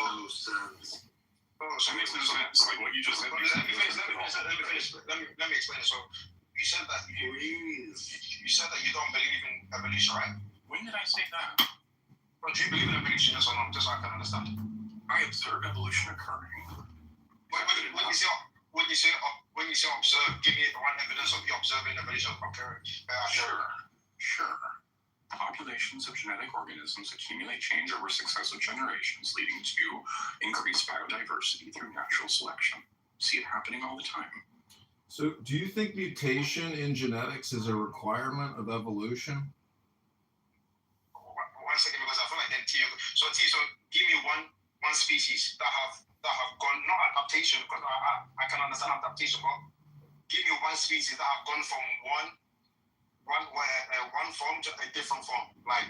That makes no sense. Like what you just said. Let me finish. Let me explain it. So you said that you said that you don't believe in evolution, right? When did I say that? Well, do you believe in evolution, yes or no? Just so I can understand. I observe evolution occurring. When you say observe, give me one evidence of you observing evolution occurring. Sure. Populations of genetic organisms accumulate change over successive generations, leading to increased biodiversity through natural selection. See it happening all the time. So, do you think mutation in genetics is a requirement of evolution? One second, because I feel like then so give me one species that have gone not adaptation, because I can understand adaptation, but give me one species that have gone from one form to a different form, like